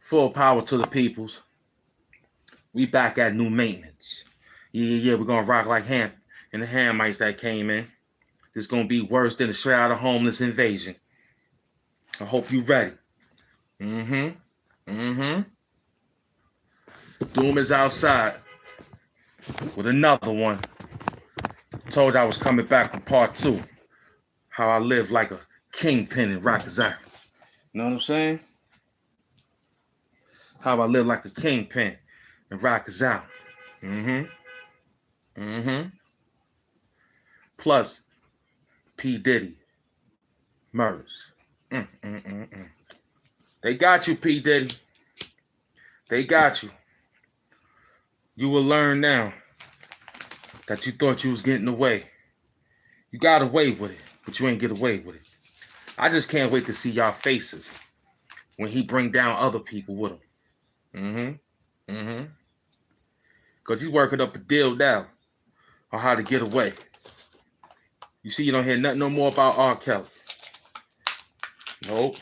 Full power to the peoples. We back at new maintenance. Yeah, we're gonna rock like HAMP and the Hamites that came in. This gonna be worse than the Shroud of Homeless invasion. I hope you ready. Mm-hmm. Doom is outside with another one. Told you I was coming back for part 2. How I live like a kingpin in Rockazar. You know what I'm saying? How I live like a kingpin in Rockazar. Mm-hmm. Plus Diddy murders. They got you, Diddy. They got you. You will learn now that you thought you was getting away. You got away with it, but you ain't get away with it. I just can't wait to see y'all faces when he bring down other people with him. Because he's working up a deal now on how to get away. You see, you don't hear nothing no more about R. Kelly. Nope.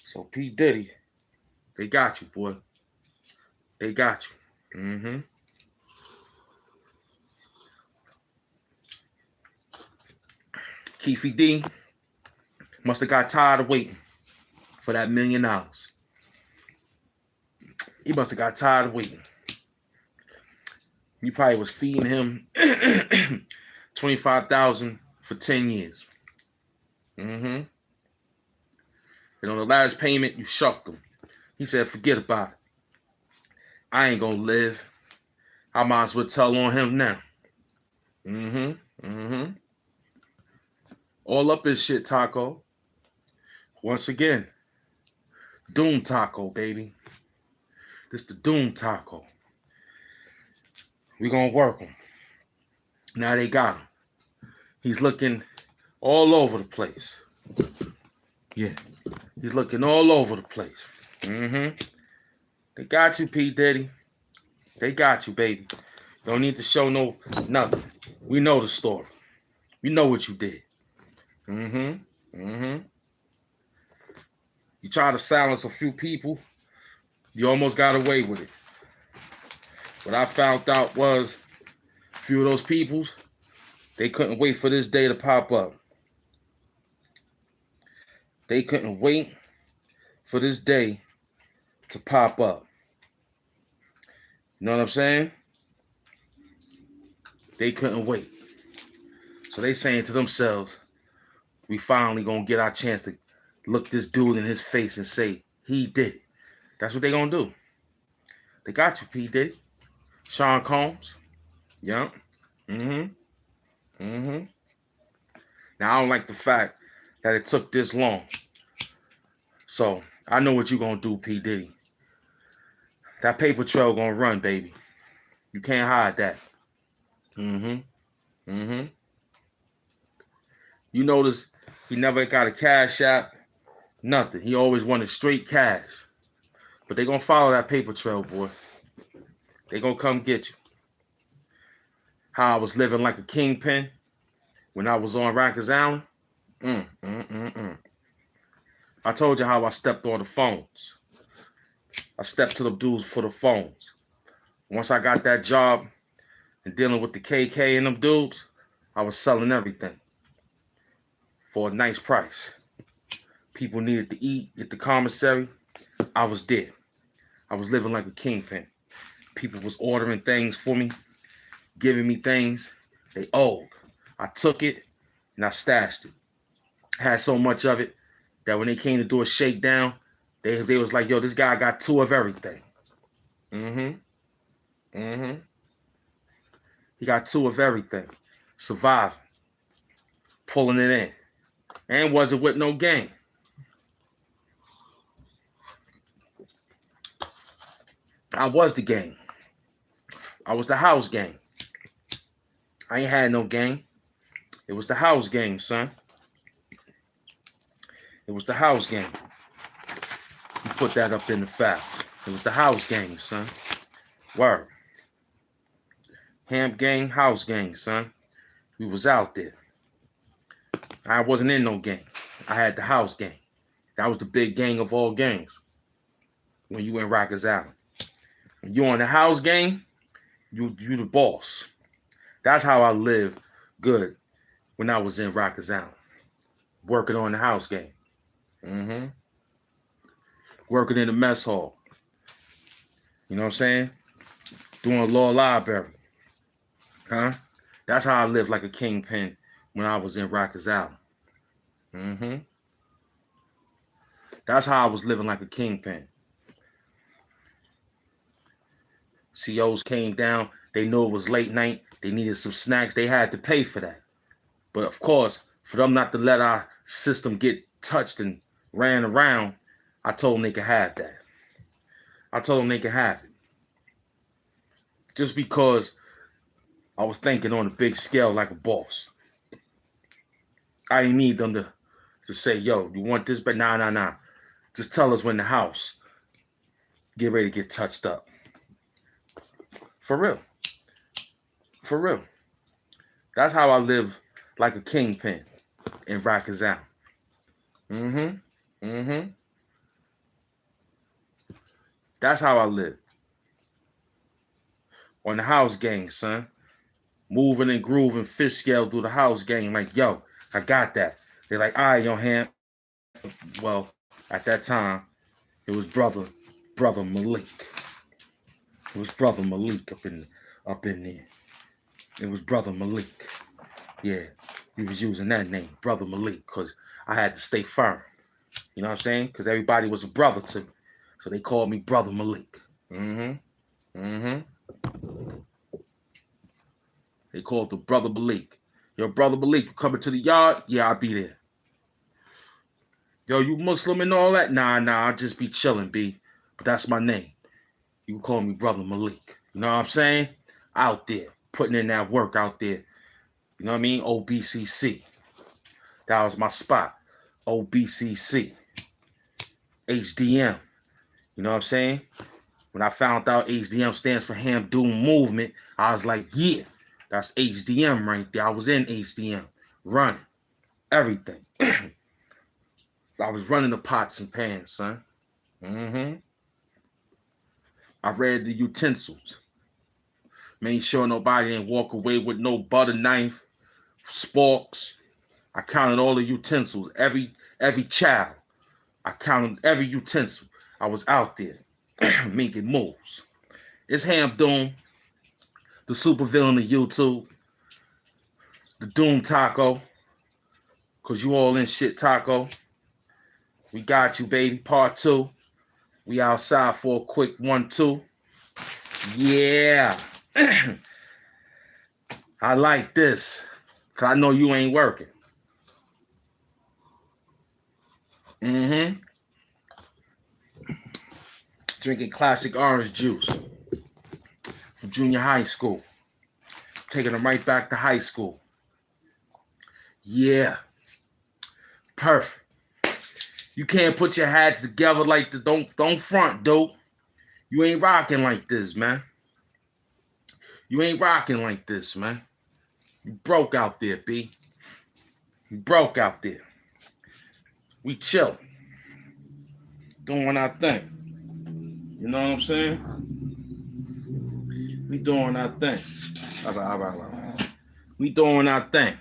So Diddy, they got you, boy. They got you. Keefy D must have got tired of waiting for that $1 million. He must have got tired of waiting. You probably was feeding him $25,000 for 10 years. And on the last payment, you shucked him. He said, forget about it. I ain't gonna live. I might as well tell on him now. All up his shit, Taco. Once again, Doom Taco, baby. This the Doom Taco. We gonna work him. Now they got him. He's looking all over the place. Yeah, he's looking all over the place. They got you, Diddy. They got you, baby. Don't need to show no nothing. We know the story. We know what you did. You try to silence a few people, you almost got away with it. What I found out was a few of those peoples, they couldn't wait for this day to pop up. They couldn't wait for this day to pop up. You know what I'm saying? They couldn't wait. So they saying to themselves, we finally gonna get our chance to look this dude in his face and say, he did it. That's what they gonna do. They got you, Diddy. Sean Combs. Yup. Now I don't like the fact that it took this long. So I know what you gonna do, Diddy. That paper trail gonna run, baby. You can't hide that. You notice he never got a cash app, nothing. He always wanted straight cash. But they gonna follow that paper trail, boy. They gonna come get you. How I was living like a kingpin when I was on Rikers Island. I told you how I stepped on the phones. I stepped to the dudes for the phones. Once I got that job and dealing with the KK and them dudes, I was selling everything for a nice price. People needed to eat, get the commissary. I was there. I was living like a kingpin. People was ordering things for me, giving me things they owed. I took it and I stashed it. I had so much of it that when they came to do a shakedown, they was like, yo, this guy got 2 of everything. He got 2 of everything. Surviving. Pulling it in. And wasn't with no gang. I was the gang. I was the house gang. I ain't had no gang. It was the house gang, son. It was the house gang. You put that up in the file. It was the house gang, son. Word. HAMP gang, house gang, son. We was out there. I wasn't in no gang. I had the house gang. That was the big gang of all gangs. when you in Rikers Island. When you on the house game, you the boss. That's how I lived good when I was in Rikers Island. Working on the house game. Mm-hmm. Working in the mess hall. You know what I'm saying? Doing law library. Huh? That's how I lived like a kingpin when I was in Rikers Island. Mm-hmm. That's how I was living like a kingpin. COs came down. They knew it was late night. They needed some snacks. They had to pay for that. But of course, for them not to let our system get touched and ran around, I told them they could have that. I told them they could have it. Just because I was thinking on a big scale like a boss. I didn't need them to say, yo, you want this? But nah. Just tell us when the house get ready to get touched up. For real. For real. That's how I live like a kingpin in Rikers Island. Mm-hmm. Mm-hmm. That's how I live. On the house gang, son. Moving and grooving, fish scale through the house gang. Like, yo, I got that. They're like, all right, yo, HAMP. Well, at that time, it was brother Malik. It was brother Malik up in there. It was brother Malik. Yeah, he was using that name, brother Malik, because I had to stay firm. You know what I'm saying? Because everybody was a brother to me. So they called me brother Malik. Mm-hmm. Mm-hmm. They called the brother Malik. Yo, brother Malik, you coming to the yard? Yeah, I'll be there. Yo, you Muslim and all that? Nah, I'll just be chilling, B. But that's my name. You can call me brother Malik. You know what I'm saying? Out there, putting in that work out there. You know what I mean? OBCC. That was my spot. OBCC. HDM. You know what I'm saying? When I found out HDM stands for Ham Doom Movement, I was like, yeah, that's HDM right there. I was in HDM, running everything. I was running the pots and pans, son. Mm-hmm. I read the utensils. Made sure nobody didn't walk away with no butter knife, sporks. I counted all the utensils, every child. I counted every utensil. I was out there making moves. It's Ham Doom, the supervillain of YouTube, the Doom Taco, cause you all in shit Taco. We got you, baby. Part 2. We outside for a quick 1-2. Yeah. I like this, cause I know you ain't working. Mm-hmm. Drinking classic orange juice from junior high school. Taking them right back to high school. Yeah. Perfect. You can't put your hats together like this. Don't front, dude. You ain't rocking like this, man. You ain't rocking like this, man. You broke out there, B. You broke out there. We chill. Doing our thing. You know what I'm saying? We doing our thing. All right. We doing our thing.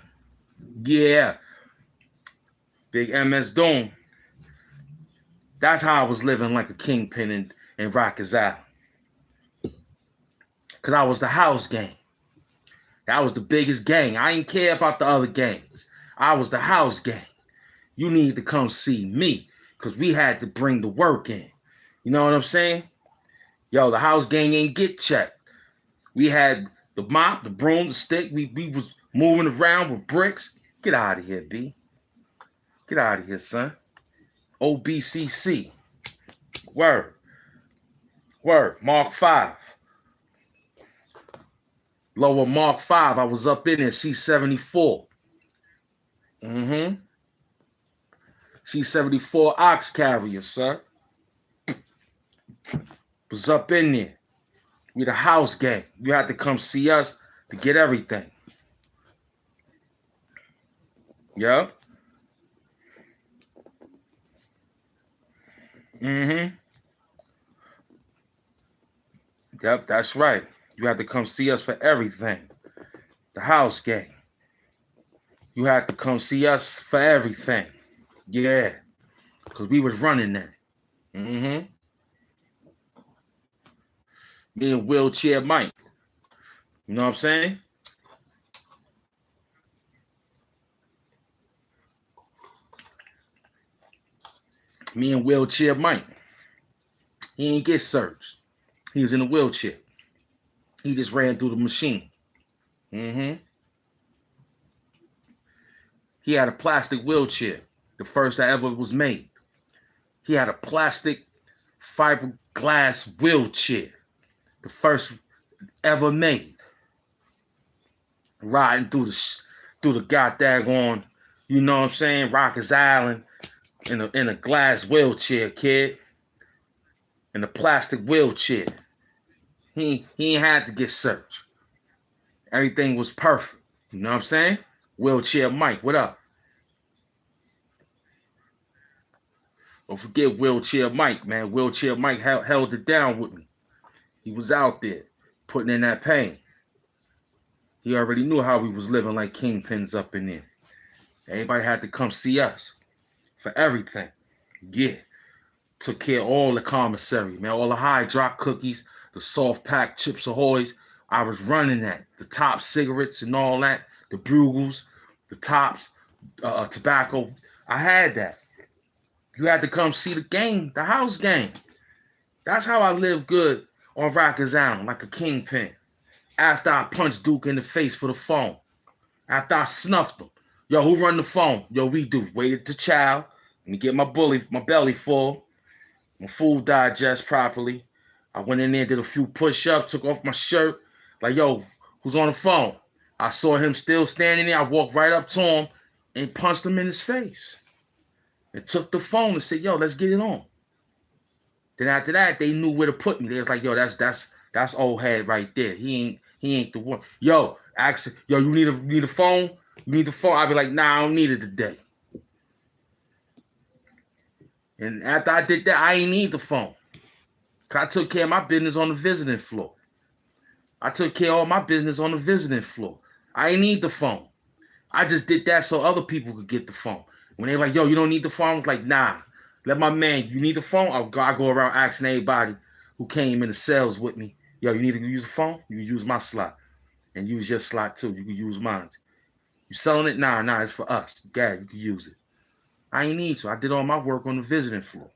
Yeah. Big MS Doom. That's how I was living like a kingpin in Rikers Island. Because I was the house gang. That was the biggest gang. I didn't care about the other gangs. I was the house gang. You need to come see me because we had to bring the work in. You know what I'm saying? Yo, the house gang ain't get checked. We had the mop, the broom, the stick. We was moving around with bricks. Get out of here, B. Get out of here, son. OBCC. Word. Mark 5. Lower Mark 5. I was up in there. C-74. Mm-hmm. C-74 ox carrier, sir. Was up in there. We the house gang. You had to come see us to get everything. Yeah. Mm-hmm. Yep, that's right. You had to come see us for everything. The house gang. You had to come see us for everything. Yeah, because we was running that. Mm-hmm. Me and Wheelchair Mike. You know what I'm saying? Me and Wheelchair Mike. He ain't get searched. He was in a wheelchair. He just ran through the machine. Mm-hmm. He had a plastic wheelchair, the first that ever was made. He had a plastic fiberglass wheelchair, the first ever made. Riding through the goddamn, you know what I'm saying, Rockers Island in a glass wheelchair, kid. In a plastic wheelchair. He ain't had to get searched. Everything was perfect. You know what I'm saying? Wheelchair Mike, what up? Don't forget Wheelchair Mike, man. Wheelchair Mike held it down with me. He was out there putting in that pain. He already knew how we was living like kingpins up in there. Everybody had to come see us for everything. Yeah. Took care of all the commissary, man. All the high drop cookies, the soft pack Chips Ahoy's. I was running that. The top cigarettes and all that. The Brugels, the tops, tobacco. I had that. You had to come see the game, the house game. That's how I lived good on Rockers Island, like a kingpin. After I punched Duke in the face for the phone. After I snuffed him. Yo, who run the phone? Yo, we do. Waited to chow. Let me get my belly full. My food digest properly. I went in there, did a few push-ups, took off my shirt. Like, yo, who's on the phone? I saw him still standing there. I walked right up to him and punched him in his face. And took the phone and said, yo, let's get it on. Then after that, they knew where to put me. They was like, yo, that's old head right there. He ain't the one. Yo, actually, yo, you need a phone? You need the phone? I'd be like, nah, I don't need it today. And after I did that, I ain't need the phone. Cause I took care of my business on the visiting floor. I took care of all my business on the visiting floor. I ain't need the phone. I just did that so other people could get the phone. When they like, yo, you don't need the phone? I was like, nah. Let my man, you need the phone? I go around asking everybody who came in the cells with me, yo, you need to use a phone? You can use my slot. And use your slot too. You can use mine. You selling it? Nah, it's for us. God, you can use it. I ain't need to. I did all my work on the visiting floor.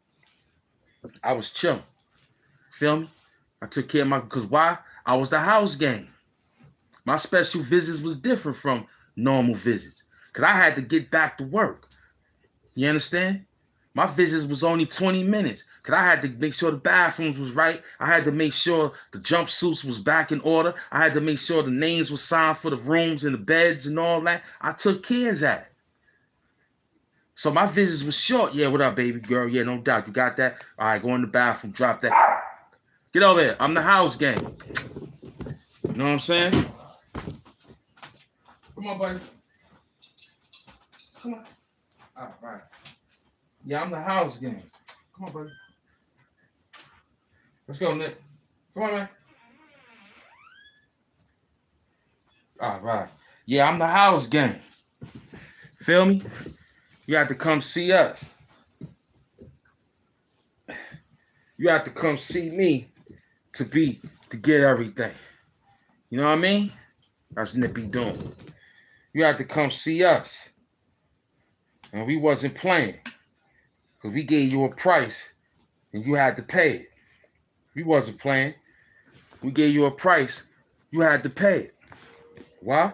I was chilling. Feel me? I took care of because why? I was the house gang. My special visits was different from normal visits. Because I had to get back to work. You understand? My visits was only 20 minutes. Because I had to make sure the bathrooms was right. I had to make sure the jumpsuits was back in order. I had to make sure the names were signed for the rooms and the beds and all that. I took care of that. So my visits was short. Yeah, what up, baby girl? Yeah, no doubt. You got that? All right, go in the bathroom. Drop that. Get over here. I'm the house gang. You know what I'm saying? Come on, buddy. Come on. All right. Yeah, I'm the house gang. Come on, buddy. Let's go, Nick. Come on, man. All right. Yeah, I'm the house gang. Feel me? You have to come see us. You have to come see me to get everything. You know what I mean? That's Nippy doing. You have to come see us. And we wasn't playing. Because we gave you a price and you had to pay it. We wasn't playing. We gave you a price, you had to pay it. Why?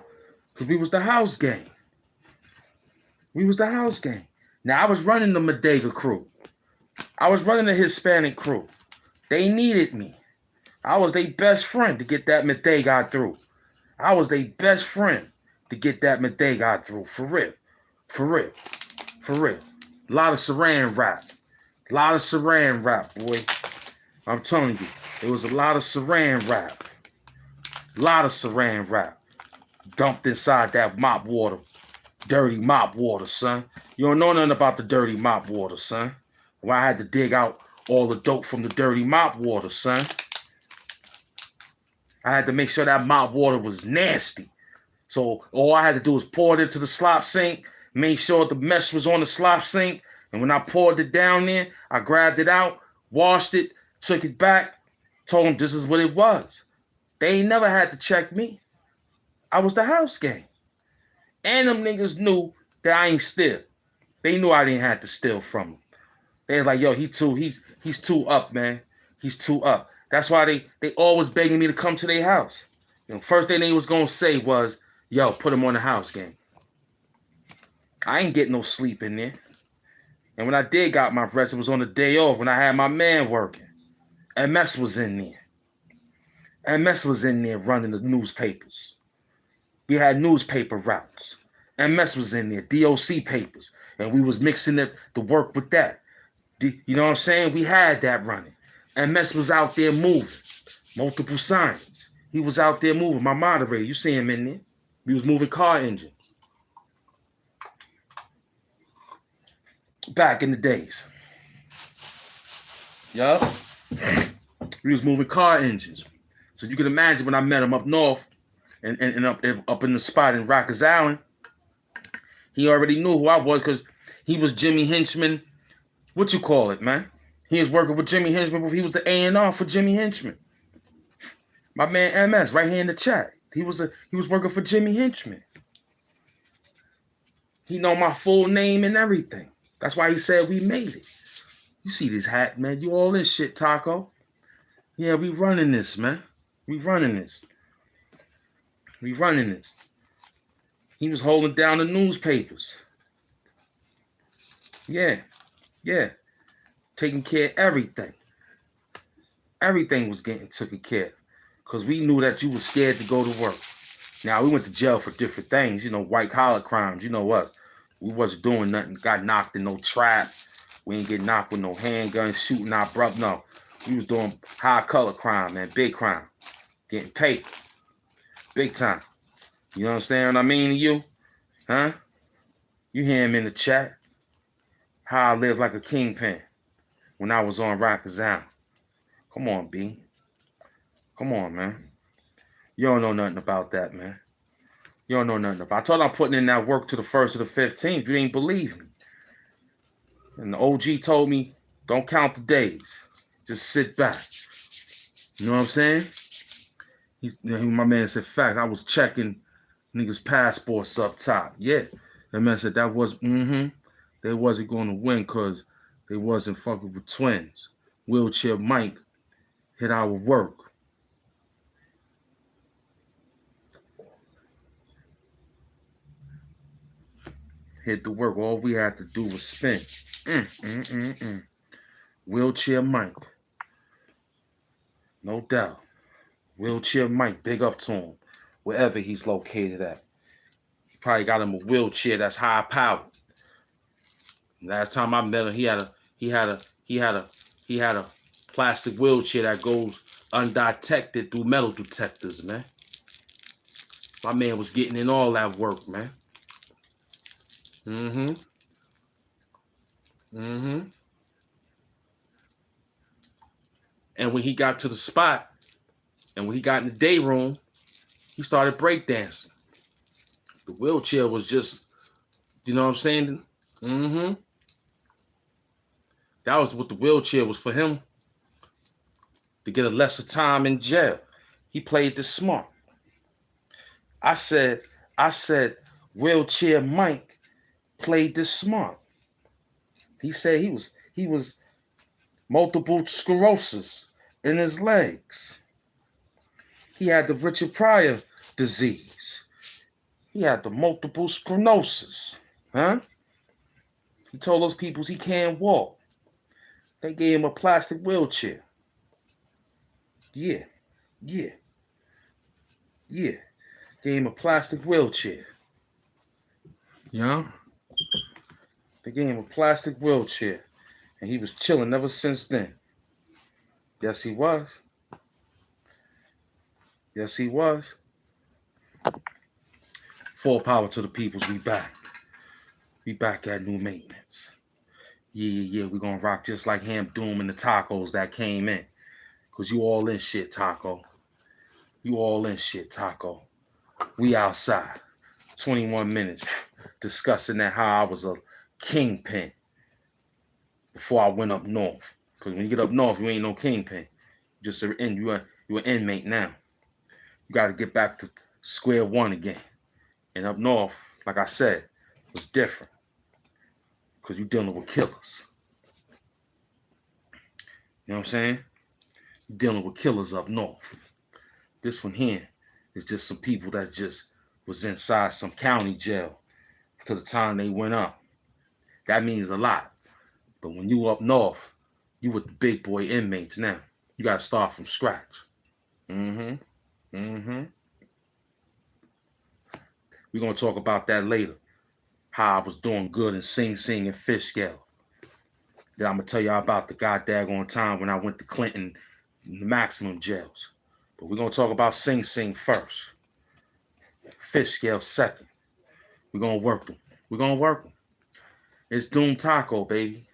Because we was the house gang. We was the house gang. Now, I was running the Bodega crew. I was running the Hispanic crew. They needed me. I was their best friend to get that Bodega through. I was their best friend to get that Bodega through. For real. For real. For real. A lot of saran wrap. A lot of saran wrap, boy. I'm telling you. There was a lot of saran wrap. A lot of saran wrap. Dumped inside that mop water. Dirty mop water, son. You don't know nothing about the dirty mop water, son. Well, I had to dig out all the dope from the dirty mop water, son. I had to make sure that mop water was nasty. So all I had to do was pour it into the slop sink, made sure the mesh was on the slop sink, and when I poured it down there, I grabbed it out, washed it, took it back, told them this is what it was. They ain't never had to check me. I was the house gang. And them niggas knew that I ain't steal. They knew I didn't have to steal from them. They was like, yo, he's too up, man. He's too up. That's why they always begging me to come to their house. You know, first thing they was gonna say was, yo, put him on the house gang. I ain't getting no sleep in there. And when I did got my rest, it was on the day off when I had my man working. MS was in there. MS was in there running the newspapers. We had newspaper routes. MS was in there, DOC papers. And we was mixing the work with that. You know what I'm saying? We had that running. MS was out there moving. Multiple signs. He was out there moving. My moderator, you see him in there. We was moving car engines. Back in the days. Yup. We was moving car engines. So you can imagine when I met him up north and up in the spot in Rockers Island, he already knew who I was because he was Jimmy Henchman. What you call it, man? He was working with Jimmy Henchman before he was the A&R for Jimmy Henchman. My man MS, right here in the chat. He was working for Jimmy Henchman. He know my full name and everything. That's why he said we made it. You see this hat, man. You all in shit, Taco. Yeah, we running this, man. We running this. We running this. He was holding down the newspapers. Yeah. Taking care of everything. Everything was getting taken care of. Because we knew that you was scared to go to work. Now, we went to jail for different things. You know, white collar crimes. You know what? We wasn't doing nothing. Got knocked in no trap. We ain't get knocked with no handgun, shooting our brother. No. We was doing high color crime, man. Big crime. Getting paid. Big time. You understand what I mean to you? Huh? You hear him in the chat. How I lived like a kingpin when I was on Rockers Island. Come on, B. Come on, man. You don't know nothing about that, man. You don't know nothing about it. I told you I'm putting in that work to the 1st to the 15th. You ain't believe me. And the OG told me, don't count the days. Just sit back. You know what I'm saying? My man said, fact, I was checking niggas' passports up top. Yeah. That man said that was, they wasn't going to win because they wasn't fucking with twins. Wheelchair Mike hit our work. Hit the work. All we had to do was spin. Wheelchair Mike. No doubt. Wheelchair Mike, big up to him. Wherever he's located at. He probably got him a wheelchair that's high powered. Last time I met him, he had a plastic wheelchair that goes undetected through metal detectors, man. My man was getting in all that work, man. And when he got to the spot, and when he got in the day room, he started breakdancing. The wheelchair was just, you know what I'm saying? That was what the wheelchair was for him, to get a lesser time in jail. He played this smart. I said, Wheelchair Mike played this smart. He said he was multiple sclerosis in his legs. He had the Richard Pryor disease. He had the multiple sclerosis. Huh? He told those people he can't walk. They gave him a plastic wheelchair. Yeah. Gave him a plastic wheelchair. You know? They gave him a plastic wheelchair. And he was chilling ever since then. Yes, he was. Yes, he was. Full power to the peoples. We back. We back at new maintenance. Yeah. We're going to rock just like HAMP Doom and the tacos that came in. Because you all in shit, Taco. You all in shit, Taco. We outside. 21 minutes discussing that how I was a kingpin before I went up north. Because when you get up north, you ain't no kingpin. Just you're an inmate now. You got to get back to square one again. And up north, like I said, was different. Because you're dealing with killers. You know what I'm saying? You're dealing with killers up north. This one here is just some people that just was inside some county jail to the time they went up. That means a lot. But when you up north, you with the big boy inmates now. You got to start from scratch. We're going to talk about that later. How I was doing good in Sing Sing and Fish Scale. Then I'm going to tell y'all about the goddamn time when I went to Clinton maximum jails. But we're going to talk about Sing Sing first. Fish Scale second. We're going to work them. We're going to work them. It's Doom Taco, baby.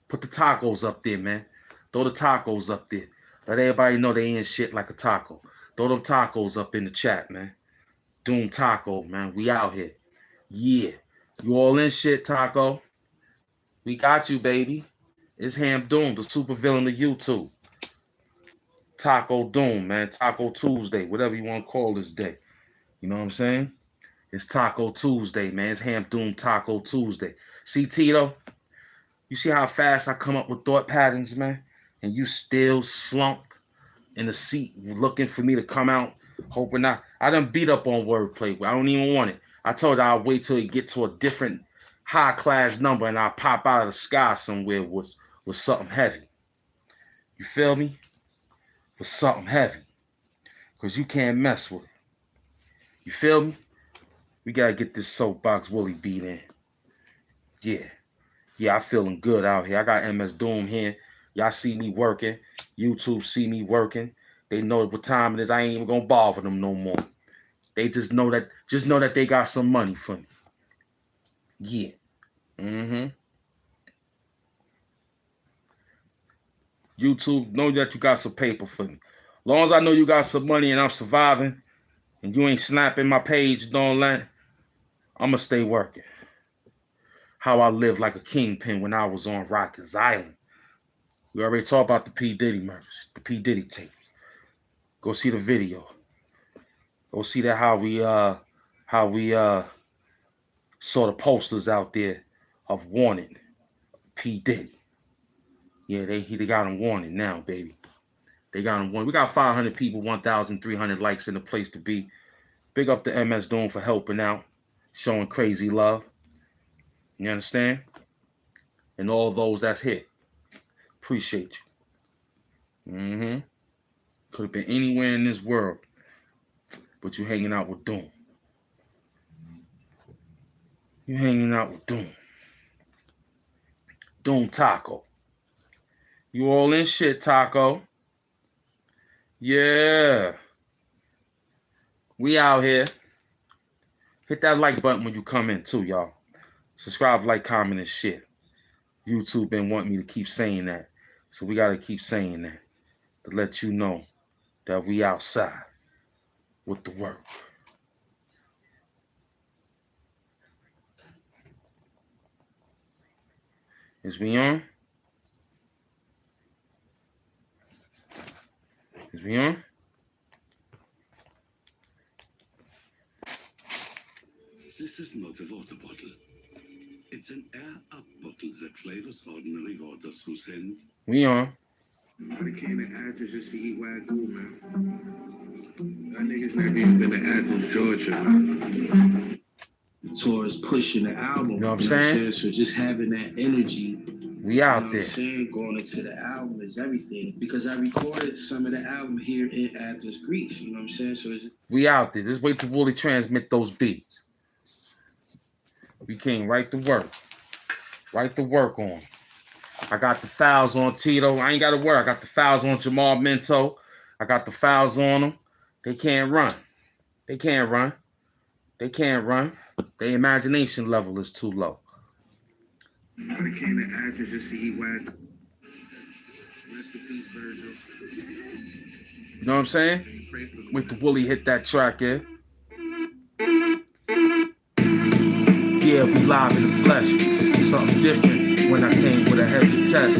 Put the tacos up there, man. Throw the tacos up there. Let everybody know they ain't shit like a taco. Throw them tacos up in the chat, man. Doom Taco, man. We out here. Yeah. You all in shit, Taco? We got you, baby. It's HAMP Doom, the super villain of YouTube. Taco Doom, man. Taco Tuesday, whatever you want to call this day. You know what I'm saying? It's Taco Tuesday, man. It's HAMP Doom Taco Tuesday. See, Tito? You see how fast I come up with thought patterns, man? And you still slump in the seat looking for me to come out, hoping I done beat up on wordplay. I don't even want it. I told you I'll wait till it get to a different high class number and I'll pop out of the sky somewhere with something heavy. You feel me? With something heavy. Because you can't mess with it. You feel me? We got to get this soapbox Willie beat in. Yeah. Yeah, I feeling good out here. I got MS Doom here. Y'all see me working. YouTube see me working. They know what time it is. I ain't even gonna bother them no more. They just know that they got some money for me. Yeah. YouTube know that you got some paper for me. Long as I know you got some money and I'm surviving and you ain't snapping my page and all that, I'ma stay working. How I lived like a kingpin when I was on Rikers Island. We already talked about the P. Diddy murders, the P. Diddy tapes. Go see the video. Go see that how we saw the posters out there of warning P. Diddy. Yeah, they got him warning now, baby. They got him warning. We got 500 people, 1,300 likes in the place to be. Big up to MS Doom for helping out, showing crazy love. You understand? And all those that's here. Appreciate you. Could have been anywhere in this world, but you hanging out with Doom. You hanging out with Doom. Doom Taco. You all in shit, Taco. Yeah. We out here. Hit that like button when you come in too, y'all. Subscribe, like, comment, and share. YouTube been wanting me to keep saying that. So we got to keep saying that to let you know that we outside with the work. Is we on? Is we on? This is not a water bottle. It's an air-up bottle that flavors ordinary waters who send. We on. I became an actor just to eat wagyu, man. That niggas never even been to Athens, Georgia. Towards pushing the album. You know what I'm saying? So just having that energy. We out there. You know what I'm saying? Going into the album is everything. Because I recorded some of the album here in Athens, Greece. You know what I'm saying? So we out there. Just wait till Wooly transmit those beats. We came right to work. Right to work on. I got the fouls on Tito. I ain't got to worry. I got the fouls on Jamal Minto. I got the fouls on them. They can't run. They can't run. They can't run. Their imagination level is too low. I became an actor just to eat wagyu. Rest in peace, Virgil. You know what I'm saying? Wait till Wooly hit that track, yeah? Yeah, we live in the flesh. Something different when I came with a heavy test.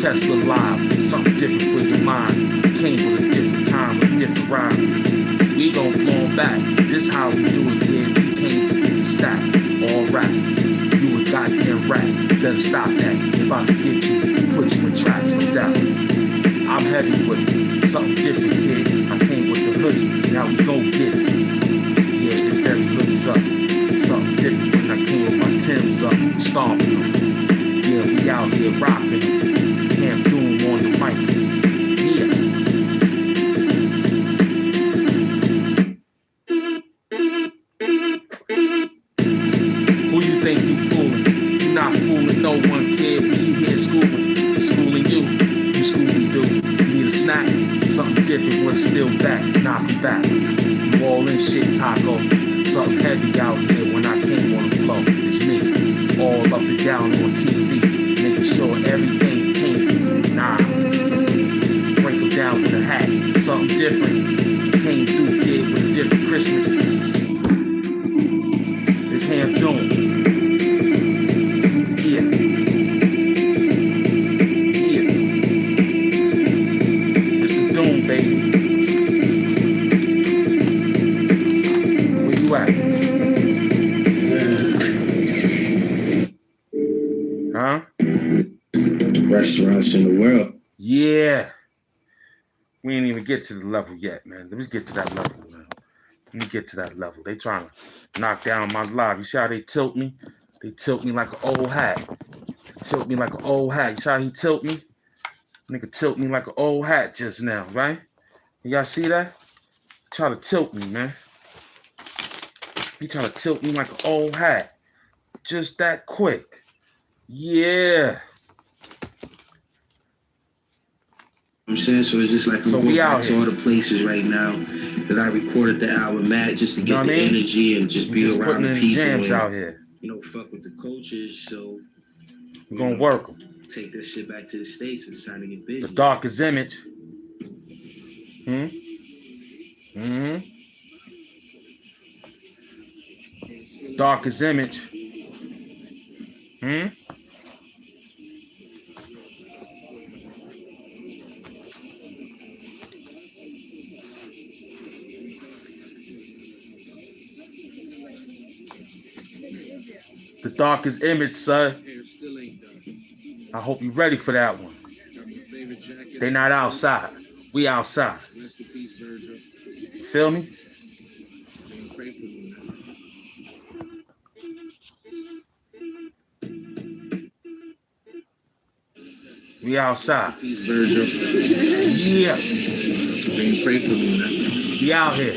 Tesla live, something different for your mind. Came with a different time, a different rhyme. We gon' blow 'em back. This how we do it, kid. We came to get the stacks. All rap. You a goddamn rat. Better stop that. They about to get you, put you in traps, no doubt. I'm heavy with it. Something different, kid. I came with the hoodie. Now we gon' get it. Yeah, this very hoodie's up. Something different when I came with my Timbs up. Stomping them. Yeah, we out here rocking them. HAMP doom on the mic. Yeah. Who you think you fooling? You not fooling no one, kid. We here schooling. Schooling you. You schooling do. You need a snack? Something different when it's still back. Knock 'em back. You all in shit, taco. Something heavy out here when I came on the floor. It's me. All up and down on TV. Making sure everything came from you. Nah. Break them down with a hat. Something different. Came through, kid, with a different Christmas. It's HAMP doom. Yeah. Yeah. It's the doom, baby. Where you at? Huh? Restaurants in the world. Yeah. We ain't even get to the level yet, man. Let me get to that level, man. Let me get to that level. They trying to knock down my live. You see how they tilt me? They tilt me like an old hat. Tilt me like an old hat. You see how he tilt me? Nigga tilt me like an old hat just now, right? Y'all see that? Try to tilt me, man. He trying to tilt me like an old hat. Just that quick. Yeah. I'm saying, so it's just like I'm going back to all the places right now that I recorded the album at, just to get the energy and just be around the people jams and, out here. you know, fuck with the coaches. So we're gonna work them. Take this shit back to the States. It's time to get busy. The darkest image. Darkest image. The darkest image, son. I hope you're ready for that one. They not outside. We outside. Feel me? We outside. Yeah. We out here.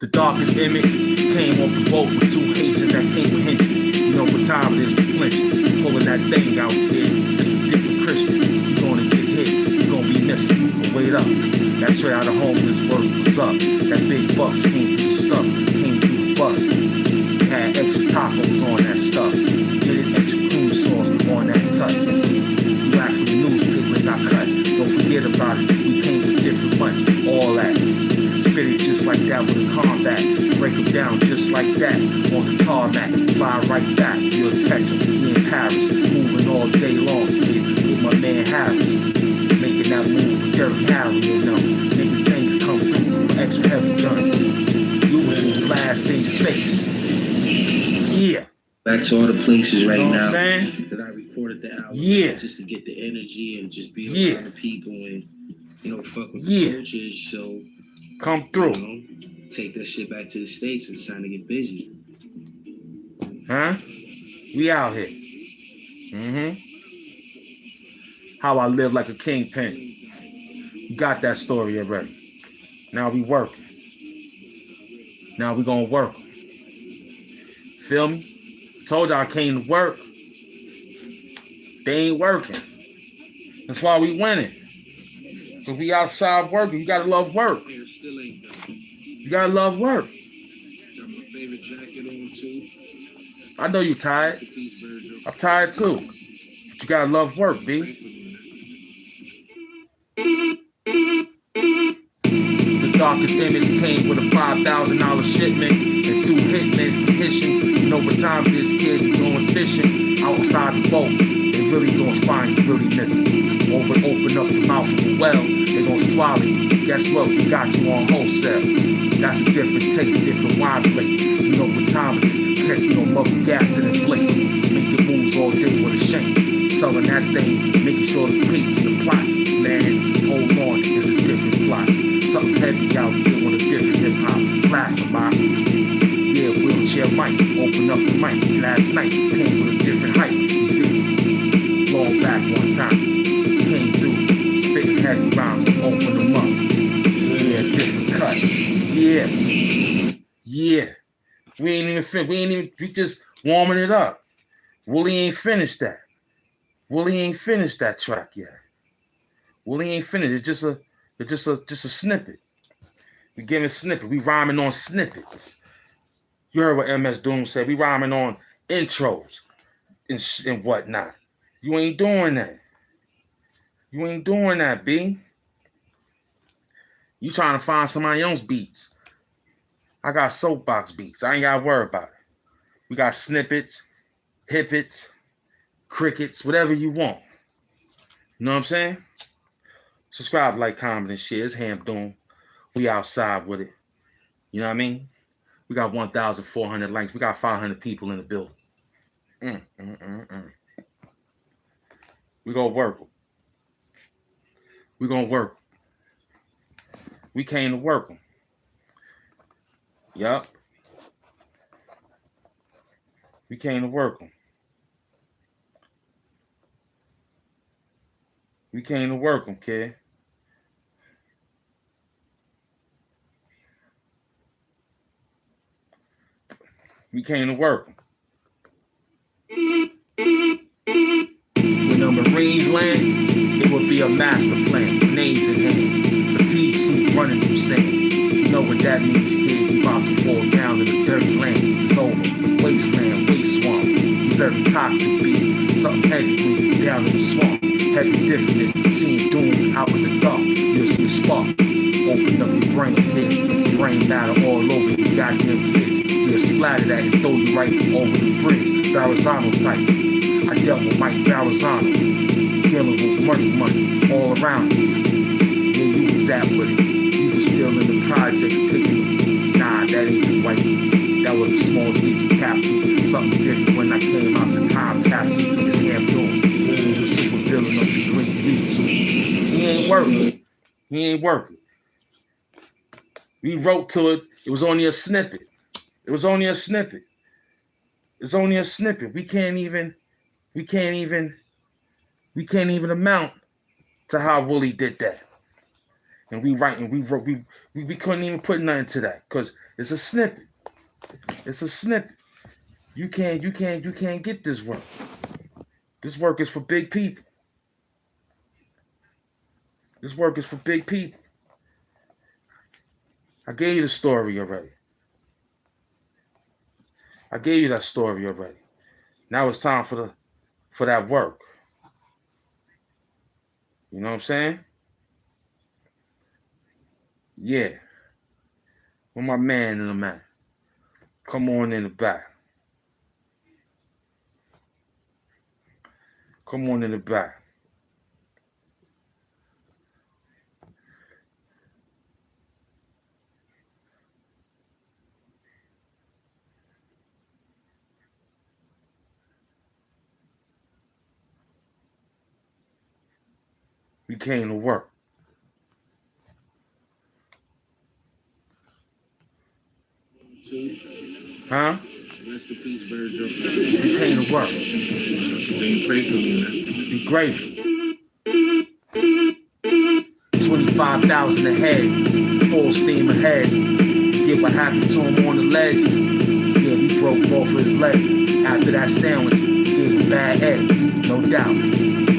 The darkest image came off the boat with two Haitians that came with Henry. You know what time it is, we flinching. Pulling that thing out, kid. It's a different Christian. You're gonna get hit. You're gonna be missing. But wait up. That's right, how the homeless work was up. That big bucks came through the stuff. Came through the bus. We had extra tacos on that stuff. Get it, extra cream sauce on that touch. You asked for the newspaper and got cut. Don't forget about it. We came with different bunch. All that. Spit it just like that with a combat. Break them down just like that. On the tarmac. Fly right back. You'll catch them. He in Paris. Moving all day long, kid. With my man Harris. Making that move with Dirty Harry, you know. Making things come through with extra heavy guns. You will blast in your face. Yeah. Back to all the places right now that I recorded the album. Yeah. Just to get the energy and just be around the people and, you know, fuck with the coaches. So come through. You know, take that shit back to the States. It's time to get busy. Huh? We out here. How I live like a kingpin. You got that story already. Now we working. Now we gonna work. Feel me? Told y'all I came to work. They ain't working. That's why we winning. Cause we outside working. You gotta love work. You gotta love work. I know you tired. I'm tired too. But you gotta love work, B. this image came with a $5,000 shipment and 2 hitmen from Hishing. You know what time it is, kid, we going fishing outside the boat. They really gonna find you really missing. Open up the mouth of the well, they gonna swallow you. Guess what? We got you on wholesale. That's a different taste, different wine plate. You know what time it is. Catch me on mother gassed and blink. Making moves all day with a shank. Selling that thing, making sure the plates and the plots. Man, hold on, it's a different plot. Something heavy out there with a different hip-hop class of mine. Yeah, wheelchair mic, open up the mic. Last night, came with a different height. Long back one time, came through, spitting heavy rhymes, open them up. Yeah, different cut. Yeah. We just warming it up. Willie ain't finished that. Willie ain't finished that track yet. Willie ain't finished. It's just a snippet. We giving snippet. We rhyming on snippets. You heard what MS Doom said. We rhyming on intros and whatnot. You ain't doing that. You ain't doing that, B. You trying to find somebody else's beats. I got soapbox beats. I ain't got to worry about it. We got snippets, hippets, crickets, whatever you want. You know what I'm saying? Subscribe, like, comment, and share. It's HAMP Doom. We outside with it. You know what I mean? We got 1,400 likes. We got 500 people in the building. We gonna work. We gonna work. We came to work them. Yup. We came to work them. We came to work them, kid. We came to work them. When the Marines land, it would be a master plan. Grenades in hand. Fatigue suit running through sand. You know what that means, kid. You about to fall down in the dirty land. It's over. Wasteland, waste swamp. You very toxic, B. Something heavy when you down in the swamp. Heavy difference. Seeing doom out in the dark. You'll see a spark. Open up your brain, kid. Brain matter all over your goddamn kids. We'll splatter that and throw you right over the bridge. Verrazano type. I dealt with Mike Verrazano. Dealing with money all around us. Where you was at with it. You was still in the project taking. Nah, that ain't the white. That was a small digit capsule. Something different when I came out the time capsule. It's HAMP Doom. He was super villain of the great YouTube. He ain't working. He ain't working. We wrote to it. It was only a snippet. It was only a snippet. It's only a snippet. We can't even amount to how Willie did that. And we couldn't even put nothing to that because it's a snippet. It's a snippet. You can't get this work. This work is for big people. This work is for big people. I gave you the story already. I gave you that story already. Now it's time for that work. You know what I'm saying? Yeah. Where my man in the man? Come on in the back. Come on in the back. We came to work. Huh? We came to work. Be grateful. 25,000 ahead. Full steam ahead. Get what happened to him on the ledge. Yeah, we broke both of his legs. After that sandwich, gave him bad eggs. No doubt.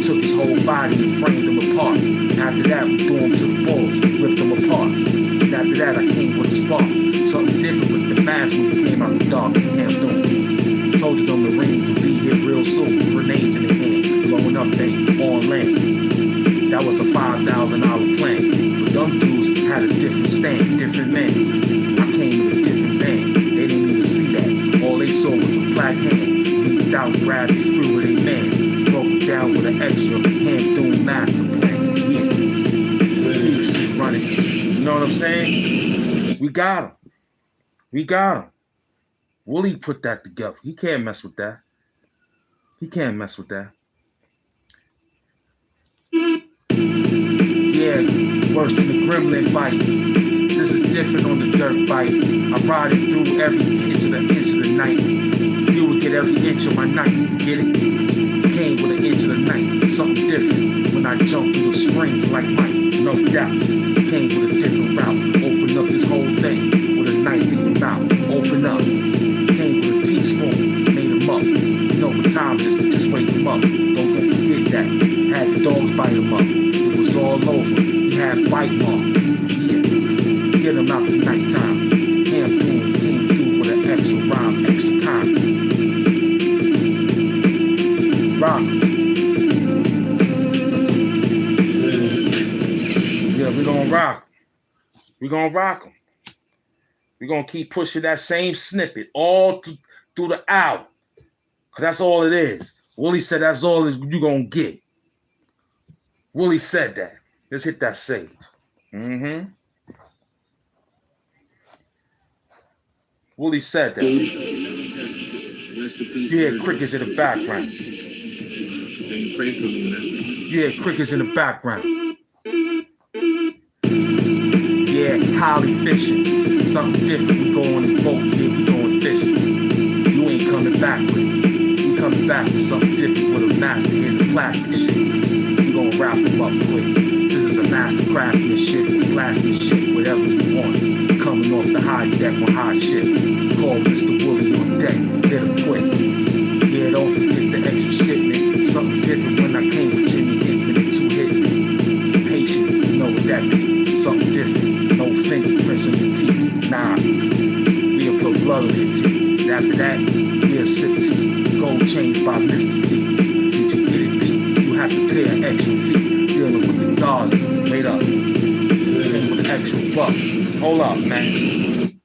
Took his whole body and framed him apart. After that, we threw him to the bulls, ripped him apart. And after that, I came with a spark. Something different with the mask when we came out the dark and HAMP Doom. Told you the Marines would be here real soon. Grenades in the hand, blowing up things on land. That was a $5,000 plan. But them dudes had a different stand, different man. I came with a different van. They didn't even see that. All they saw was a black hand. Reached out, grabbed it, threw with a man. Broke it down with an extra hand doing master plan. Yeah. TC running. You know what I'm saying? We got him. We got him. Willie put that together. He can't mess with that. He can't mess with that. Yeah, worse than the gremlin bite. This is different on the dirt bike. I ride it through every inch of the night. You would get every inch of my night. Get it? Came with an inch of the night. Something different when I jump through the springs like Mike. No doubt. Came with a different route. Open up this whole thing with a knife in your mouth. Open up. Came with a teaspoon. Made him up. You know what time it is. Just wake him up. Don't forget that. Had the dogs bite him up. It was all over. He had bite marks. Yeah. Get him out the nighttime. HAMP came through with an extra rhyme, extra time. Rock. Yeah, we gonna rock. We gonna rock him. We gonna keep pushing that same snippet all through the hour. Cause that's all it is. Willie said that's all you gonna get. Willie said that. Let's hit that save. Mm-hmm. Willie said that. You hear crickets in the background. You hear crickets in the background. Yeah, highly fishing. Something different. We go on the boat, yeah, we going fishing. You ain't coming back with it. We coming back with something different with a master in the plastic shit. We gonna wrap them up quick. This is a master craftsmanship, glassmanship, whatever you want. Coming off the high deck on high ship. Call Mr. Willie on deck, hit him quick. Yeah, don't forget the extra shipment. Something different when I came with Jimmy Hickman and 2 Hitmen. Patient, you know what that be. Something different, no fingerprints on your teeth. Nah, we'll put blood on your teeth. After that, we'll sip tea. Gold chains by Mr. T. Did you get it beat? You have to pay an extra fee. Dealing with the guards, wait up. Came with an extra buck. Hold up, man.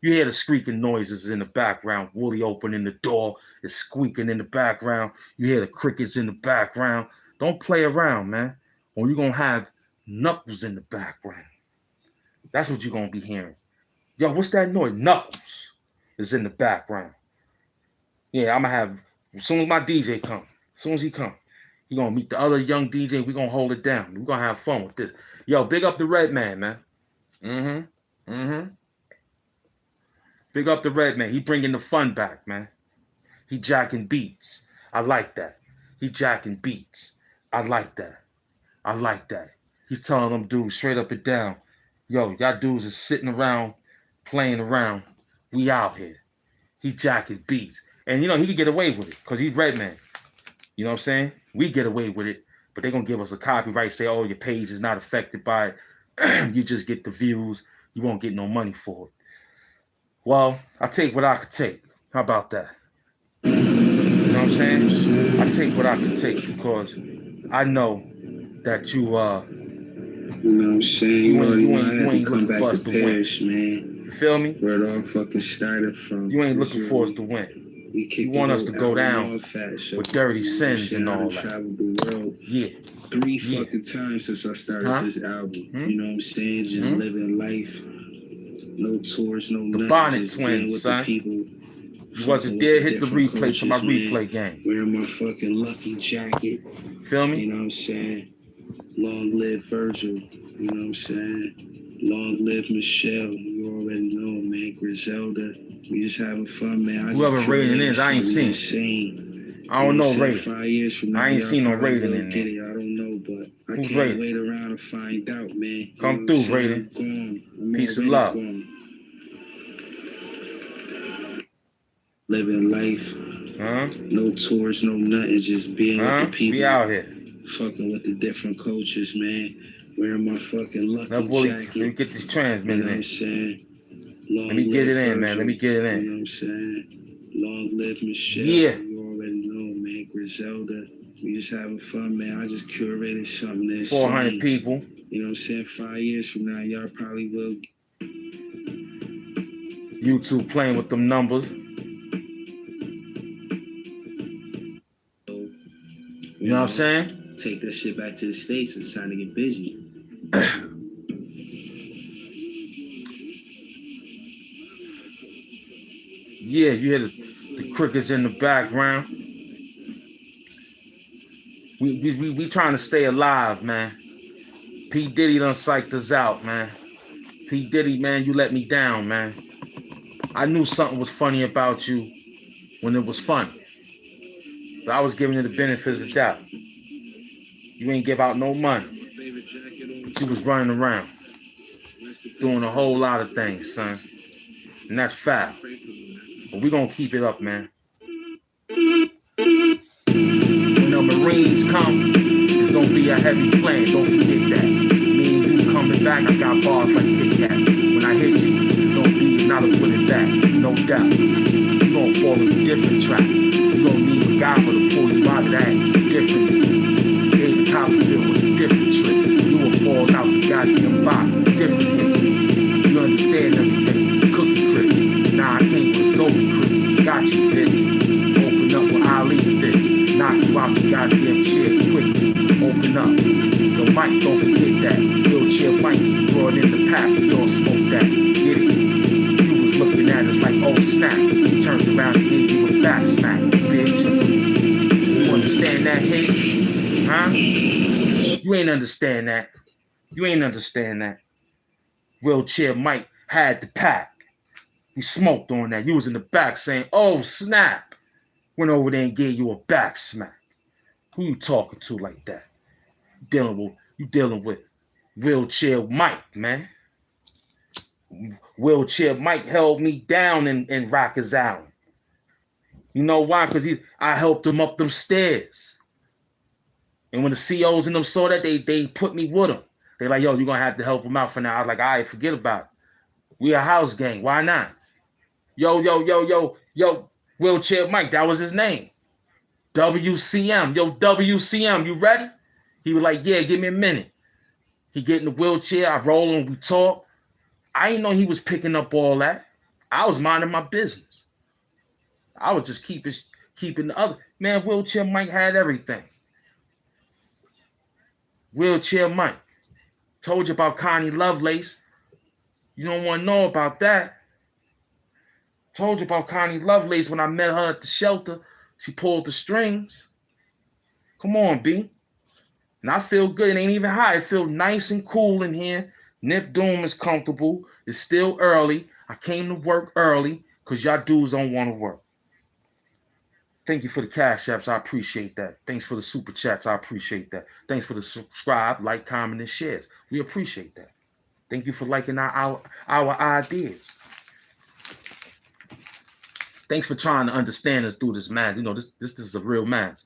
You hear the squeaking noises in the background. Willie opening the door. It's squeaking in the background. You hear the crickets in the background. Don't play around, man. Or you're going to have Knuckles in the background. That's what you're going to be hearing. Yo, what's that noise? Knuckles is in the background. Yeah, I'm going to have, as soon as my DJ come, as soon as he come, he going to meet the other young DJ. We're going to hold it down. We're going to have fun with this. Yo, big up the Red Man, man. Mm-hmm. Mm-hmm. Big up the Red Man. He bringing the fun back, man. He jacking beats. I like that. He jacking beats. I like that. I like that. He's telling them dudes straight up and down, yo, y'all dudes is sitting around, playing around. We out here. He jacking beats. And, you know, he can get away with it because he's Red Man. You know what I'm saying? We get away with it, but they're going to give us a copyright, say, oh, your page is not affected by it. You just get the views. You won't get no money for it. Well, I take what I could take. How about that? You know what I'm saying? I take what I could take because I know that you, you know what I'm saying? You ain't looking for us to win. Man. You feel me? Where it all fucking started from. You ain't looking for us to win. You want us to go down with dirty sins and all that. Traveled the world 3 fucking times since I started this album. You know what I'm saying? Just living life. No tours, no nothing. The Bonnet Twins, son. You wasn't there, hit the replay to my replay game. Wearing my fucking lucky jacket. Feel me? You know what I'm saying? Long live Virgil. You know what I'm saying? Long live Michelle. You already know, man. Griselda. We just having fun, man. Whoever rating is, I ain't seen. I don't know rating. 5 years from now, I ain't seen no rating in there. I don't know, but I Who's can't rating? wait around to find out, man. Come through, rating. Peace and love. Living life. No tours, no nothing. Just being with the people. We out here. Fucking with the different cultures, man. Wearing my fucking lucky jacket. Let me get this transmitted you know in. What I'm saying? Let me get it in, man. Let me get it in. You know what I'm saying? Long live Michelle. Yeah. You already know, man. Griselda. We just having fun, man. I just curated something that's 400 people. You know what I'm saying? 5 years from now, y'all probably will. YouTube playing with them numbers. You know what I'm saying? Take that shit back to the States. It's time to get busy. Yeah, you hear the crickets in the background. We trying to stay alive, man. P. Diddy done psyched us out, man. P. Diddy, man, you let me down, man. I knew something was funny about you when it was funny. So I was giving you the benefit of the doubt. You ain't give out no money. But you was running around, doing a whole lot of things, son. And that's foul. But we gonna keep it up, man. When the Marines come, it's gonna be a heavy plan. Don't forget that. Me and you coming back, I got bars like Kit Kat. When I hit you, it's gonna be not a winning back, no doubt. You gonna fall in a different trap. You gonna need a guy to pull you out of that different. David Copperfield with a different trick. You will fall out the goddamn box, different hit. You understand everything. Cookie Crisp. Nah, I came with a Golden Crisp. Got you, bitch. Open up with Ali fist. Knock you out the goddamn chair quickly. Open up. Yo, Mike, don't forget that. Wheelchair Mike brought in the pack. We all smoke that. Get it? You was looking at us like, oh snap. You turned around and gave you a back smack, bitch. You understand that hit? Huh? You ain't understand that. You ain't understand that. Wheelchair Mike had the pack. You smoked on that. You was in the back saying, oh snap. Went over there and gave you a back smack. Who you talking to like that? You dealing with Wheelchair Mike, man. Wheelchair Mike held me down in Rikers Island. You know why? Because I helped him up them stairs. And when the COs and them saw that, they put me with them. They like, yo, you're going to have to help him out for now. I was like, all right, forget about it. We a house gang. Why not? Yo, Wheelchair Mike, that was his name. WCM. Yo, WCM, you ready? He was like, yeah, give me a minute. He get in the wheelchair. I roll him. We talk. I didn't know he was picking up all that. I was minding my business. I was just keeping the other. Man, Wheelchair Mike had everything. Wheelchair Mike. Told you about Connie Lovelace. You don't want to know about that. Told you about Connie Lovelace when I met her at the shelter. She pulled the strings. Come on, B. And I feel good. It ain't even hot. It feels nice and cool in here. Nip Doom is comfortable. It's still early. I came to work early because y'all dudes don't want to work. Thank you for the cash apps. I appreciate that. Thanks for the super chats. I appreciate that. Thanks for the subscribe, like, comment, and shares. We appreciate that. Thank you for liking our ideas. Thanks for trying to understand us through this math. You know, this is a real math.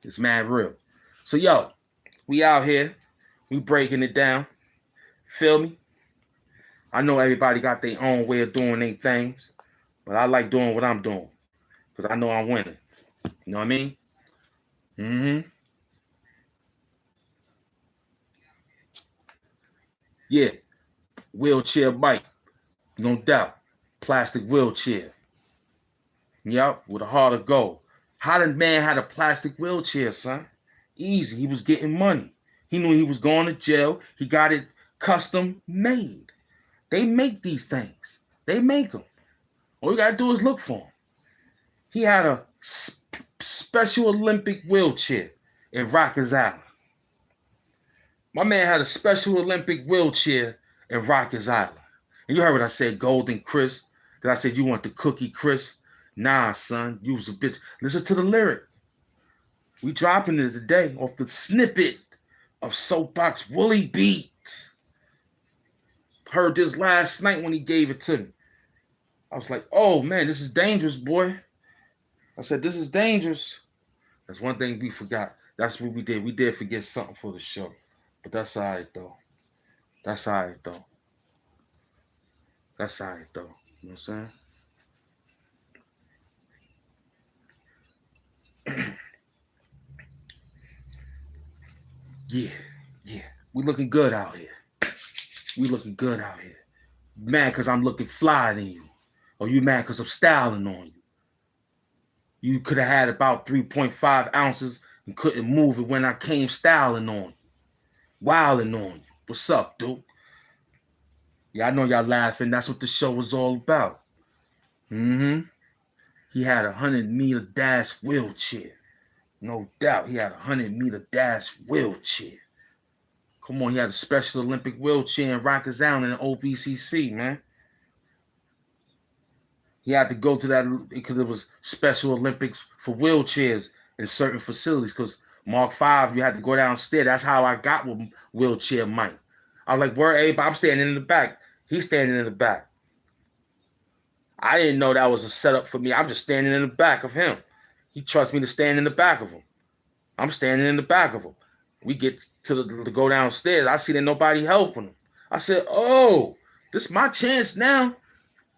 It's mad real. So, yo, we out here. We breaking it down. Feel me? I know everybody got their own way of doing their things, but I like doing what I'm doing because I know I'm winning. You know what I mean? Mm-hmm. Yeah. Wheelchair Mike. No doubt. Plastic wheelchair. Yep, with a heart of gold. How did man had a plastic wheelchair, son? Easy. He was getting money. He knew he was going to jail. He got it custom made. They make these things. They make them. All you got to do is look for them. He had a Special Olympic wheelchair in Rikers Island. My man had a Special Olympic wheelchair in Rikers Island. And you heard what I said, Golden Crisp. That I said you want the Cookie Crisp. Nah, son, you was a bitch. Listen to the lyric. We dropping it today off the snippet of Soapbox Willie Beats. Heard this last night when he gave it to me. I was like, oh man, this is dangerous, boy. I said, this is dangerous. That's one thing we forgot. That's what we did. We did forget something for the show. But that's all right, though. That's all right, though. That's all right, though. You know what I'm saying? Yeah. We looking good out here. We looking good out here. Mad because I'm looking flyer than you. Or you mad because I'm styling on you. You could have had about 3.5 ounces and couldn't move it when I came styling on you. Wilding on you. What's up, dude? Yeah, I know y'all laughing. That's what the show was all about. He had a 100-meter dash wheelchair. No doubt, he had a 100-meter dash wheelchair. Come on, he had a Special Olympic wheelchair in Rikers Island in OBCC, man. He had to go to that because it was Special Olympics for wheelchairs in certain facilities. Because Mark 5, you had to go downstairs. That's how I got with wheelchair Mike. I was like, where everybody? I'm standing in the back. He's standing in the back. I didn't know that was a setup for me. I'm just standing in the back of him. He trusts me to stand in the back of him. I'm standing in the back of him. We get to go downstairs. I see that nobody helping him. I said, oh, this is my chance now.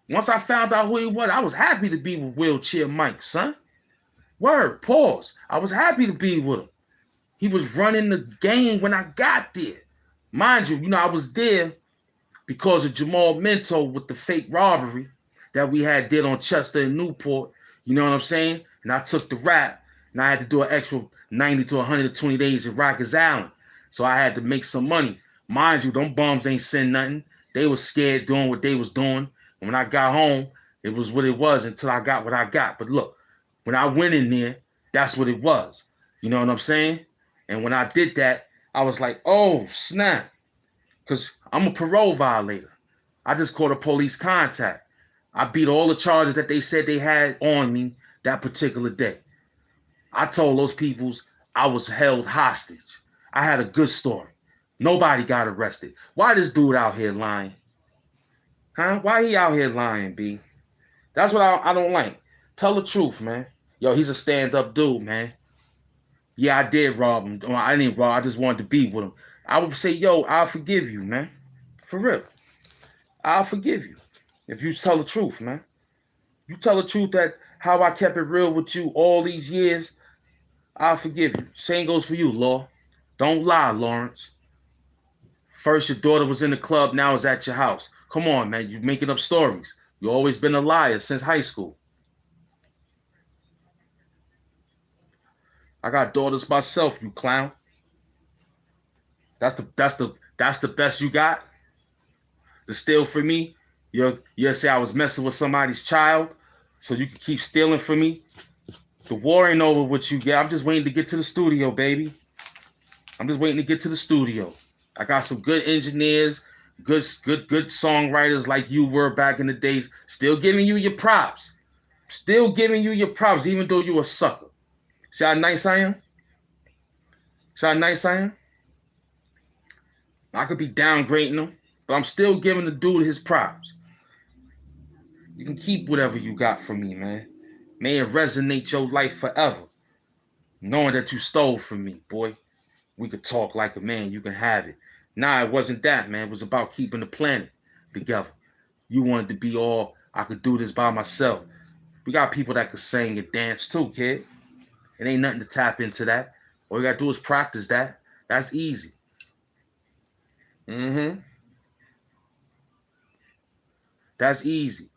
Once I found out who he was, I was happy to be with Wheelchair Mike, son. Word, pause. I was happy to be with him. He was running the game when I got there. Mind you, I was there because of Jamal Minto with the fake robbery that we had did on Chester and Newport. You know what I'm saying? And I took the rap, and I had to do an extra 90 to 120 days in Rikers Island. So I had to make some money. Mind you, them bums ain't send nothing. They was scared doing what they was doing. And when I got home, it was what it was until I got what I got. But look, when I went in there, that's what it was. You know what I'm saying? And when I did that, I was like, oh, snap. Because I'm a parole violator. I just caught a police contact. I beat all the charges that they said they had on me that particular day. I told those peoples I was held hostage. I had a good story. Nobody got arrested. Why this dude out here lying? Huh? Why he out here lying, B? That's what I don't like. Tell the truth, man. Yo, he's a stand-up dude, man. Yeah, I did rob him. Well, I didn't rob. I just wanted to be with him. I would say, yo, I'll forgive you, man. For real. I'll forgive you if you tell the truth, man. You tell the truth that how I kept it real with you all these years, I'll forgive you. Same goes for you, Law. Don't lie, Lawrence. First, your daughter was in the club, now it's at your house. Come on, man. You're making up stories. You've always been a liar since high school. I got daughters myself, you clown. That's the best you got? To steal from me? You'll say I was messing with somebody's child so you can keep stealing from me? The war ain't over what you get. I'm just waiting to get to the studio, baby. I'm just waiting to get to the studio. I got some good engineers, good songwriters like you were back in the days. Still giving you your props. Still giving you your props, even though you a sucker. See how nice I am? See how nice I am? I could be downgrading him, but I'm still giving the dude his props. You can keep whatever you got from me, man. May it resonate your life forever. Knowing that you stole from me, boy. We could talk like a man. You can have it. Nah, it wasn't that, man. It was about keeping the planet together. You wanted to be all, I could do this by myself. We got people that could sing and dance too, kid. It ain't nothing to tap into that. All you got to do is practice that. That's easy. That's easy.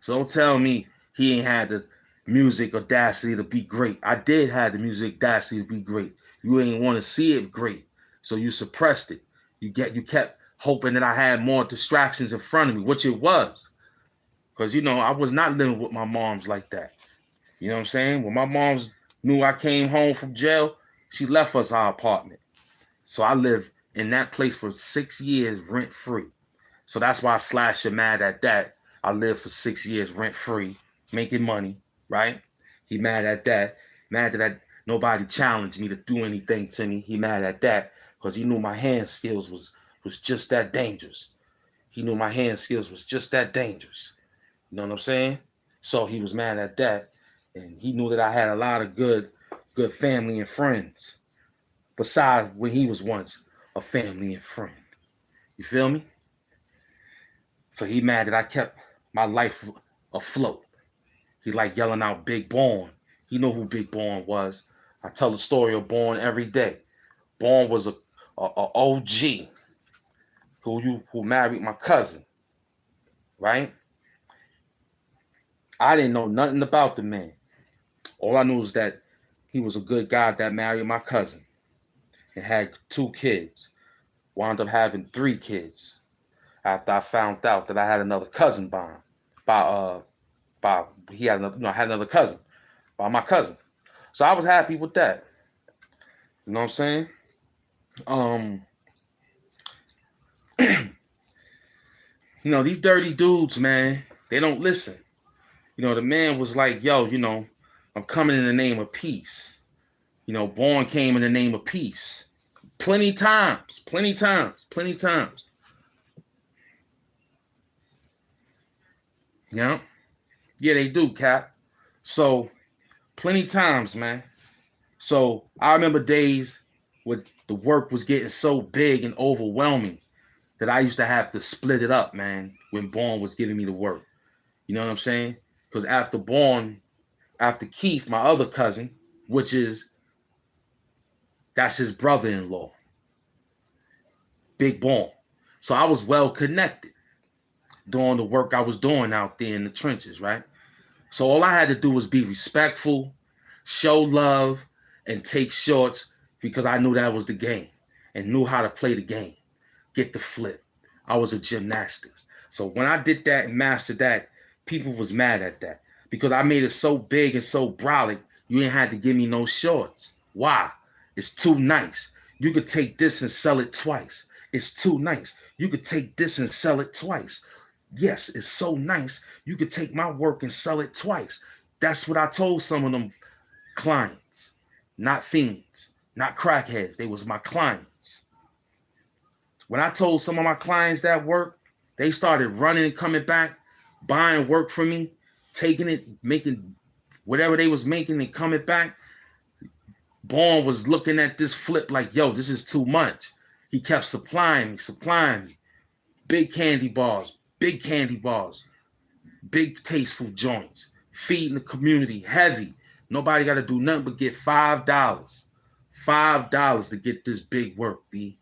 So don't tell me he ain't had the music audacity to be great. I did have the music audacity to be great. You ain't want to see it great, so you suppressed it. You kept hoping that I had more distractions in front of me, which it was. Because, I was not living with my moms like that. You know what I'm saying? When my moms knew I came home from jail, she left us our apartment. So I lived in that place for 6 years rent-free. So that's why Slasher mad at that. I lived for 6 years rent-free, making money, right? He mad at that. Mad that nobody challenged me to do anything to me. He mad at that because he knew my hand skills was just that dangerous. He knew my hand skills was just that dangerous. You know what I'm saying? So he was mad at that. And he knew that I had a lot of good family and friends. Besides when he was once a family and friend. You feel me? So he mad that I kept my life afloat. He like yelling out Big Born. He know who Big Born was. I tell the story of Born every day. Born was a OG who married my cousin, right? I didn't know nothing about the man. All I knew was that he was a good guy that married my cousin and had 2 kids. Wound up having 3 kids after I found out that I had another cousin by him. By he had another, I had another cousin by my cousin. So I was happy with that. You know what I'm saying? These dirty dudes, man, they don't listen. The man was like, yo, I'm coming in the name of peace. Born came in the name of peace. Plenty times. Yeah, they do, Cap. So, plenty times, man. So, I remember days when the work was getting so big and overwhelming that I used to have to split it up, man, when Born was giving me the work. You know what I'm saying? Because after Keith, my other cousin, that's his brother-in-law, Big Born. So I was well connected doing the work I was doing out there in the trenches, right? So all I had to do was be respectful, show love, and take shorts because I knew that was the game and knew how to play the game, get the flip. I was a gymnastics. So when I did that and mastered that, people was mad at that because I made it so big and so brolic, you ain't had to give me no shorts. Why? It's too nice. You could take this and sell it twice. It's too nice. You could take this and sell it twice. Yes, it's so nice. You could take my work and sell it twice. That's what I told some of them clients. Not fiends, not crackheads. They was my clients. When I told some of my clients that work, they started running and coming back, buying work from me, taking it, making whatever they was making and coming back. Born was looking at this flip like, yo, this is too much. He kept supplying me. Big candy bars, big tasteful joints, feeding the community heavy. Nobody got to do nothing but get $5. $5 to get this big work, B.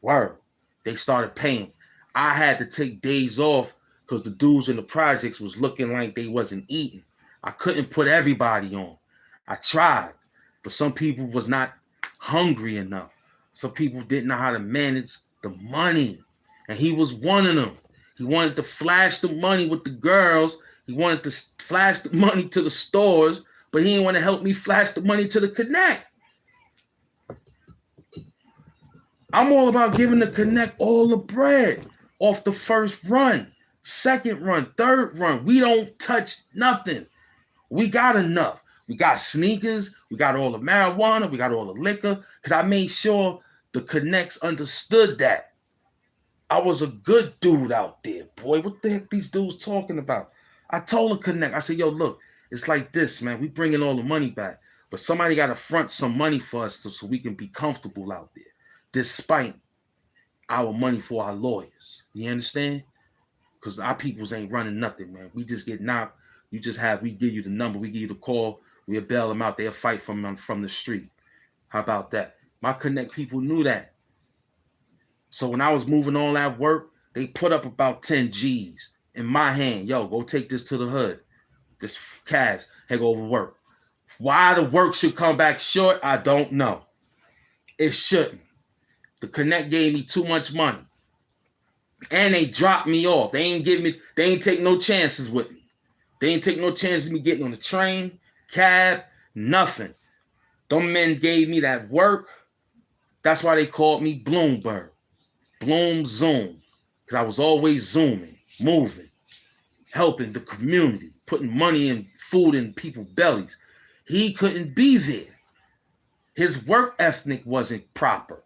Word. They started paying. I had to take days off because the dudes in the projects was looking like they wasn't eating. I couldn't put everybody on. I tried, but some people was not hungry enough. Some people didn't know how to manage the money. And he was one of them. He wanted to flash the money with the girls. He wanted to flash the money to the stores, but he didn't want to help me flash the money to the Connect. I'm all about giving the Connect all the bread off the first run, second run, third run. We don't touch nothing. We got enough. We got sneakers. We got all the marijuana. We got all the liquor. Because I made sure the Connects understood that. I was a good dude out there, boy. What the heck these dudes talking about? I told the Connect, I said, yo, look, it's like this, man. We bringing all the money back. But somebody got to front some money for us so we can be comfortable out there, despite our money for our lawyers. You understand? Because our peoples ain't running nothing, man. We just get knocked. We give you the number. We give you the call. We'll bail them out. They'll fight from the street. How about that? My Connect people knew that. So when I was moving all that work, they put up about 10 G's in my hand. Yo, go take this to the hood. This cash, hey, go over work. Why the work should come back short, I don't know. It shouldn't. The Connect gave me too much money. And they dropped me off. They ain't take no chances with me. They ain't take no chances of me getting on the train, cab, nothing. Them men gave me that work. That's why they called me Bloomberg. Bloom Zoom. Because I was always zooming, moving, helping the community, putting money and food in people's bellies. He couldn't be there. His work ethic wasn't proper.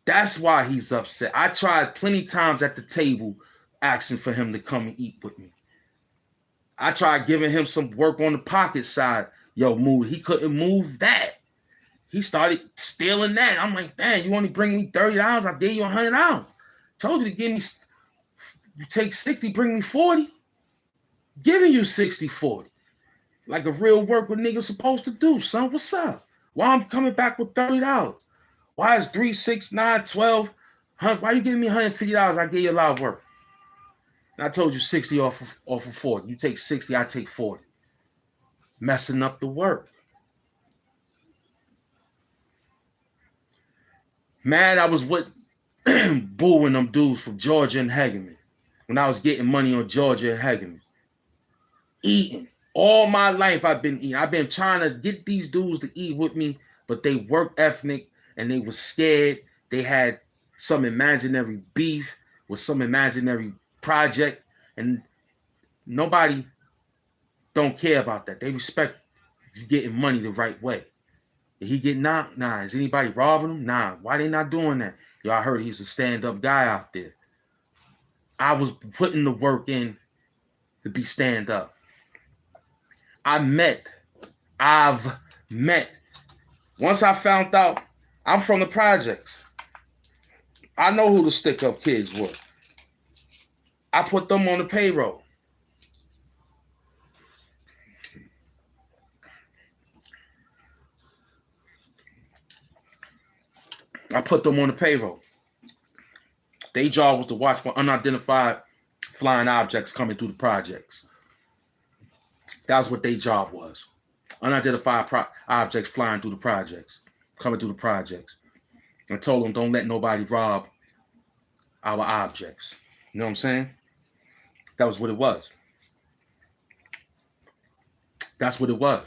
That's why he's upset. I tried plenty times at the table asking for him to come and eat with me. I tried giving him some work on the pocket side. Yo, move. He couldn't move that. He started stealing that. I'm like, damn, you only bringing me $30? I gave you $100. Told you to give me, you take 60, bring me 40. Giving you 60, 40. Like a real work what niggas supposed to do, son. What's up? Why I'm coming back with $30? Why is 3, 6, 9, 12? Why you giving me $150? I gave you a lot of work. And I told you 60 off of 40. You take 60, I take 40. Messing up the work. Man, I was with booing them dudes from Georgia and Hagerman when I was getting money on Georgia and Hagerman. Eating. All my life I've been eating. I've been trying to get these dudes to eat with me, but they work ethnic and they were scared. They had some imaginary beef with some imaginary project, and nobody don't care about that. They respect you getting money the right way. Did he get knocked? Nah. Is anybody robbing him? Nah. Why they not doing that? Yo, I heard he's a stand-up guy out there. I was putting the work in to be stand-up. I've met. Once I found out, I'm from the projects. I know who the stick-up kids were. I put them on the payroll. Their job was to watch for unidentified flying objects coming through the projects. That was what their job was. Unidentified objects flying through the projects, coming through the projects. I told them, don't let nobody rob our objects. You know what I'm saying? That was what it was. That's what it was.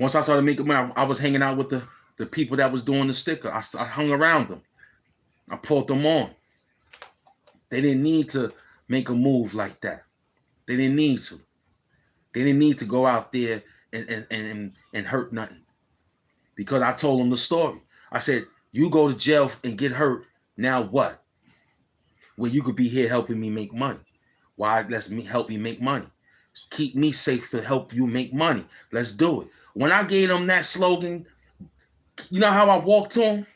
Once I started making money, I was hanging out with the people that was doing the sticker. I hung around them. I pulled them on. They didn't need to make a move like that. They didn't need to. They didn't need to go out there and hurt nothing. Because I told them the story. I said, you go to jail and get hurt, now what? Well, you could be here helping me make money. Why? Let's help you make money. Keep me safe to help you make money. Let's do it. When I gave them that slogan, you know how I walked to them?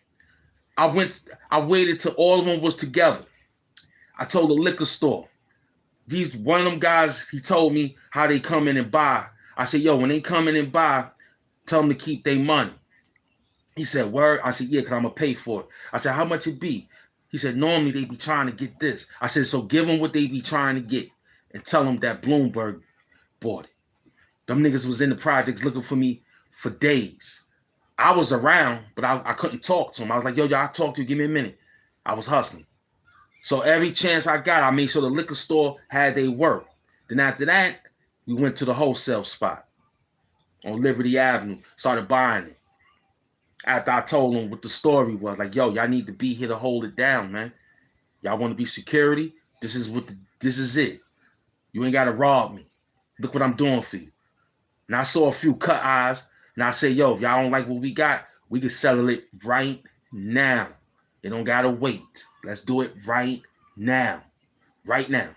I waited till all of them was together. I told the liquor store, one of them guys, he told me how they come in and buy. I said, yo, when they come in and buy, tell them to keep their money. He said, word? I said, yeah, because I'm going to pay for it. I said, how much it be? He said, normally they be trying to get this. I said, so give them what they be trying to get and tell them that Bloomberg bought it. Them niggas was in the projects looking for me for days. I was around, but I couldn't talk to them. I was like, yo, I'll talk to you. Give me a minute. I was hustling. So every chance I got, I made sure the liquor store had their work. Then after that, we went to the wholesale spot on Liberty Avenue, started buying it. After I told them what the story was, like, yo, y'all need to be here to hold it down, man. Y'all want to be security? This is it. You ain't got to rob me. Look what I'm doing for you. And I saw a few cut eyes, and I said, yo, if y'all don't like what we got, we can settle it right now. You don't got to wait. Let's do it right now. Right now.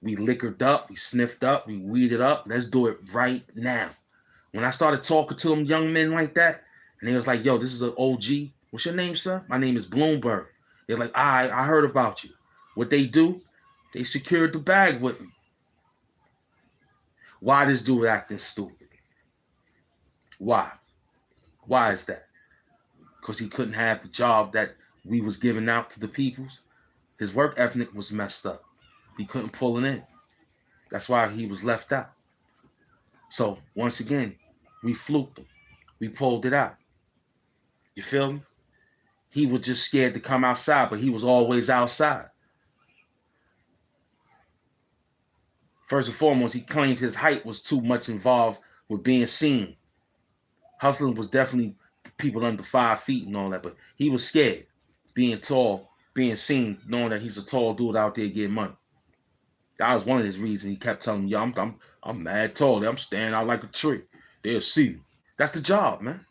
We liquored up, we sniffed up, we weeded up. Let's do it right now. When I started talking to them young men like that, and they was like, yo, this is an OG. What's your name, son? My name is Bloomberg. They're like, I heard about you. What they do, they secured the bag with me. Why this dude acting stupid? Why? Why is that? Because he couldn't have the job that we was giving out to the peoples. His work ethic was messed up. He couldn't pull it in. That's why he was left out. So once again, we fluked him. We pulled it out. You feel me? He was just scared to come outside, but he was always outside. First and foremost, he claimed his height was too much involved with being seen. Hustling was definitely people under 5 feet and all that, but he was scared being tall, being seen, knowing that he's a tall dude out there getting money. That was one of his reasons. He kept telling me, yo, I'm mad tall. I'm standing out like a tree. They'll see me. That's the job, man.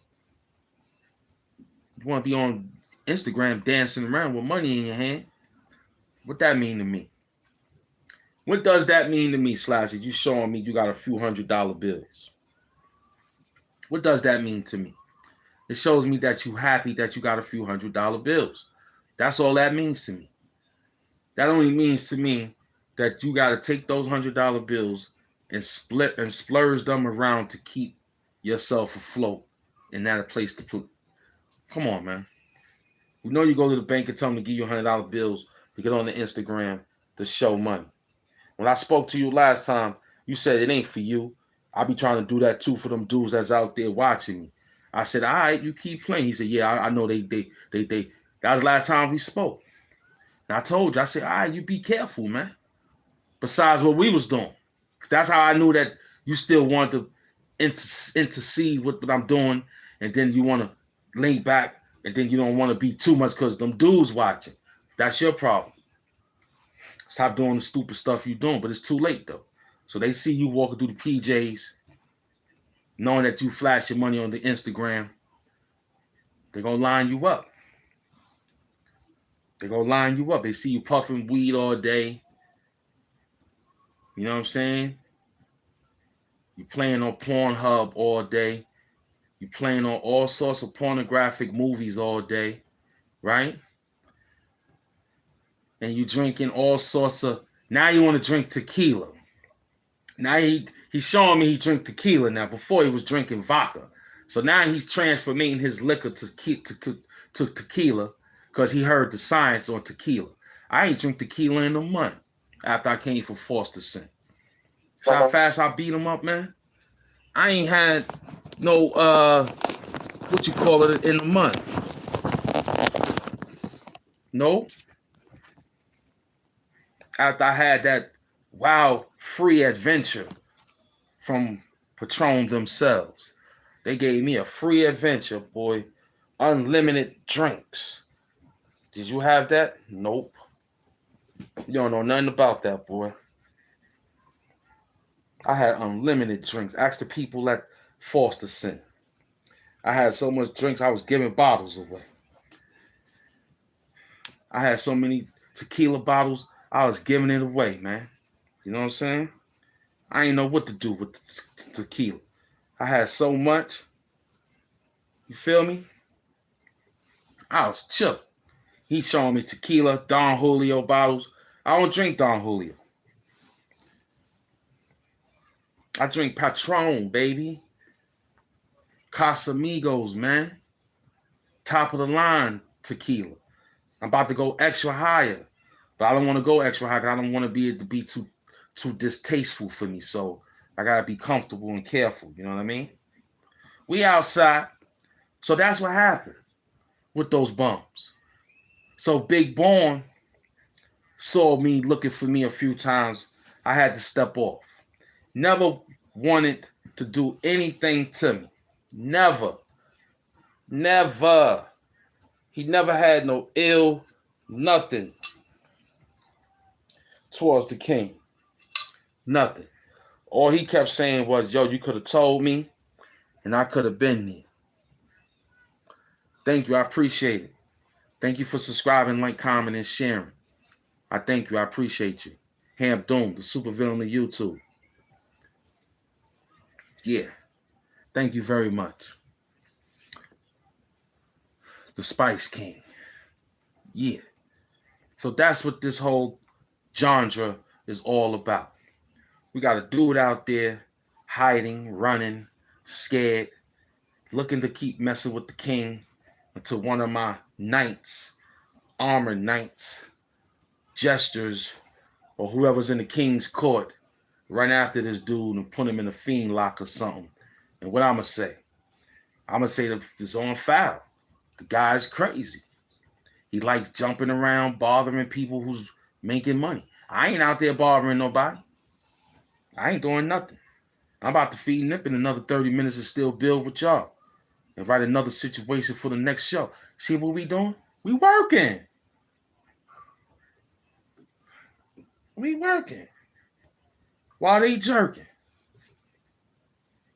You want to be on Instagram dancing around with money in your hand? What that mean to me? What does that mean to me, Slasher? You showing me you got a few $100 bills. What does that mean to me? It shows me that you happy that you got a few $100 bills. That's all that means to me. That only means to me that you got to take those $100 bills and split and splurge them around to keep yourself afloat and not a place to put. Come on, man. You know you go to the bank and tell them to give you $100 bills to get on the Instagram to show money. When I spoke to you last time, you said it ain't for you. I be trying to do that too for them dudes that's out there watching me. I said, all right, you keep playing. He said, yeah, I know they. That was the last time we spoke. And I told you, I said, all right, you be careful, man. Besides what we was doing. That's how I knew that you still want to intercede with what I'm doing, and then you want to link back, and then you don't want to be too much because them dudes watching. That's your problem. Stop doing the stupid stuff you're doing, but it's too late though. So they see you walking through the PJs, knowing that you flash your money on the Instagram. They're gonna line you up. They're gonna line you up. They see you puffing weed all day. You know what I'm saying? You playing on Pornhub all day. You playing on all sorts of pornographic movies all day, right? And you drinking all sorts of. Now you want to drink tequila. Now he's showing me he drink tequila now. Before he was drinking vodka. So now he's transforming his liquor to tequila because he heard the science on tequila. I ain't drink tequila in a month after I came from Foster Sin. See how fast I beat him up, man? I ain't had no what you call it in a month. No. After I had that wild free adventure from Patron themselves. They gave me a free adventure, boy. Unlimited drinks. Did you have that? Nope. You don't know nothing about that, boy. I had unlimited drinks. Ask the people at Foster Sin. I had so much drinks, I was giving bottles away. I had so many tequila bottles, I was giving it away, man. You know what I'm saying? I didn't know what to do with the tequila. I had so much. You feel me? I was chill. He's showing me tequila, Don Julio bottles. I don't drink Don Julio. I drink Patron, baby. Casamigos, man. Top of the line tequila. I'm about to go extra higher. But I don't want to go extra high because I don't want to be too distasteful for me. So I gotta be comfortable and careful. You know what I mean? We outside. So that's what happened with those bums. So Big Born saw me looking for me a few times. I had to step off. Never wanted to do anything to me. Never. Never. He never had no ill, nothing towards the king. Nothing. All he kept saying was, yo, you could have told me and I could have been there. Thank you. I appreciate it. Thank you for subscribing, like, comment, and sharing. I thank you. I appreciate you. HAMP Doom, the supervillain of YouTube. Yeah. Thank you very much. The Spice King. Yeah. So that's what this whole genre is all about. We got a dude out there hiding, running, scared, looking to keep messing with the king until one of my knights, armored knights, jesters, or whoever's in the king's court run after this dude and put him in a fiend lock or something. And what I'm going to say? I'm going to say that it's on foul. The guy's crazy. He likes jumping around, bothering people who's making money. I ain't out there bothering nobody. I ain't doing nothing. I'm about to feed Nip in another 30 minutes and still build with y'all. And write another situation for the next show. See what we doing? We working. We working. While they jerking.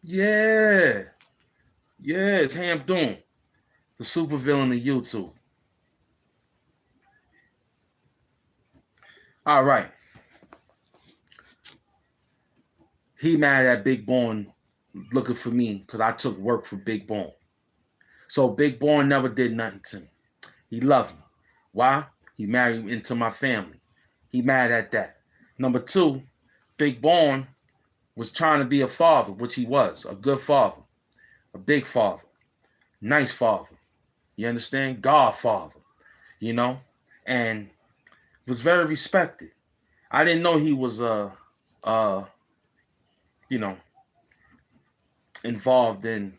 Yeah. Yeah, it's HAMP Doom, the supervillain of YouTube. All right. He mad at Big Born looking for me because I took work for Big Born. So Big Born never did nothing to me. He loved me. Why? He married into my family. He mad at that. Number two, Big Born was trying to be a father, which he was, a good father, a big father. Nice father. You understand? Godfather, you know, and was very respected. I didn't know he was you know, involved in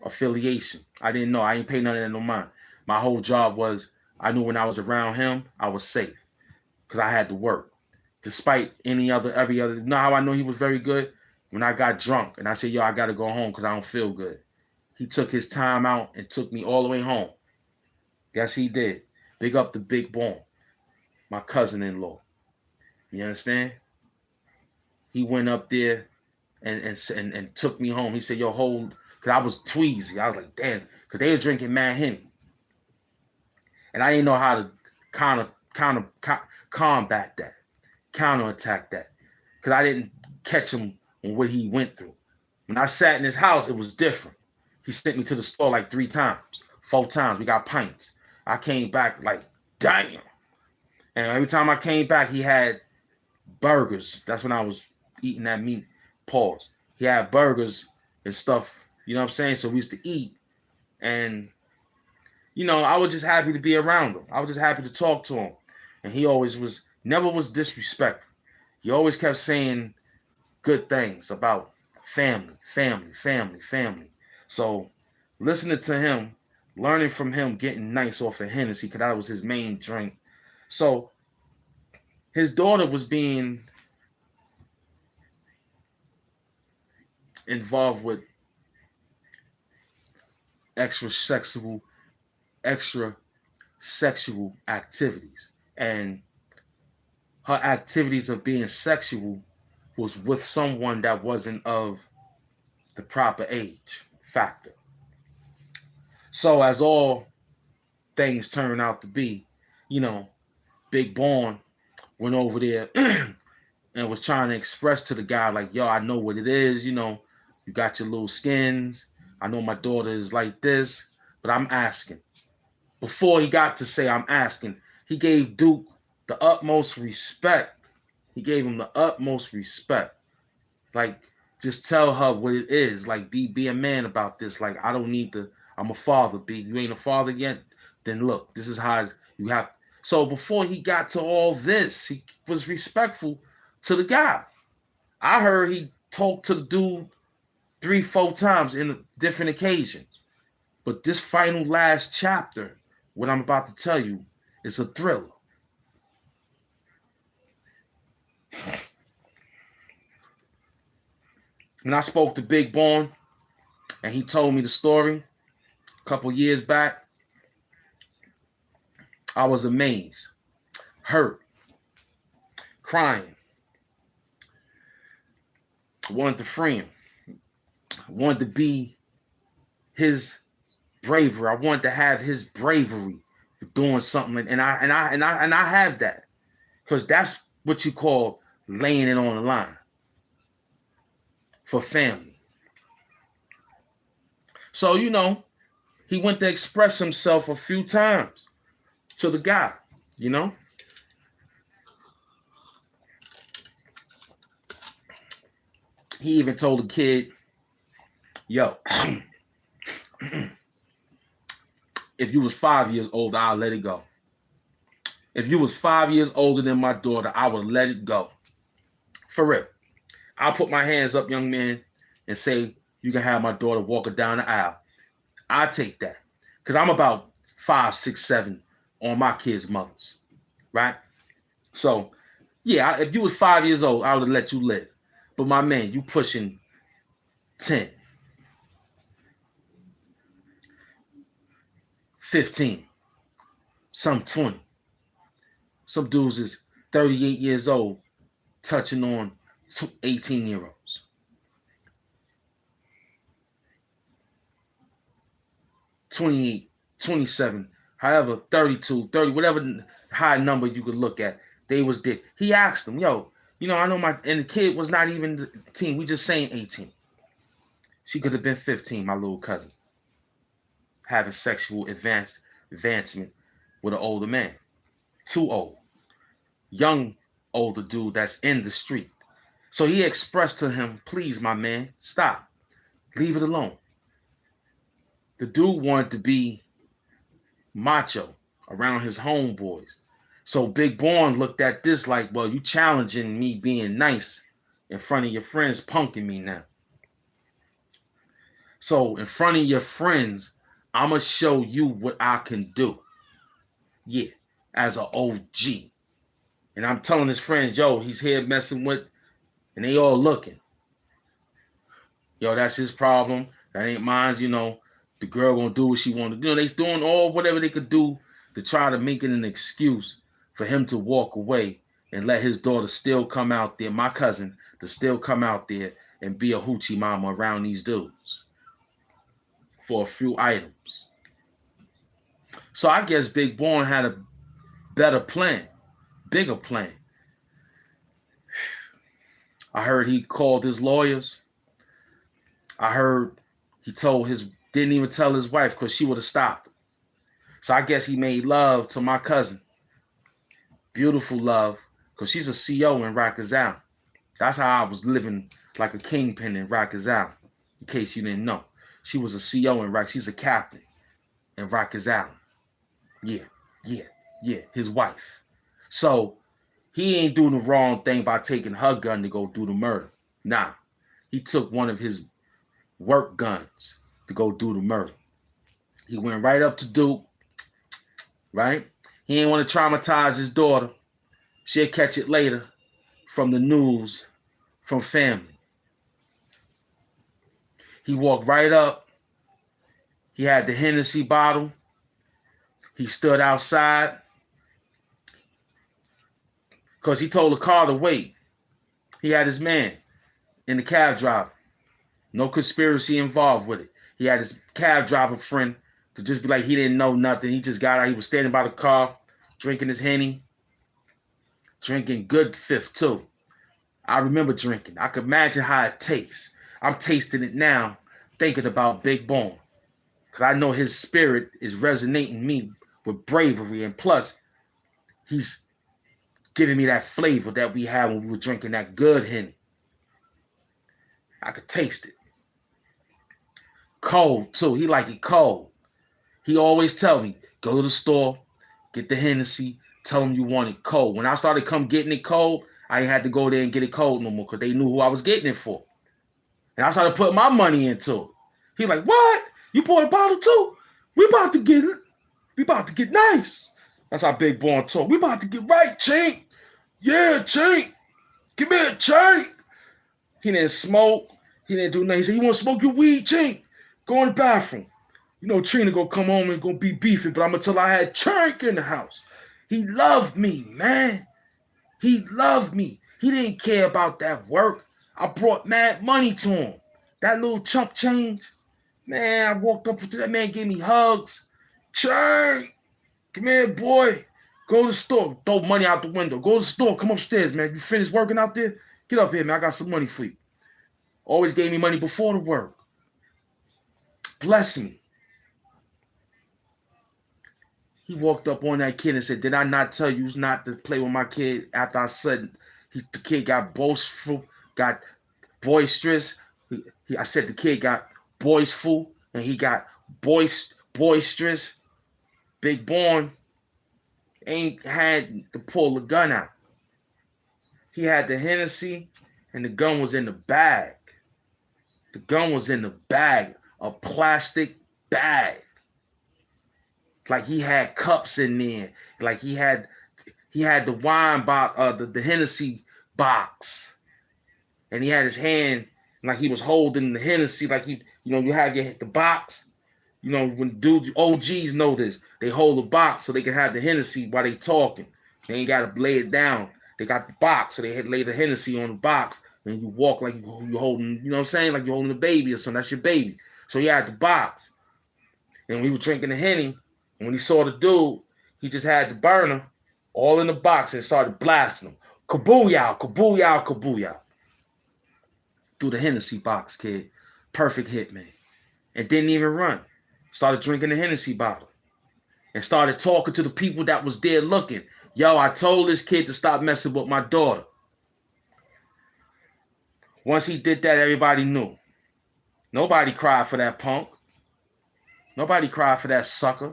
affiliation. I didn't know. I ain't pay none of that no mind. My whole job was I knew when I was around him, I was safe because I had to work. Despite every other, you know how I know he was very good? When I got drunk and I said, yo, I got to go home because I don't feel good. He took his time out and took me all the way home. Yes, he did. Big up the Big Bone, my cousin-in-law. You understand? He went up there and took me home. He said, yo, hold, because I was tweezy. I was like, damn, because they were drinking Mad Henny. And I didn't know how to combat that, counterattack that, because I didn't catch him on what he went through. When I sat in his house, it was different. He sent me to the store like 3 times, 4 times. We got pints. I came back like, damn. And every time I came back, he had burgers. That's when I was eating that meat. Pause. He had burgers and stuff. You know what I'm saying? So we used to eat. And, you know, I was just happy to be around him. I was just happy to talk to him. And he always never was disrespectful. He always kept saying good things about family. So listening to him, learning from him, getting nice off of Hennessy, because that was his main drink. So his daughter was being involved with extra sexual activities. And her activities of being sexual was with someone that wasn't of the proper age factor. So as all things turn out to be, you know, Big Born went over there and was trying to express to the guy like, yo, I know what it is, you know, you got your little skins. I know my daughter is like this, but I'm asking. Before he got to say I'm asking, he gave Duke the utmost respect. He gave him the utmost respect. Like, just tell her what it is. Like, be a man about this. Like, I don't need to, I'm a father, B. You ain't a father yet? Then look, this is how you have. So before he got to all this, he was respectful to the guy. I heard he talked to the dude 3-4 times in different occasions. But this final last chapter, what I'm about to tell you, is a thriller. When I spoke to Big Born and he told me the story a couple years back, I was amazed, hurt, crying. I wanted to free him. I wanted to be his bravery. I wanted to have his bravery for doing something, and I have that, because that's what you call laying it on the line for family. So, you know, he went to express himself a few times to the guy, you know. He even told the kid, yo, if you was 5 years old, I'll let it go. If you was 5 years older than my daughter, I would let it go. For real. I'll put my hands up, young man, and say, you can have my daughter walking down the aisle. I'll take that. Because I'm about 5, 6, 7 on my kids' mothers. Right? So, yeah, if you was 5 years old, I would have let you live. But my man, you pushing 10, 15, some 20. Some dudes is 38 years old touching on 18-year-olds. 28, 27, however, 32, 30, whatever high number you could look at, they was there. He asked them, yo, you know, I know and the kid was not even 18. We just saying 18. She could have been 15, my little cousin, having sexual advancement with an older man. Too old. Young, older dude that's in the street. So he expressed to him, please, my man, stop. Leave it alone. The dude wanted to be macho around his homeboys. So Big Born looked at this like, well, you challenging me being nice in front of your friends, punking me now. So in front of your friends, I'ma show you what I can do. Yeah, as an OG. And I'm telling his friends, yo, he's here messing with, and they all looking. Yo, that's his problem. That ain't mine. You know, the girl gonna do what she want to do. They doing all whatever they could do to try to make it an excuse for him to walk away and let his daughter still come out there, my cousin, to still come out there and be a hoochie mama around these dudes for a few items. So I guess Big Born had a better plan, bigger plan. I heard he called his lawyers. I heard he didn't even tell his wife because she would have stopped. So I guess he made love to my cousin. Beautiful love, because she's a CO in Rikers Island. That's how I was living like a kingpin in Rikers Island, in case you didn't know. She was a CO in Rikers. She's a captain in Rikers Island. Yeah, his wife. So he ain't doing the wrong thing by taking her gun to go do the murder. Nah, he took one of his work guns to go do the murder. He went right up to Duke, right? He didn't want to traumatize his daughter. She'll catch it later from the news, from family. He walked right up. He had the Hennessy bottle. He stood outside because he told the car to wait. He had his man in the cab driver. No conspiracy involved with it. He had his cab driver friend to just be like he didn't know nothing. He just got out. He was standing by the car, drinking his Henny, drinking good Fifth too. I remember drinking. I could imagine how it tastes. I'm tasting it now, thinking about Big Born. Because I know his spirit is resonating me with bravery. And plus, he's giving me that flavor that we had when we were drinking that good Henny. I could taste it. Cold, too. He like it cold. He always tell me, go to the store, get the Hennessy, tell him you want it cold. When I started getting it cold, I ain't had to go there and get it cold no more because they knew who I was getting it for. And I started putting my money into it. He like, what? You bought a bottle too? We about to get it. We about to get nice. That's how Big Born talk. We about to get right, Chink. Yeah, Chink. Come here, Chink. He didn't smoke. He didn't do nothing. He said, you want to smoke your weed, Chink? Go in the bathroom. You know Trina gonna come home and gonna be beefing, but I'm gonna tell her I had Chink in the house. He loved me, man. He loved me. He didn't care about that work. I brought mad money to him. That little chump change. Man, I walked up to that man, gave me hugs. Chink, come here, boy. Go to the store. Throw money out the window. Go to the store. Come upstairs, man. You finished working out there? Get up here, man. I got some money for you. Always gave me money before the work. Bless me. He walked up on that kid and said, did I not tell you not to play with my kid after I said the kid got boastful, got boisterous? I said the kid got boastful and he got boisterous. Big Born ain't had to pull the gun out. He had the Hennessy and the gun was in the bag. The gun was in the bag, a plastic bag. Like he had cups in there. Like he had the wine box, the Hennessy box. And he had his hand like he was holding the Hennessy, like you have the box. You know, when dudes, OGs know this. They hold the box so they can have the Hennessy while they talking. They ain't got to lay it down. They got the box, so they lay the Hennessy on the box. And you walk like you're holding, you know what I'm saying? Like you're holding a baby or something. That's your baby. So he had the box. And we were drinking the Henny. And when he saw the dude, he just had the burner all in the box and started blasting him. Kabooyah, kabooyah, kabooyah. Through the Hennessy box, kid. Perfect hit, man. And didn't even run. Started drinking the Hennessy bottle. And started talking to the people that was there looking. Yo, I told this kid to stop messing with my daughter. Once he did that, everybody knew. Nobody cried for that punk. Nobody cried for that sucker.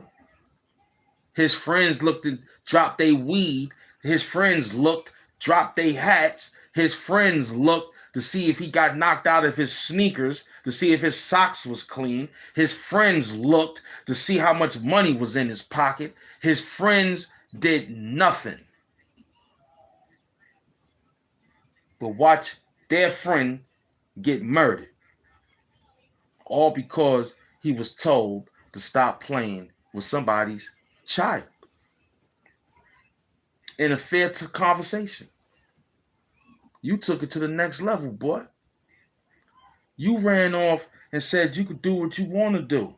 His friends looked and dropped their weed. His friends looked, dropped their hats. His friends looked to see if he got knocked out of his sneakers, to see if his socks was clean. His friends looked to see how much money was in his pocket. His friends did nothing but watch their friend get murdered. All because he was told to stop playing with somebody's child in a fair conversation. You took it to the next level, boy. You ran off and said you could do what you want to do.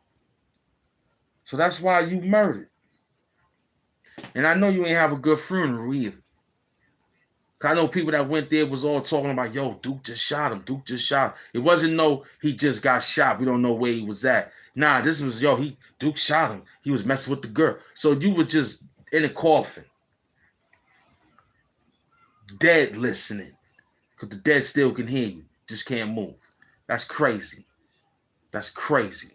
So that's why you murdered. And I know you ain't have a good funeral either. I know people that went there was all talking about, yo, Duke just shot him. Duke just shot him. It wasn't no, he just got shot. We don't know where he was at. Nah, this was, yo, Duke shot him. He was messing with the girl. So you were just in a coffin. Dead listening. Because the dead still can hear you. Just can't move. That's crazy. That's crazy.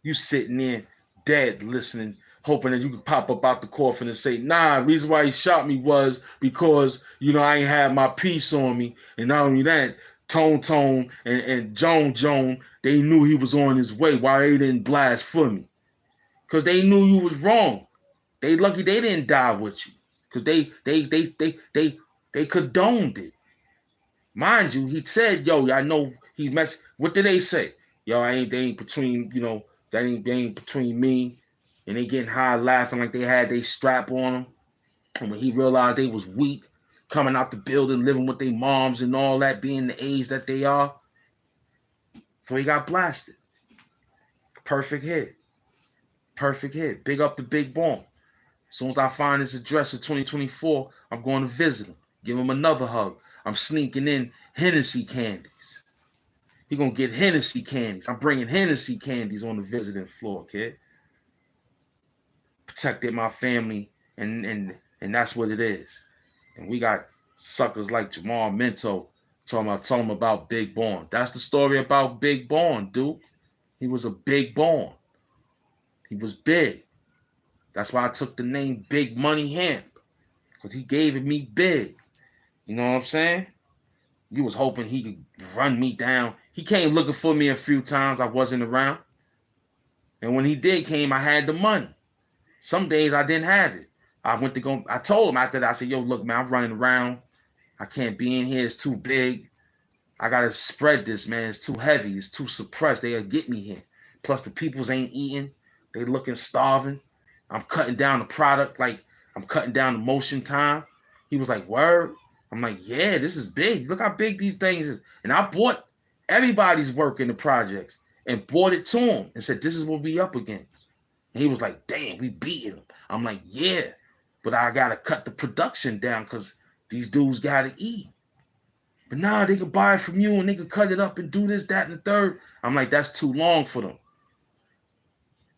You sitting there dead listening, hoping that you could pop up out the coffin and say, nah, the reason why he shot me was because, I ain't had my piece on me. And not only that, Tone and Joan, they knew he was on his way. Why they didn't blast for me? Because they knew you was wrong. They lucky they didn't die with you. Because they condoned it. Mind you, he said, yo, I know he messed. What did they say? Yo, they ain't between, they ain't between me. And they getting high laughing like they had they strap on them. And when he realized they was weak, coming out the building, living with their moms and all that, being the age that they are. So he got blasted. Perfect hit. Perfect hit. Big up the Big Bomb. As soon as I find his address in 2024, I'm going to visit him. Give him another hug. I'm sneaking in Hennessy candies. He gonna get Hennessy candies. I'm bringing Hennessy candies on the visiting floor, kid. Protected my family, and that's what it is. And we got suckers like Jamal Minto talking about Big Born. That's the story about Big Born, dude. He was a big born. He was big. That's why I took the name Big Money Hamp, because he gave it me big. You know what I'm saying? You was hoping he could run me down. He came looking for me a few times. I wasn't around. And when he did came, I had the money. Some days I didn't have it. I told him after that, I said, yo, look, man, I'm running around. I can't be in here. It's too big. I got to spread this, man. It's too heavy. It's too suppressed. They'll get me here. Plus the peoples ain't eating. They looking starving. I'm cutting down the product. Like I'm cutting down the motion time. He was like, word? I'm like, yeah, this is big. Look how big these things is. And I bought everybody's work in the projects and brought it to him and said, this is what we up against. And he was like, damn, we beating them. I'm like, yeah, but I got to cut the production down because these dudes got to eat. But nah, they could buy it from you and they could cut it up and do this, that, and the third. I'm like, that's too long for them.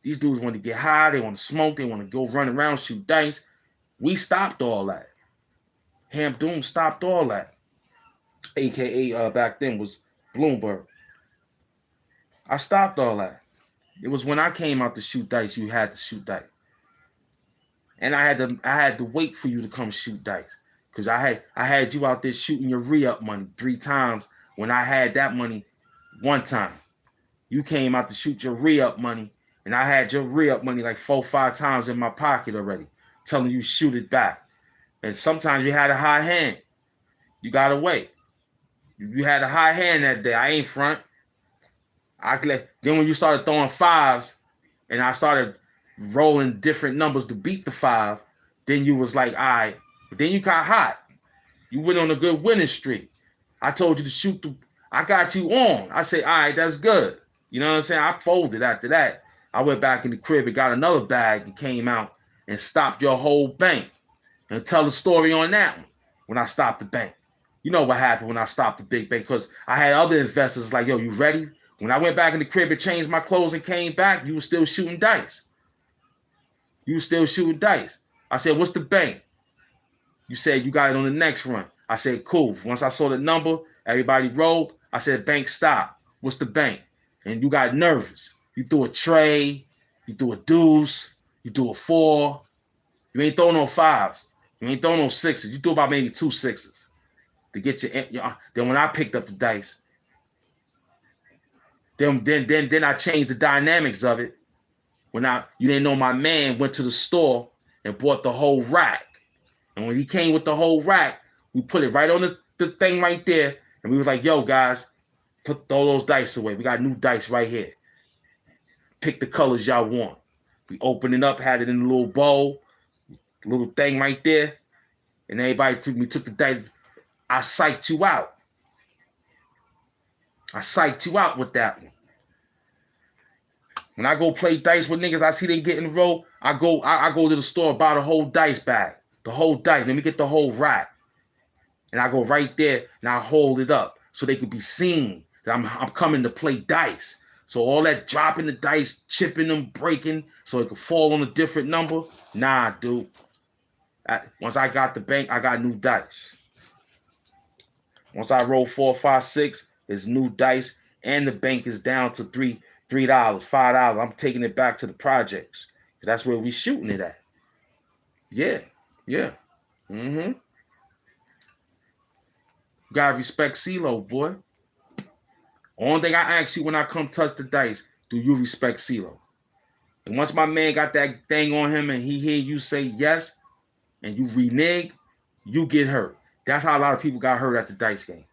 These dudes want to get high. They want to smoke. They want to go run around, shoot dice. We stopped all that. Hamp Doom stopped all that. AKA back then was Bloomberg. I stopped all that. It was when I came out to shoot dice, you had to shoot dice. And I had to wait for you to come shoot dice. Because I had you out there shooting your re-up money 3 times when I had that money 1 time. You came out to shoot your re-up money, and I had your re-up money like 4 or 5 times in my pocket already, telling you shoot it back. And sometimes you had a high hand. You got away. You had a high hand that day. I ain't front. Then when you started throwing 5s and I started rolling different numbers to beat the 5, then you was like, all right. But then you got hot. You went on a good winning streak. I told you to shoot I got you on. I said, all right, that's good. You know what I'm saying? I folded after that. I went back in the crib and got another bag and came out and stopped your whole bank. And tell the story on that one when I stopped the bank. You know what happened when I stopped the big bank, because I had other investors like, yo, you ready? When I went back in the crib and changed my clothes and came back, you were still shooting dice. You were still shooting dice. I said, what's the bank? You said you got it on the next run. I said, cool. Once I saw the number, everybody rolled. I said, bank stop. What's the bank? And you got nervous. You threw a tray. You do a deuce, you do a 4. You ain't throwing no 5s. You ain't throwing no 6s. You do about maybe 2 6s to get your. Then when I picked up the dice, then I changed the dynamics of it. When you didn't know my man went to the store and bought the whole rack. And when he came with the whole rack, we put it right on the thing right there. And we was like, yo, guys, throw those dice away. We got new dice right here. Pick the colors y'all want. We opened it up, had it in a little bowl, little thing right there. And everybody took the dice. I psyched you out. I psyched you out with that one. When I go play dice with niggas, I see they get in the row. I go to the store, buy the whole dice bag. The whole dice. Let me get the whole rack. And I go right there and I hold it up so they can be seen that I'm coming to play dice. So all that dropping the dice, chipping them, breaking, so it could fall on a different number. Nah, dude. Once I got the bank, I got new dice. Once I roll 4, 5, 6, it's new dice, and the bank is down to $3, $5. I'm taking it back to the projects. That's where we shooting it at. Yeah. Mm-hmm. You gotta respect CeeLo, boy. Only thing I ask you when I come touch the dice, do you respect CeeLo? And once my man got that thing on him and he hear you say yes, and you renege, you get hurt. That's how a lot of people got hurt at the dice game.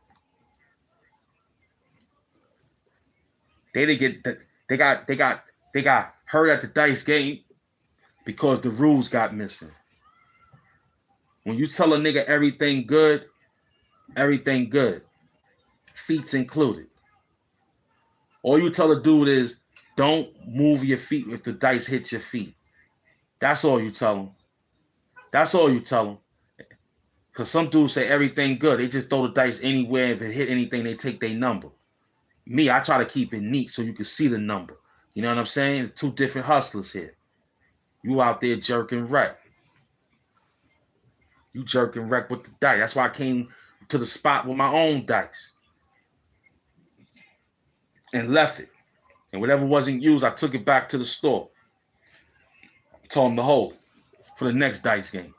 They got hurt at the dice game because the rules got missing. When you tell a nigga everything good, feet's included. All you tell a dude is don't move your feet if the dice hit your feet. That's all you tell him. Because some dudes say everything good. They just throw the dice anywhere. If it hit anything, they take their number. Me, I try to keep it neat so you can see the number. You know what I'm saying? Two different hustlers here. You out there jerking wreck. You jerking wreck with the dice. That's why I came to the spot with my own dice. And left it. And whatever wasn't used, I took it back to the store. Told them to hold it for the next dice game.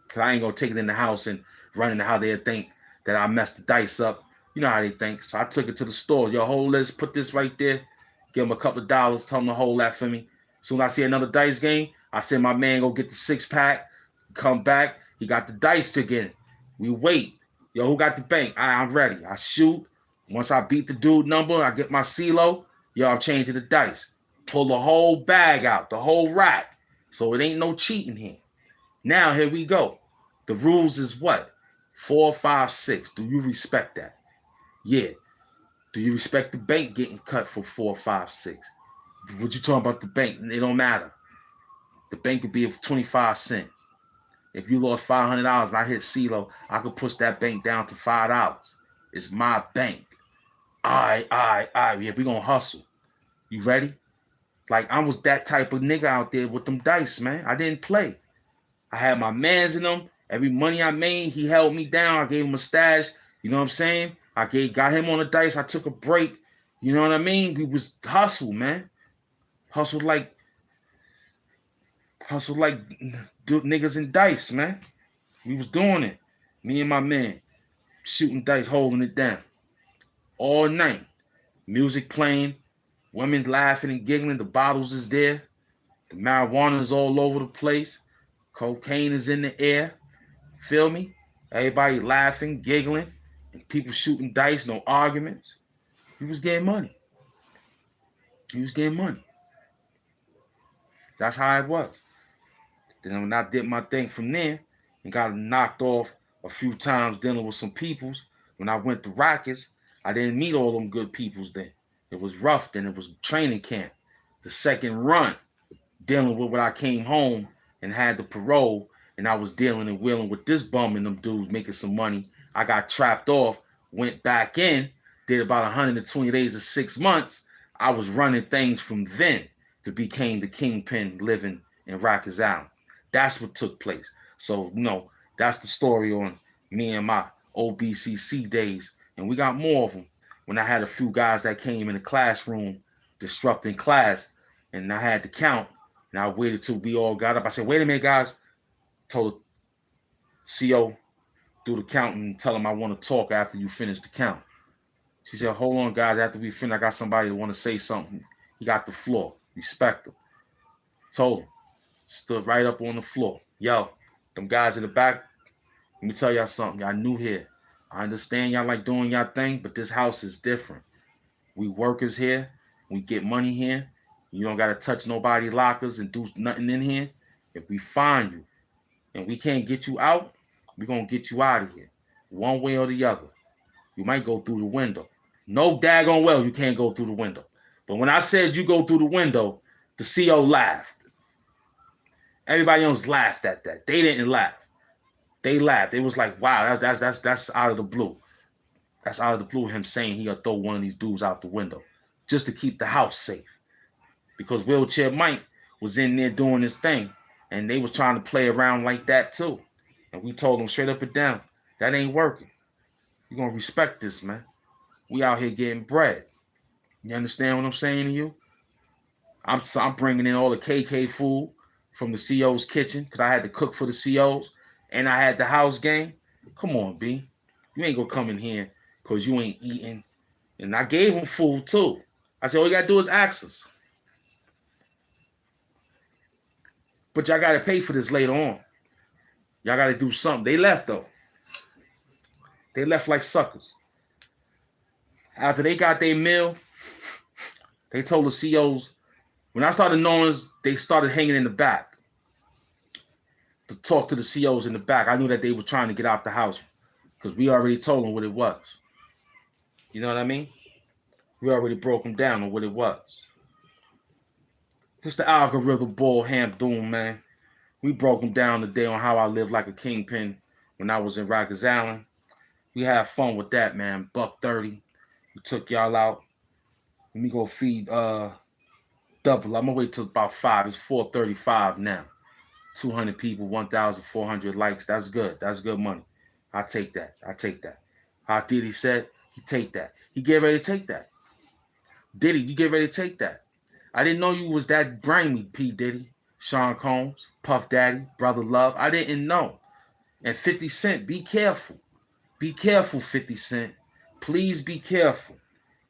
Because I ain't going to take it in the house and run into how they think that I messed the dice up. You know how they think. So I took it to the store. Yo, hold this, put this right there. Give them a couple of dollars. Tell them to hold that for me. Soon as I see another dice game, I send my man go get the 6-pack. Come back. He got the dice again. We wait. Yo, who got the bank? I'm ready. I shoot. Once I beat the dude number, I get my CeeLo. Yo, I'm changing the dice. Pull the whole bag out, the whole rack. So it ain't no cheating here. Now, here we go. The rules is what? 4, 5, 6. Do you respect that? Yeah. Do you respect the bank getting cut for 4, 5, 6? What you talking about the bank? It don't matter. The bank could be of 25 cents. If you lost $500 and I hit CeeLo, I could push that bank down to $5. It's my bank. All right. Yeah, we gonna hustle. You ready? Like, I was that type of nigga out there with them dice, man. I didn't play. I had my mans in them. Every money I made, he held me down. I gave him a stash. You know what I'm saying? Got him on the dice. I took a break. You know what I mean? We was hustle, man. Hustle like niggas in dice, man. We was doing it. Me and my man. Shooting dice, holding it down. All night. Music playing. Women laughing and giggling. The bottles is there. The marijuana is all over the place. Cocaine is in the air. Feel me? Everybody laughing, giggling, and people shooting dice, no arguments. He was getting money. That's how it was. Then when I did my thing from there and got knocked off a few times dealing with some peoples, when I went to Rockets, I didn't meet all them good peoples then. It was rough then. It was training camp. The second run, dealing with when I came home and had the parole, and I was dealing and wheeling with this bum and them dudes making some money. I got trapped off, went back in, did about 120 days or 6 months. I was running things from then to became the Kingpin living in Rikers Island. That's what took place. So, that's the story on me and my OBCC days. And we got more of them. When I had a few guys that came in the classroom disrupting class, And I had to count. And I waited till we all got up. I said, wait a minute, guys. Told the CO, do the count and tell him I want to talk after you finish the count. She said, hold on, guys. After we finish, I got somebody that want to say something. He got the floor. Respect him. Told him. Stood right up on the floor. Yo, them guys in the back, let me tell y'all something. Y'all new here. I understand y'all like doing y'all thing, but this house is different. We workers here. We get money here. You don't got to touch nobody's lockers and do nothing in here. If we find you and we can't get you out, we're going to get you out of here. One way or the other. You might go through the window. No daggone well you can't go through the window. But when I said you go through the window, the CO laughed. Everybody else laughed at that. They didn't laugh. They laughed. It was like, wow, that's out of the blue. That's out of the blue, him saying he'll throw one of these dudes out the window just to keep the house safe. Because Wheelchair Mike was in there doing his thing, and they was trying to play around like that too. And we told them straight up and down, that ain't working. You're going to respect this, man. We out here getting bread. You understand what I'm saying to you? I'm bringing in all the KK food from the CO's kitchen because I had to cook for the COs, and I had the house game. Come on, B. You ain't going to come in here because you ain't eating. And I gave them food, too. I said, all you got to do is ask us. But y'all got to pay for this later on. Y'all got to do something. They left, though. They left like suckers. After they got their meal, they told the COs, when I started knowing, they started hanging in the back to talk to the COs in the back. I knew that they were trying to get out the house because we already told them what it was. You know what I mean? We already broke them down on what it was. Just the algorithm ball HAMP doom, man. We broke them down today on how I lived like a kingpin when I was in Rikers Island. We had fun with that, man. $1.30. We took y'all out. Let me go feed double. I'm gonna wait till about 5. It's 4:35 now. 200 people, 1,400 likes. That's good. That's good money. I take that. I take that. How Diddy said, he take that. He get ready to take that. Diddy, you get ready to take that. I didn't know you was that grimy, P. Diddy, Sean Combs, Puff Daddy, Brother Love. I didn't know. And 50 Cent, be careful. Be careful, 50 Cent. Please be careful.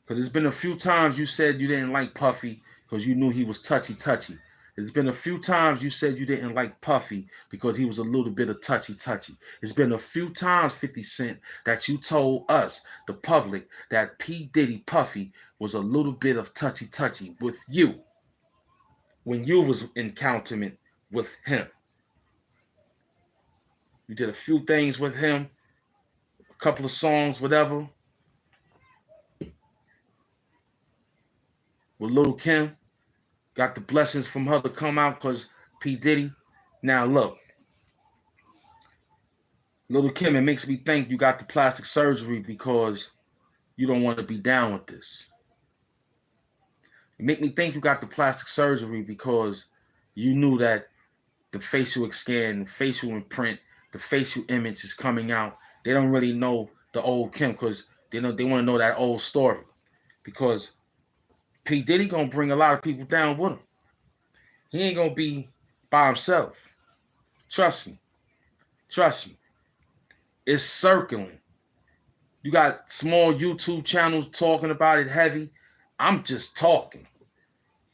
Because there's been a few times you said you didn't like Puffy because you knew he was touchy-touchy. There's been a few times you said you didn't like Puffy because he was a little bit of touchy-touchy. There's been a few times, 50 Cent, that you told us, the public, that P. Diddy Puffy was a little bit of touchy-touchy with you when you was in counterment with him. You did a few things with him, a couple of songs, whatever. With Lil' Kim, got the blessings from her to come out because P. Diddy. Now look, Lil' Kim, it makes me think you got the plastic surgery because you don't want to be down with this. It make me think you got the plastic surgery because you knew that the facial scan, the facial imprint, the facial image is coming out. They don't really know the old Kim because they want to know that old story. Because P. Diddy gonna bring a lot of people down with him. He ain't gonna be by himself. Trust me. Trust me. It's circling. You got small YouTube channels talking about it heavy. I'm just talking.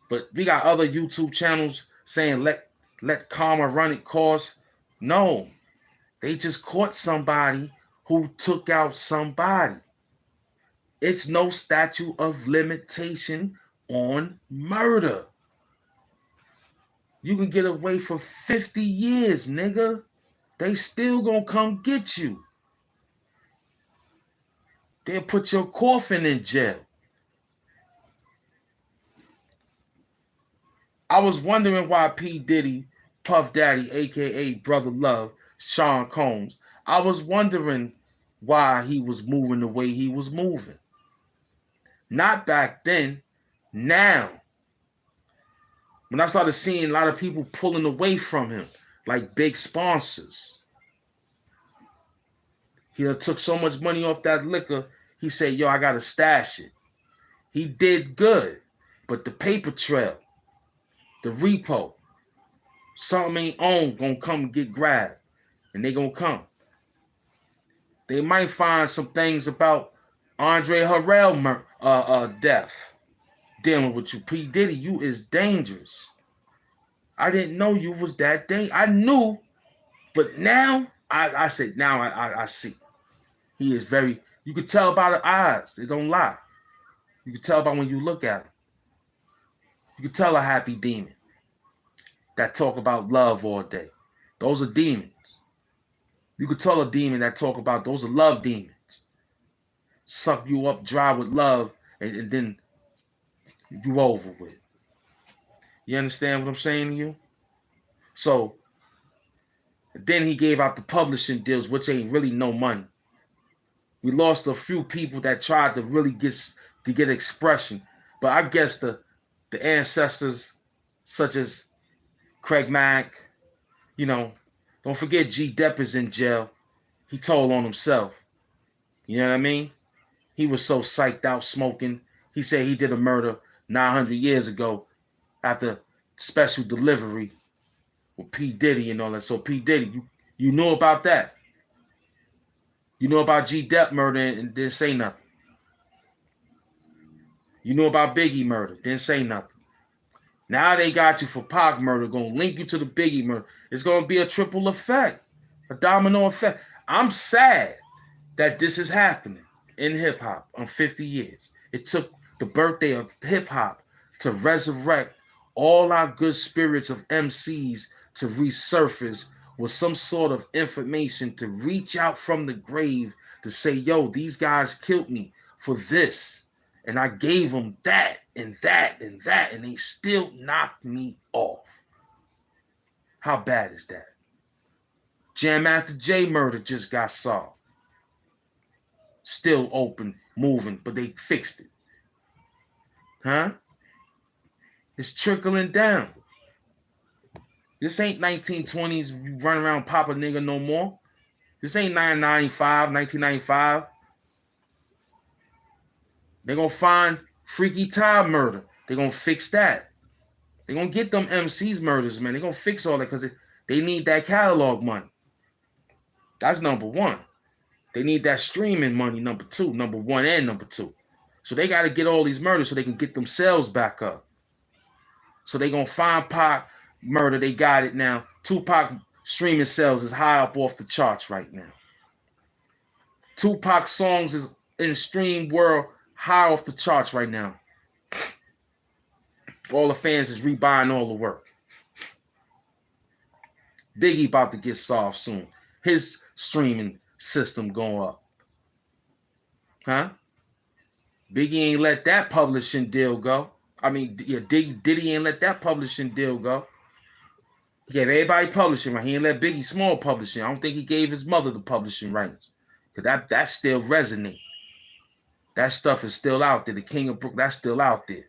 But we got other YouTube channels saying let karma run its course. No. They just caught somebody who took out somebody. It's no statute of limitation on murder. You can get away for 50 years, nigga. They still gonna come get you. They'll put your coffin in jail. I was wondering why P. Diddy, Puff Daddy, a.k.a. Brother Love, Sean Combs, I was wondering why he was moving the way he was moving. Not back then, now. When I started seeing a lot of people pulling away from him, like big sponsors. He took so much money off that liquor, he said, yo, I got to stash it. He did good, but the paper trail, the repo. Something ain't owned gonna come and get grabbed, and they gonna come. They might find some things about Andre Harrell death dealing with you. P. Diddy, you is dangerous. I didn't know you was that dangerous. I knew, but now I said now I see. He is very. You could tell by the eyes. They don't lie. You can tell by when you look at him. You can tell a happy demon that talk about love all day. Those are demons. You could tell a demon that talk about those are love demons. Suck you up dry with love and then you over with. You understand what I'm saying to you? So then he gave out the publishing deals, which ain't really no money. We lost a few people that tried to really get expression. But I guess the ancestors such as Craig Mack, don't forget G. Depp is in jail. He told on himself. You know what I mean? He was so psyched out smoking. He said he did a murder 900 years ago after special delivery with P. Diddy and all that. So P. Diddy, you knew about that. You know about G. Depp murder and didn't say nothing. You know about Biggie murder, didn't say nothing. Now they got you for Pac murder, gonna link you to the Biggie murder. It's gonna be a triple effect, a domino effect. I'm sad that this is happening in hip hop on 50 years. It took the birthday of hip hop to resurrect all our good spirits of MCs to resurface with some sort of information to reach out from the grave to say, yo, these guys killed me for this. And I gave them that and that and that, and they still knocked me off. How bad is that? Jam Master Jay murder just got solved. Still open, moving, but they fixed it. Huh? It's trickling down. This ain't 1920s, you run around pop a nigga no more. This ain't 1995. They're going to find Freaky Tide murder. They're going to fix that. They're going to get them MCs murders, man. They're going to fix all that because they need that catalog money. That's number one. They need that streaming money, number two. Number one and number two. So they got to get all these murders so they can get themselves back up. So they're going to find Pac murder. They got it now. Tupac streaming sales is high up off the charts right now. Tupac songs is in the stream world high off the charts right now. All the fans is rebuying all the work. Biggie about to get solved soon. His streaming system going up. Huh? Biggie ain't let that publishing deal go. I mean, yeah, Diddy ain't let that publishing deal go. He gave everybody publishing right. He ain't let Biggie Small publishing. I don't think he gave his mother the publishing rights. Because that still resonates. That stuff is still out there. The King of Brook, that's still out there.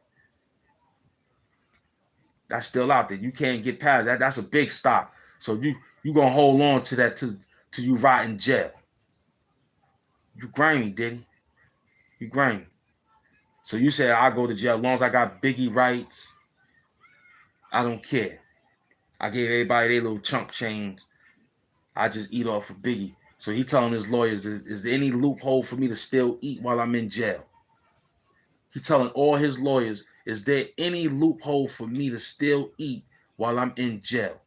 That's still out there. You can't get past that. That's a big stock. So you gonna hold on to that till you rot in jail. You grimy, Diddy. You grimy. So you said I go to jail as long as I got Biggie rights. I don't care. I gave everybody their little chump change. I just eat off of Biggie. So he telling his lawyers, is there any loophole for me to still eat while I'm in jail? He telling all his lawyers, is there any loophole for me to still eat while I'm in jail?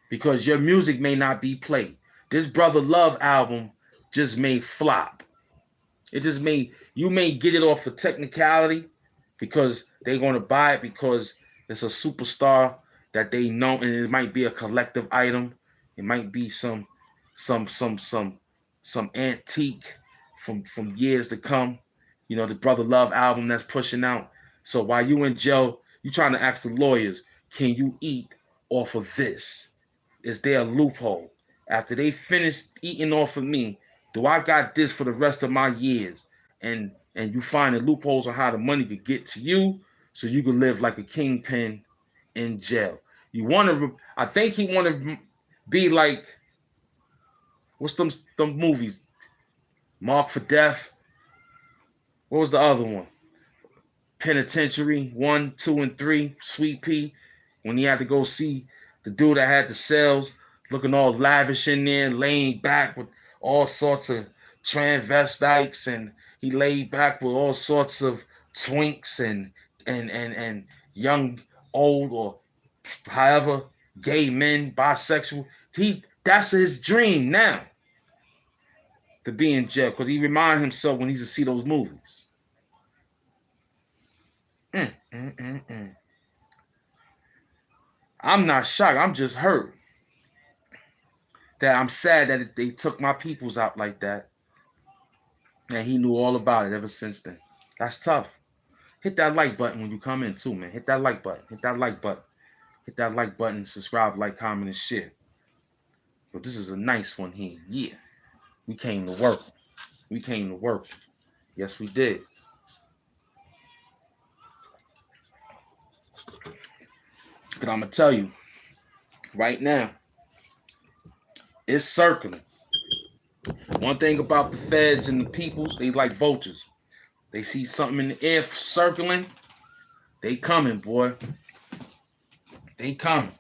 Because your music may not be played. This Brother Love album just may flop. It just you may get it off for technicality because they're going to buy it because it's a superstar that they know, and it might be a collective item. It might be some antique from years to come. You know, the Brother Love album that's pushing out. So while you in jail, you trying to ask the lawyers, can you eat off of this? Is there a loophole? After they finish eating off of me, do I got this for the rest of my years? And you find the loopholes on how the money could get to you so you can live like a kingpin in jail. You want to, I think he want to be like, what's them movies? Mark for Death. What was the other one? Penitentiary 1, 2, and 3. Sweet Pea. when he had to go see the dude that had the cells, looking all lavish in there, laying back with all sorts of transvestites, and he laid back with all sorts of twinks and young, old, or however, gay men, bisexual. That's his dream now, to be in jail, because he reminds himself when he used to see those movies. I'm not shocked. I'm just hurt that I'm sad that they took my peoples out like that. And he knew all about it ever since then. That's tough. Hit that like button when you come in too, man. Hit that like button. Hit that like button. Hit that like button. Subscribe, like, comment, and share. But this is a nice one here. Yeah. We came to work. We came to work. Yes, we did. But I'm going to tell you, right now, it's circling. One thing about the feds and the peoples, they like vultures. They see something in the air circling, they coming, boy. They coming.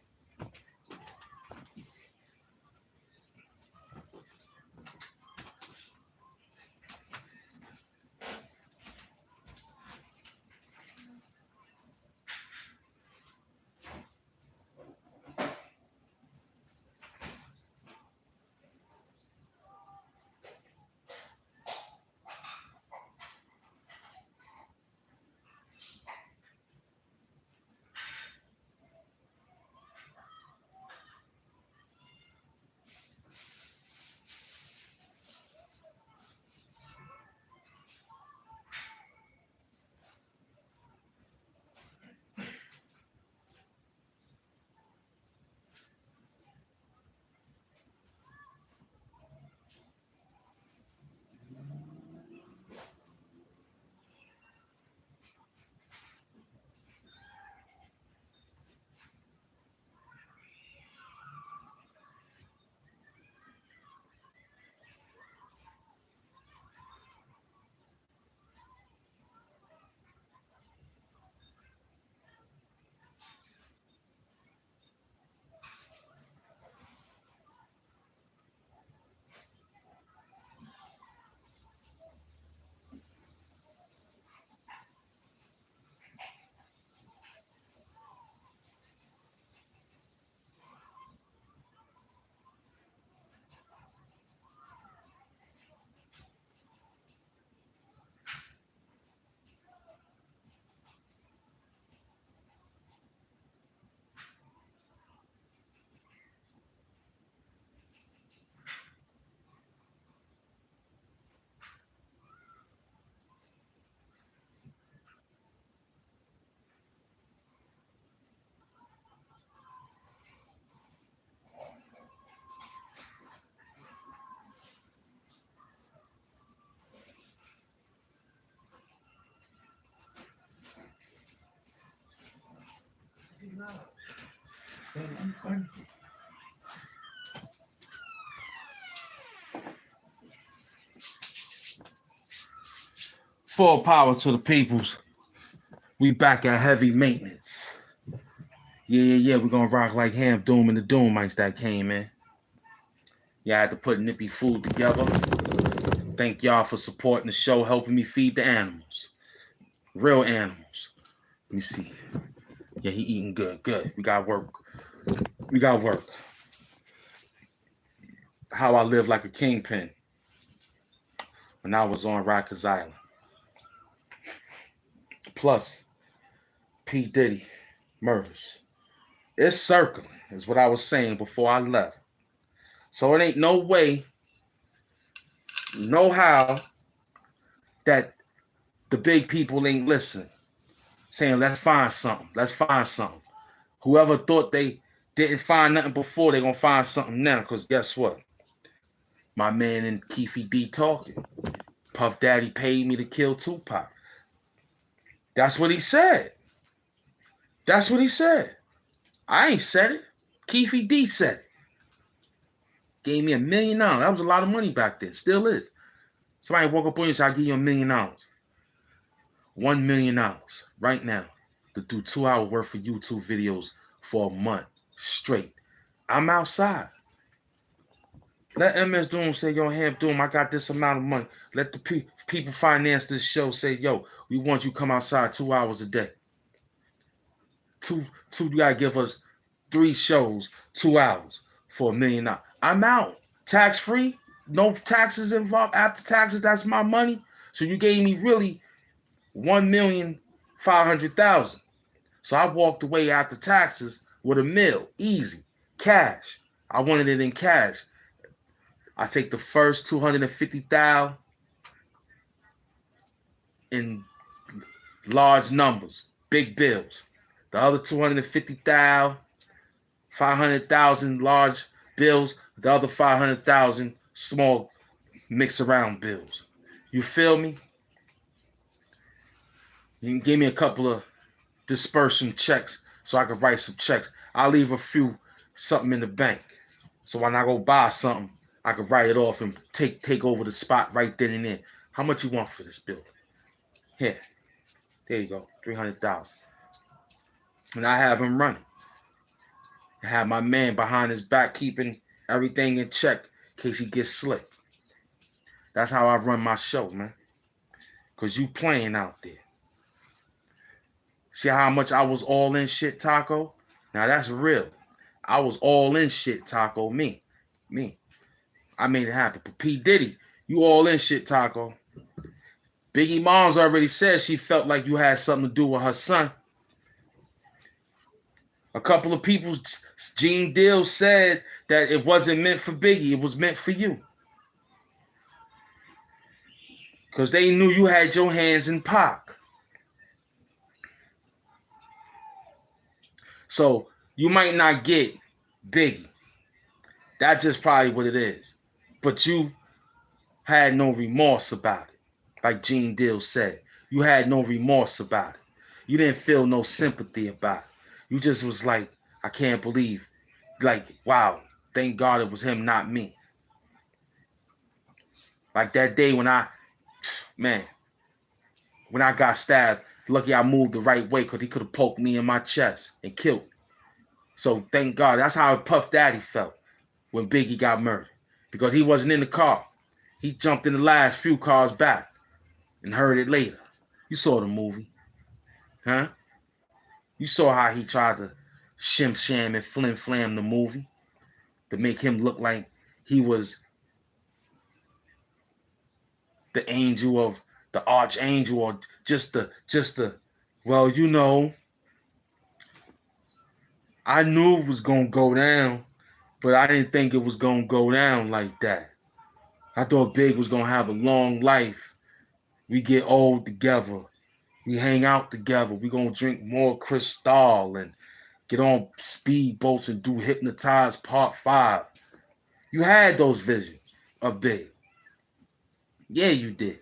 Full power to the peoples. We back at heavy maintenance. Yeah. We're gonna rock like HAMP, Doom, and the Doomites that came in. Yeah, I had to put nippy food together. Thank y'all for supporting the show, helping me feed the animals. Real animals. Let me see. Yeah, he eating good. Good. We got work. How I live like a kingpin when I was on Rikers Island. Plus, P. Diddy murders. It's circling, is what I was saying before I left. So it ain't no way, no how, that the big people ain't listening. Saying, let's find something. Whoever thought they didn't find nothing before, they're going to find something now. Because guess what? My man and Keefy D talking. Puff Daddy paid me to kill Tupac. That's what he said. I ain't said it. Keefy D said it. Gave me $1 million. That was a lot of money back then. Still is. Somebody walk up on you and say, I'll give you $1 million. $1 million right now to do 2 hour worth of YouTube videos for a month straight. I'm outside. Let MS Doom say, yo, Ham Doom, I got this amount of money. Let the people finance this show say, yo, we want you to come outside 2 hours a day. Two, you gotta give us 3 shows, 2 hours for $1 million. I'm out. Tax free, no taxes involved. After taxes, that's my money. So you gave me really 1,500,000. So I walked away after taxes with $1 million, easy, cash. I wanted it in cash. I take the first 250,000 in large numbers, big bills. The other 250,000, 500,000 large bills. The other 500,000 small mix around bills. You feel me? You can give me a couple of dispersion checks so I can write some checks. I'll leave something in the bank. So when I go buy something, I can write it off and take over the spot right then and there. How much you want for this building? Here. There you go. 300,000. And I have him running. I have my man behind his back keeping everything in check in case he gets slick. That's how I run my show, man. Because you playing out there. See how much I was all in shit, Taco? Now that's real. I was all in shit, Taco. Me. I made it happen. But P. Diddy, you all in shit, Taco. Biggie Mom's already said she felt like you had something to do with her son. A couple of people, Gene Deal said that it wasn't meant for Biggie. It was meant for you. Because they knew you had your hands in Pac. So you might not get Biggie. That's just probably what it is. But you had no remorse about it. Like Gene Deal said. You had no remorse about it. You didn't feel no sympathy about it. You just was like, I can't believe. Like, wow, thank God it was him, not me. Like that day when I got stabbed, lucky I moved the right way because he could have poked me in my chest and killed me. So thank God. That's how Puff Daddy felt when Biggie got murdered. Because he wasn't in the car. He jumped in the last few cars back and heard it later. You saw the movie. Huh? You saw how he tried to shim-sham and flim-flam the movie to make him look like he was the angel of the archangel or just the well, you know, I knew it was gonna go down, but I didn't think it was gonna go down like that. I thought Big was gonna have a long life. We get old together. We hang out together. We gonna drink more Cristal and get on speedboats and do Hypnotize Part 5. You had those visions of Big. Yeah, you did.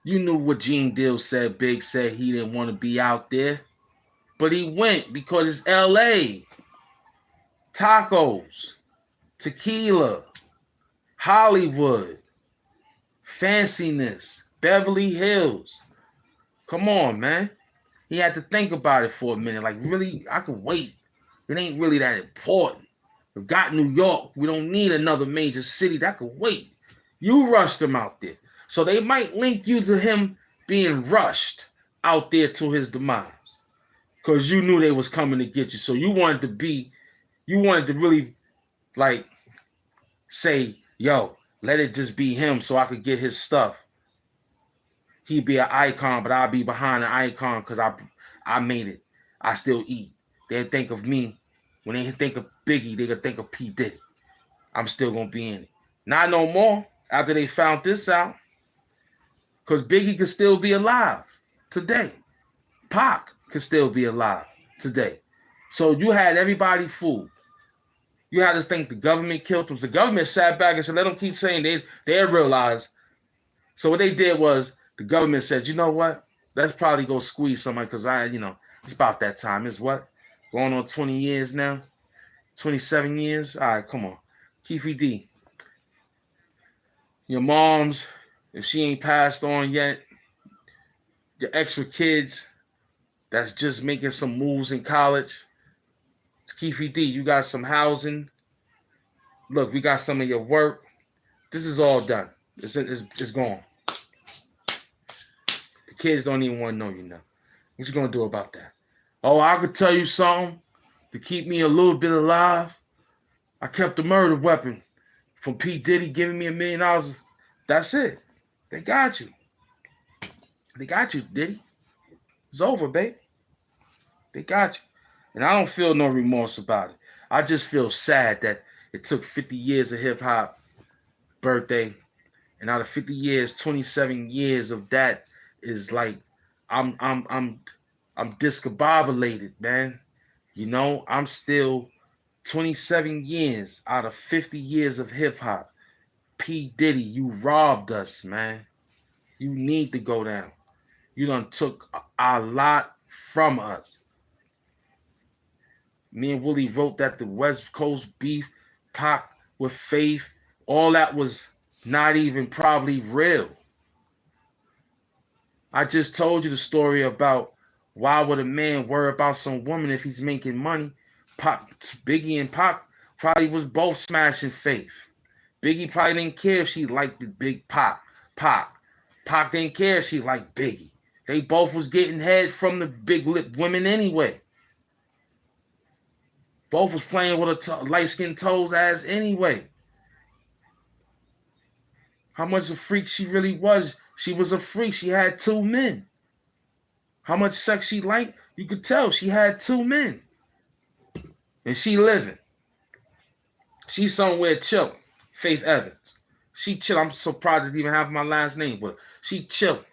You knew what Gene Deal said. Big said he didn't want to be out there. But he went because it's LA. Tacos, tequila, Hollywood, fanciness, Beverly Hills. Come on, man. He had to think about it for a minute. Like, really, I could wait. It ain't really that important. We've got New York. We don't need another major city. That could wait. You rushed him out there. So they might link you to him being rushed out there to his demise. Because you knew they was coming to get you. So you wanted to really, like, say, yo, let it just be him so I could get his stuff. He'd be an icon, but I'll be behind the icon because I made it. I still eat. They think of me. When they think of Biggie, they could think of P. Diddy. I'm still going to be in it. Not no more after they found this out. Because Biggie could still be alive today. Pac could still be alive today. So you had everybody fooled. You had to think the government killed them. The government sat back and said, let them keep saying they realized. So what they did was the government said, you know what? Let's probably go squeeze somebody because it's about that time. It's what? Going on 20 years now? 27 years? All right, come on. Keefy D. Your mom's, if she ain't passed on yet, your extra kids, that's just making some moves in college. Keefy D, you got some housing. Look, we got some of your work. This is all done. It's gone. The kids don't even want to know you now. What you gonna do about that? Oh, I could tell you something to keep me a little bit alive. I kept a murder weapon from P. Diddy giving me $1 million. That's it. They got you. They got you, Diddy. It's over, babe. They got you. And I don't feel no remorse about it. I just feel sad that it took 50 years of hip hop birthday. And out of 50 years, 27 years of that is like I'm discombobulated, man. You know, I'm still 27 years out of 50 years of hip hop. P. Diddy, you robbed us, man. You need to go down. You done took a lot from us. Me and Willie wrote that the West Coast beef, Pac with Faith, all that was not even probably real. I just told you the story about why would a man worry about some woman if he's making money? Biggie and Pac probably was both smashing Faith. Biggie probably didn't care if she liked the big Pac. Pac didn't care if she liked Biggie. They both was getting head from the big lip women anyway. Both was playing with a light-skinned toes ass anyway. How much a freak she really was. She was a freak. She had 2 men. How much sex she liked, you could tell she had 2 men. And she living. She's somewhere chilling. Faith Evans. She chill. I'm surprised to even have my last name, but she chilling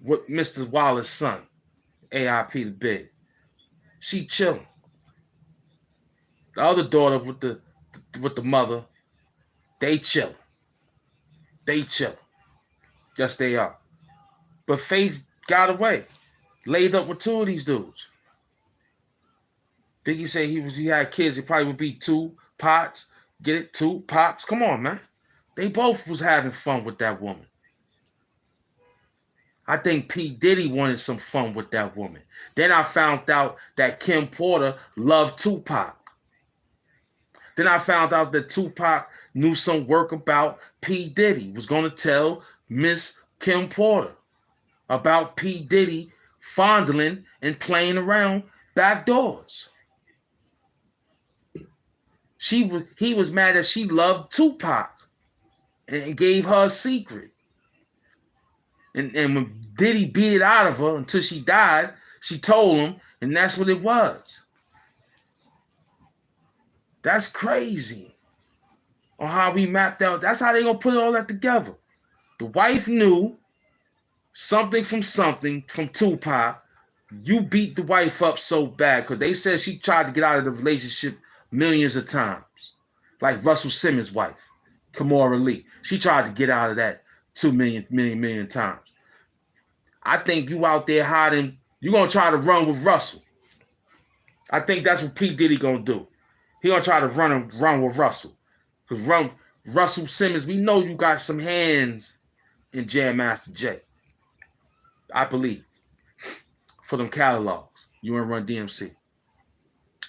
with Mr. Wallace's son, AIP the Big. She chilling. The other daughter with the mother, they chilling. They chilling. Yes, they are. But Faith got away. Laid up with 2 of these dudes. Biggie said he had kids. It probably would be 2 pots. Get it? 2 pots. Come on, man. They both was having fun with that woman. I think P. Diddy wanted some fun with that woman. Then I found out that Kim Porter loved Tupac. Then I found out that Tupac knew some work about P. Diddy. Was going to tell Miss Kim Porter about P. Diddy fondling and playing around back doors. He was mad that she loved Tupac and gave her a secret. And when Diddy beat it out of her until she died, she told him, and that's what it was. That's crazy on how we mapped out. That's how they gonna put all that together. The wife knew something from Tupac. You beat the wife up so bad because they said she tried to get out of the relationship millions of times. Like Russell Simmons' wife, Kimora Lee. She tried to get out of that 2 million times. I think you out there hiding, you're gonna try to run with Russell. I think that's what P. Diddy gonna do. He gonna try to run with Russell. Because Russell Simmons, we know you got some hands in Jam Master Jay. I believe. For them catalogs. You and Run DMC.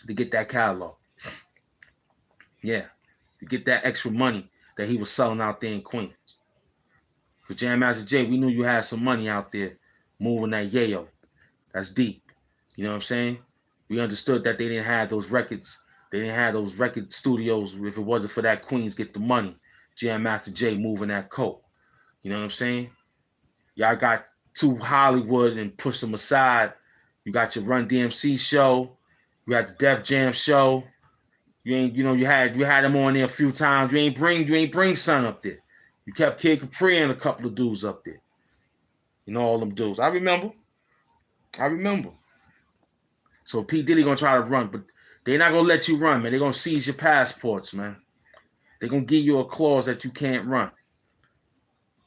To get that catalog. Yeah. To get that extra money that he was selling out there in Queens. Because Jam Master Jay, we knew you had some money out there moving that yayo. That's deep. You know what I'm saying? We understood that they didn't have those records. They didn't have those record studios if it wasn't for that Queens get the money. Jam Master Jay moving that coat. You know what I'm saying? Y'all got too Hollywood and push them aside. You got your Run DMC show. You got the Def Jam show. You had them on there a few times. You ain't bring son up there. You kept Kid Capri and a couple of dudes up there. You know, all them dudes. I remember. So P. Diddy gonna try to run, but they're not gonna let you run, man. They're gonna seize your passports, man. They're gonna give you a clause that you can't run.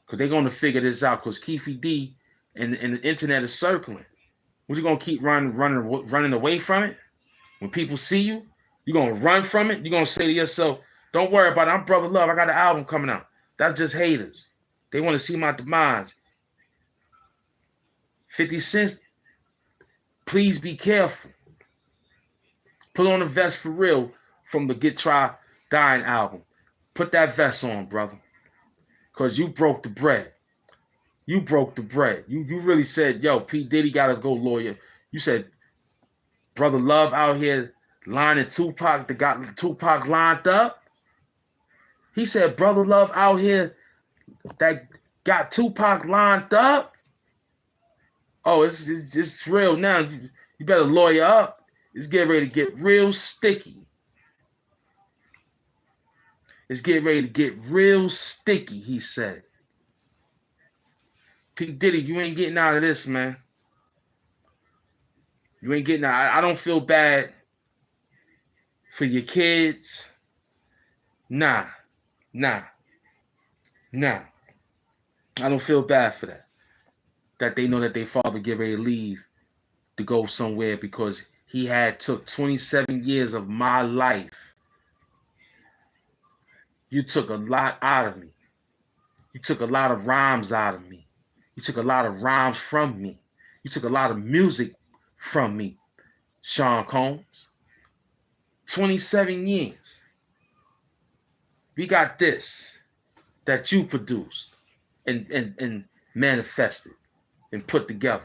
Because they're gonna figure this out. Because Keefy D and the internet is circling. What you gonna keep running away from it? When people see you, you're gonna run from it. You're gonna say to yourself, don't worry about it. I'm Brother Love. I got an album coming out. That's just haters. They want to see my demise. 50 Cent Please be careful. Put on a vest for real from the Get Try Dying album. Put that vest on, brother. Because you broke the bread. You broke the bread. You really said, yo, P. Diddy got to go lawyer. You said, Brother Love out here lining Tupac, that got Tupac lined up. He said, Brother Love out here that got Tupac lined up. Oh, it's real now. You better lawyer up. It's getting ready to get real sticky. It's getting ready to get real sticky, he said. P. Diddy, you ain't getting out of this, man. You ain't getting out. I don't feel bad for your kids. Nah. I don't feel bad for that. That they know that their father get ready to leave to go somewhere because he had took 27 years of my life. You took a lot out of me. You took a lot of rhymes out of me. You took a lot of rhymes from me. You took a lot of music from me, Sean Combs. 27 years. We got this that you produced and manifested and put together.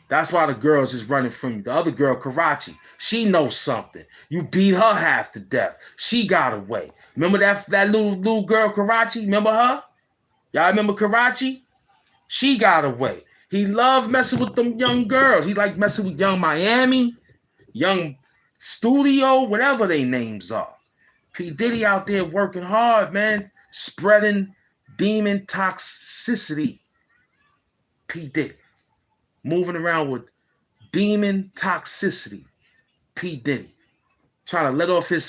That's why the girls is running from you. The other girl, Karachi, she knows something. You beat her half to death. She got away. Remember that little girl, Karachi? Remember her? Y'all remember Karachi? She got away. He loved messing with them young girls. He liked messing with Young Miami, Young Studio, whatever their names are. P. Diddy out there working hard, man, spreading demon toxicity. P. Diddy. Moving around with demon toxicity. P. Diddy. Trying to let off his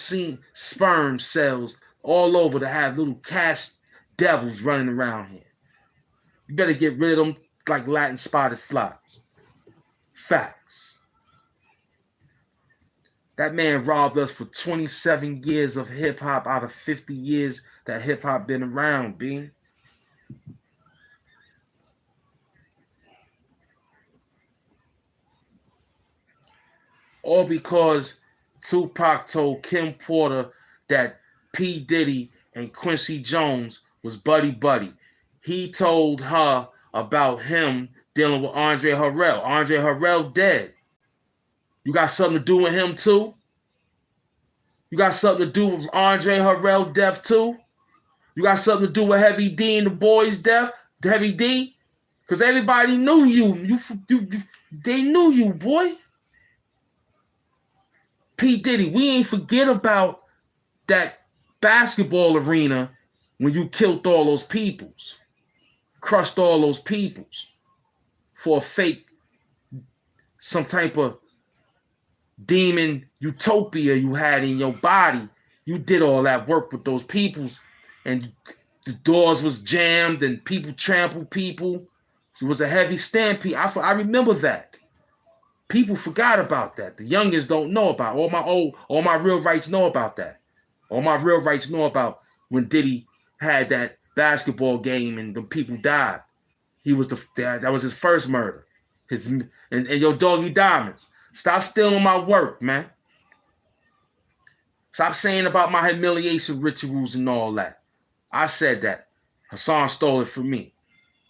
sperm cells all over to have little cash devils running around here. You better get rid of them like Latin spotted flies. Facts. That man robbed us for 27 years of hip-hop out of 50 years that hip-hop been around, B. All because Tupac told Kim Porter that P. Diddy and Quincy Jones was buddy-buddy. He told her about him dealing with Andre Harrell. Andre Harrell dead. You got something to do with him too? You got something to do with Andre Harrell death too? You got something to do with Heavy D and the boys' death? Heavy D? Because everybody knew you. They knew you, boy. P. Diddy, we ain't forget about that basketball arena when you killed all those peoples, crushed all those peoples for a fake, some type of demon utopia you had in your body. You did all that work with those peoples, and the doors was jammed and people trampled people. It was a heavy stampede. I remember that. People forgot about that. The youngins don't know about it. All my real rights know about that. All my real rights know about when Diddy had that basketball game and the people died. That was his first murder. And your doggy diamonds. Stop stealing my work, man. Stop saying about my humiliation rituals and all that. I said that. Hassan stole it from me.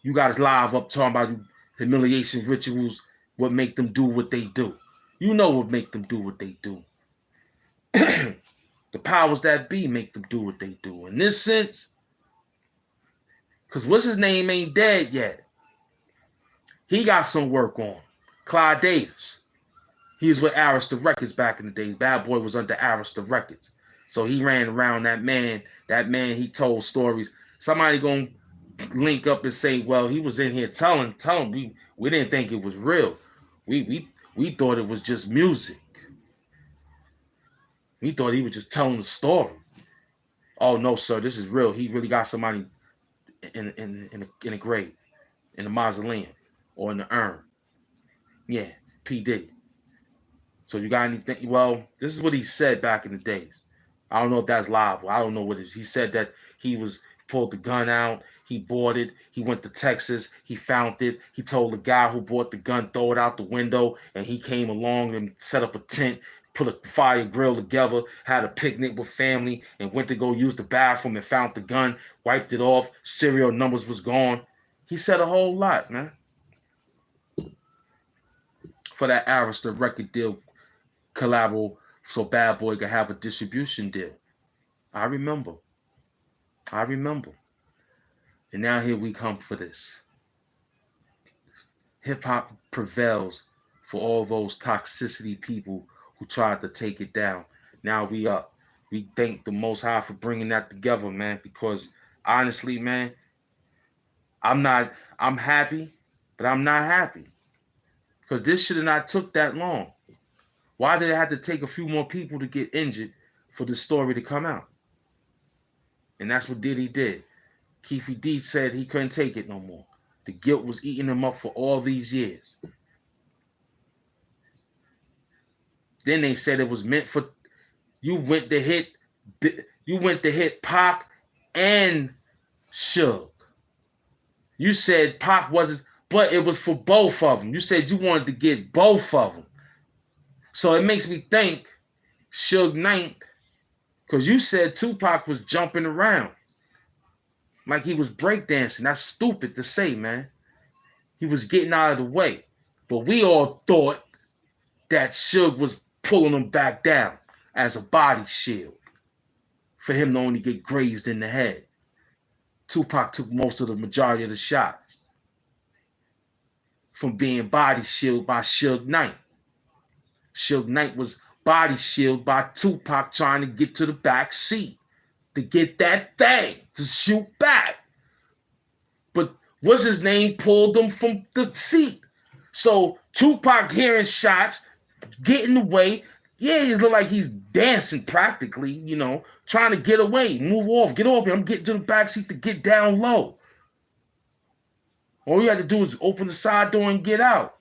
You got us live up talking about humiliation rituals, what make them do what they do. You know what make them do what they do. The powers that be make them do what they do. In this sense, because what's his name ain't dead yet. He got some work on. Clyde Davis. He was with Arista Records back in the days. Bad Boy was under Arista Records. So he ran around that man. That man, he told stories. Somebody gonna link up and say, well, he was in here telling we didn't think it was real. We thought it was just music. We thought he was just telling the story. Oh no, sir, this is real. He really got somebody in a grave, in a mausoleum, or in the urn. Yeah, P. Diddy. So you got anything? Well, this is what he said back in the days. I don't know if that's live. I don't know what it is. He said that he pulled the gun out. He bought it. He went to Texas. He found it. He told the guy who bought the gun, throw it out the window. And he came along and set up a tent, put a fire grill together, had a picnic with family, and went to go use the bathroom and found the gun, wiped it off. Serial numbers was gone. He said a whole lot, man. For that Arista record deal collateral so Bad Boy could have a distribution deal. I remember. And now here we come for this. Hip-hop prevails for all those toxicity people who tried to take it down. Now we up. We thank the Most High for bringing that together, man, because honestly, man, I'm happy, but I'm not happy. Because this should have not took that long. Why did it have to take a few more people to get injured for the story to come out? And that's what Diddy did. Keefy D said he couldn't take it no more. The guilt was eating him up for all these years. Then they said it was meant for you went to hit Pac and Suge. You said Pac wasn't, but it was for both of them. You said you wanted to get both of them. So it makes me think Suge Knight, because you said Tupac was jumping around like he was breakdancing. That's stupid to say, man. He was getting out of the way. But we all thought that Suge was pulling him back down as a body shield for him to only get grazed in the head. Tupac took most of the majority of the shots from being body shielded by Suge Knight. Suge Knight was body shielded by Tupac trying to get to the back seat to get that thing to shoot back. But what's his name pulled him from the seat. So Tupac hearing shots, getting away. Yeah, he look like he's dancing practically, you know, trying to get away, move off, get off here. I'm getting to the back seat to get down low. All you had to do is open the side door and get out.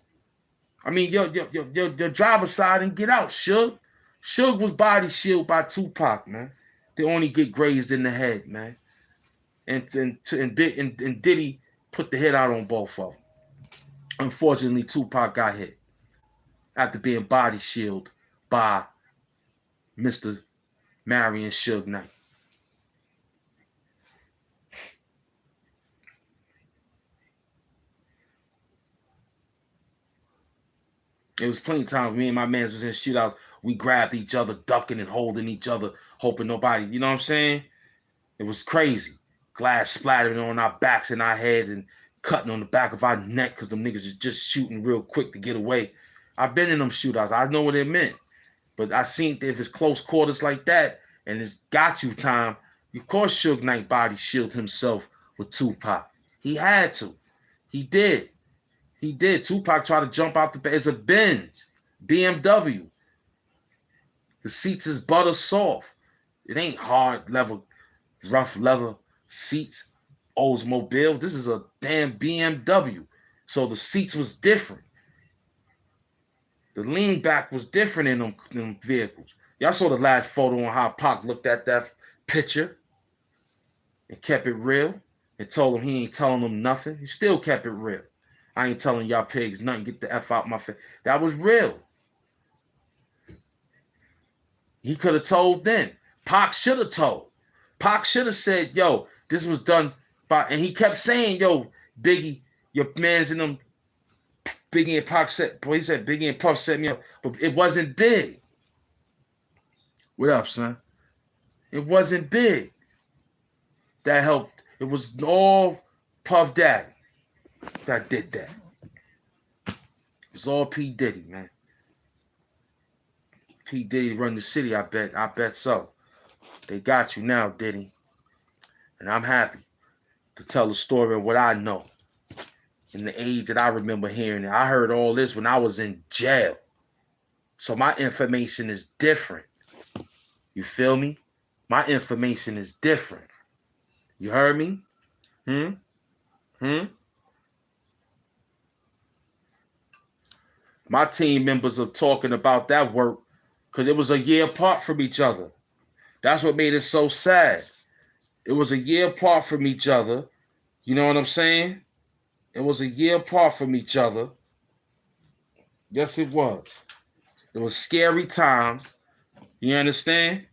I mean, your driver's side and get out, Suge. Suge was body shielded by Tupac, man. They only get grazed in the head, man. And Diddy put the hit out on both of them. Unfortunately, Tupac got hit after being body shielded by Mr. Marion Suge Knight. It was plenty of times me and my man was in shootout. We grabbed each other, ducking and holding each other, hoping nobody, you know what I'm saying? It was crazy. Glass splattering on our backs and our heads and cutting on the back of our neck because them niggas is just shooting real quick to get away. I've been in them shootouts. I know what it meant. But I seen if it's close quarters like that and it's got you time, of course Suge Knight body shielded himself with Tupac. He had to. He did. Tupac tried to jump out the bed. It's a Benz, BMW. The seats is butter soft. It ain't hard leather, rough leather seats. Oldsmobile. This is a damn BMW. So the seats was different. The lean back was different in them vehicles. Y'all saw the last photo on how Pac looked at that picture and kept it real and told him he ain't telling them nothing. He still kept it real. I ain't telling y'all pigs nothing. Get the F out my face. That was real. He could have told then. Pac should have told. Pac should have said, yo, this was done by, and he kept saying, yo, Biggie, your man's in them. Biggie and Pac said, boy, he said Biggie and Puff set me up, but it wasn't big. What up, son? It wasn't big. That helped. It was all Puff Daddy that did that. It was all P. Diddy, man. P. Diddy run the city, I bet. I bet so. They got you now, Diddy. And I'm happy to tell the story of what I know. In the age that I remember hearing it. I heard all this when I was in jail. So my information is different. You feel me? My information is different. You heard me? My team members are talking about that work because it was a year apart from each other. That's what made it so sad. It was a year apart from each other, You know what I'm saying? It was a year apart from each other. Yes, it was. It was scary times. You understand?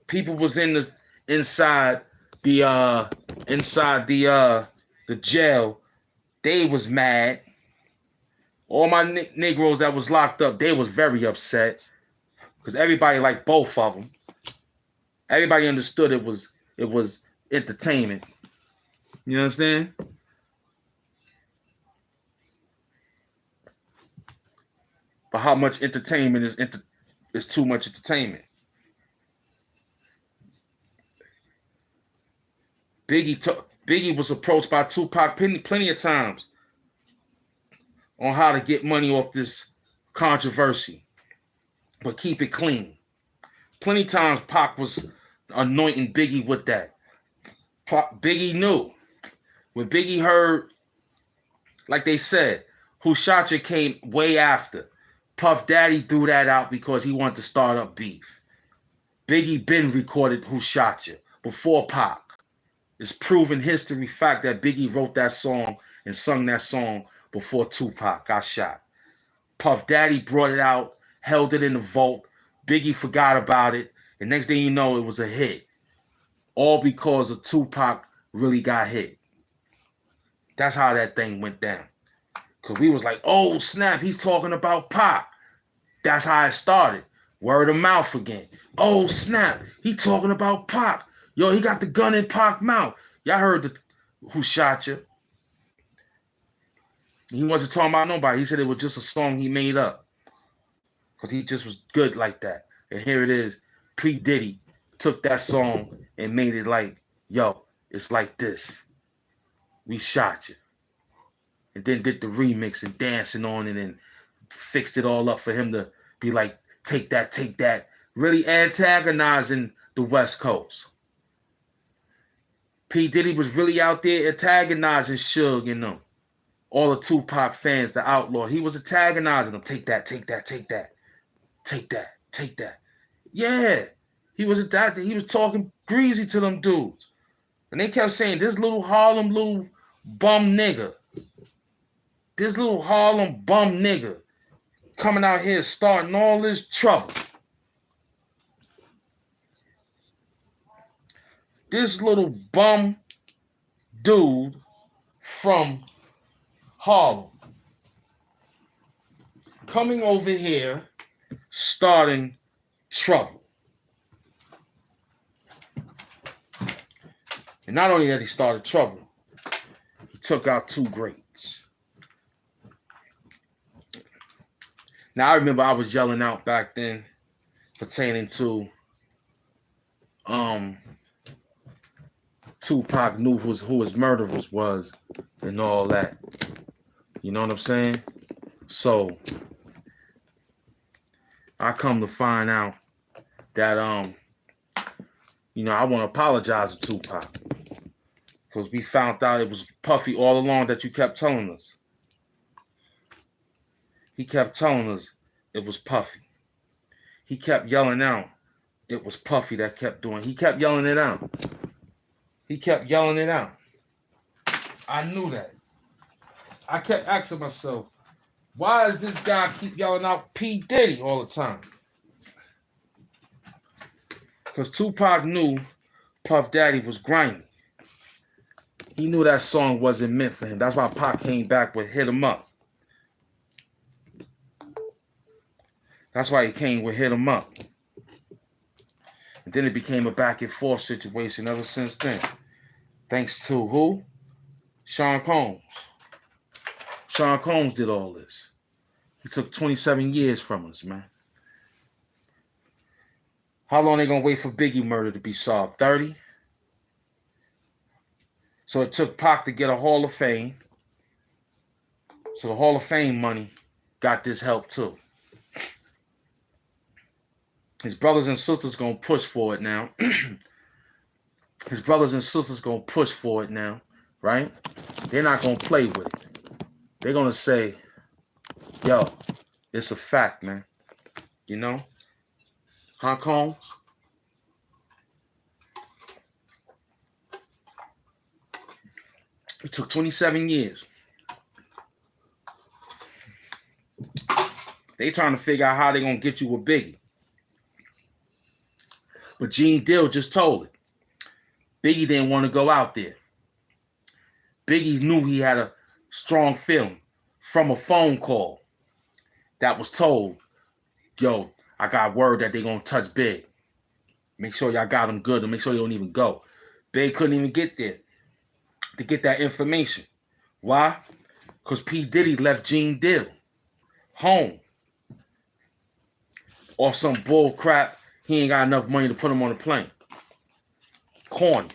People was inside the jail. They was mad. All my Negroes that was locked up, they was very upset because everybody liked both of them. Everybody understood it was entertainment. You understand? But how much entertainment is too much entertainment? Biggie was approached by Tupac plenty of times on how to get money off this controversy, but keep it clean. Plenty of times Pac was anointing Biggie with that. Biggie knew. When Biggie heard, like they said, Who Shot You came way after. Puff Daddy threw that out because he wanted to start up beef. Biggie been recorded Who Shot You before Pac. It's proven history fact that Biggie wrote that song and sung that song before Tupac got shot. Puff Daddy brought it out, held it in the vault. Biggie forgot about it. And next thing you know, it was a hit. All because of Tupac really got hit. That's how that thing went down. Because we was like, oh, snap, he's talking about Pac. That's how it started. Word of mouth again. Oh, snap, he talking about Pac. Yo, he got the gun in Pac's mouth. Y'all heard Who Shot You. He wasn't talking about nobody. He said it was just a song he made up. Because he just was good like that. And here it is. Diddy took that song and made it like, yo, it's like this. We shot you. And then did the remix and dancing on it and fixed it all up for him to be like, take that, take that. Really antagonizing the West Coast. P. Diddy was really out there antagonizing Suge and them. All the Tupac fans, the outlaw. He was antagonizing them. Take that, take that, take that. Take that, take that. Yeah. He was talking greasy to them dudes. And they kept saying, this little Harlem little bum nigga. This little Harlem bum nigga coming out here starting all this trouble. This little bum dude from Harlem coming over here starting trouble. And not only that he started trouble, he took out two greats. Now I remember I was yelling out back then pertaining to Tupac knew who his murderers was and all that. You know what I'm saying? So I come to find out that I want to apologize to Tupac. Because we found out it was Puffy all along that you kept telling us. He kept telling us it was Puffy. He kept yelling out it was Puffy that kept doing. He kept yelling it out. He kept yelling it out. I knew that. I kept asking myself, why does this guy keep yelling out P. Diddy all the time? Because Tupac knew Puff Daddy was grimy. He knew that song wasn't meant for him. That's why Pac came back with Hit 'Em Up. That's why he came with Hit 'Em Up. And then it became a back and forth situation ever since then. Thanks to who? Sean Combs. Sean Combs did all this. He took 27 years from us, man. How long they gonna wait for Biggie murder to be solved? 30? So it took Pac to get a Hall of Fame. So the Hall of Fame money got this help too. His brothers and sisters gonna push for it now. His brothers and sisters gonna push for it now, right? They're not gonna play with it. They're gonna say, yo, it's a fact, man. You know? Huh, Combs? It took 27 years. They trying to figure out how they gonna get you with Biggie. But Gene Dill just told it. Biggie didn't want to go out there. Biggie knew he had a strong feeling from a phone call that was told, yo, I got word that they gonna touch Big. Make sure y'all got him good and make sure you don't even go. Big couldn't even get there to get that information. Why? Because P. Diddy left Gene Dill home off some bull crap. He ain't got enough money to put him on a plane. Corny,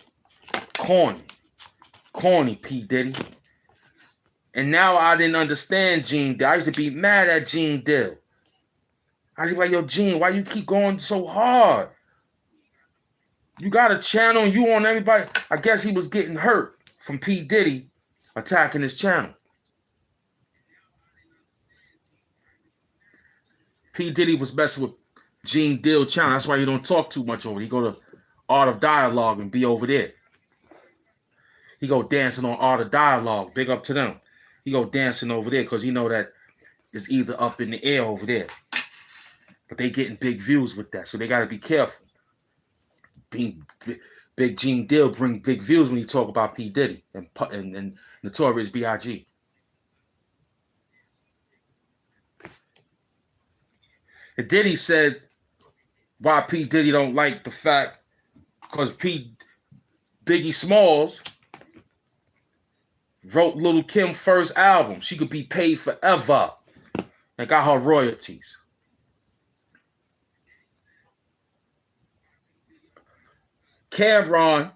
P. Diddy. And now I didn't understand Gene Dill. I used to be mad at Gene Dill. I used to be like, yo, Gene, why you keep going so hard? You got a channel and you on everybody. I guess he was getting hurt from P. Diddy attacking his channel. P. Diddy was messing with Gene Dill channel. That's why he don't talk too much over it. He go to Art of Dialogue and be over there. He go dancing on Art of Dialogue. Big up to them. He go dancing over there because he know that it's either up in the air over there. But they getting big views with that, so they got to be careful. Big Gene Dill bring big views when you talk about P. Diddy and Notorious B.I.G. And Diddy said why P. Diddy don't like the fact because Biggie Smalls wrote Lil' Kim's first album. She could be paid forever and got her royalties. Cameron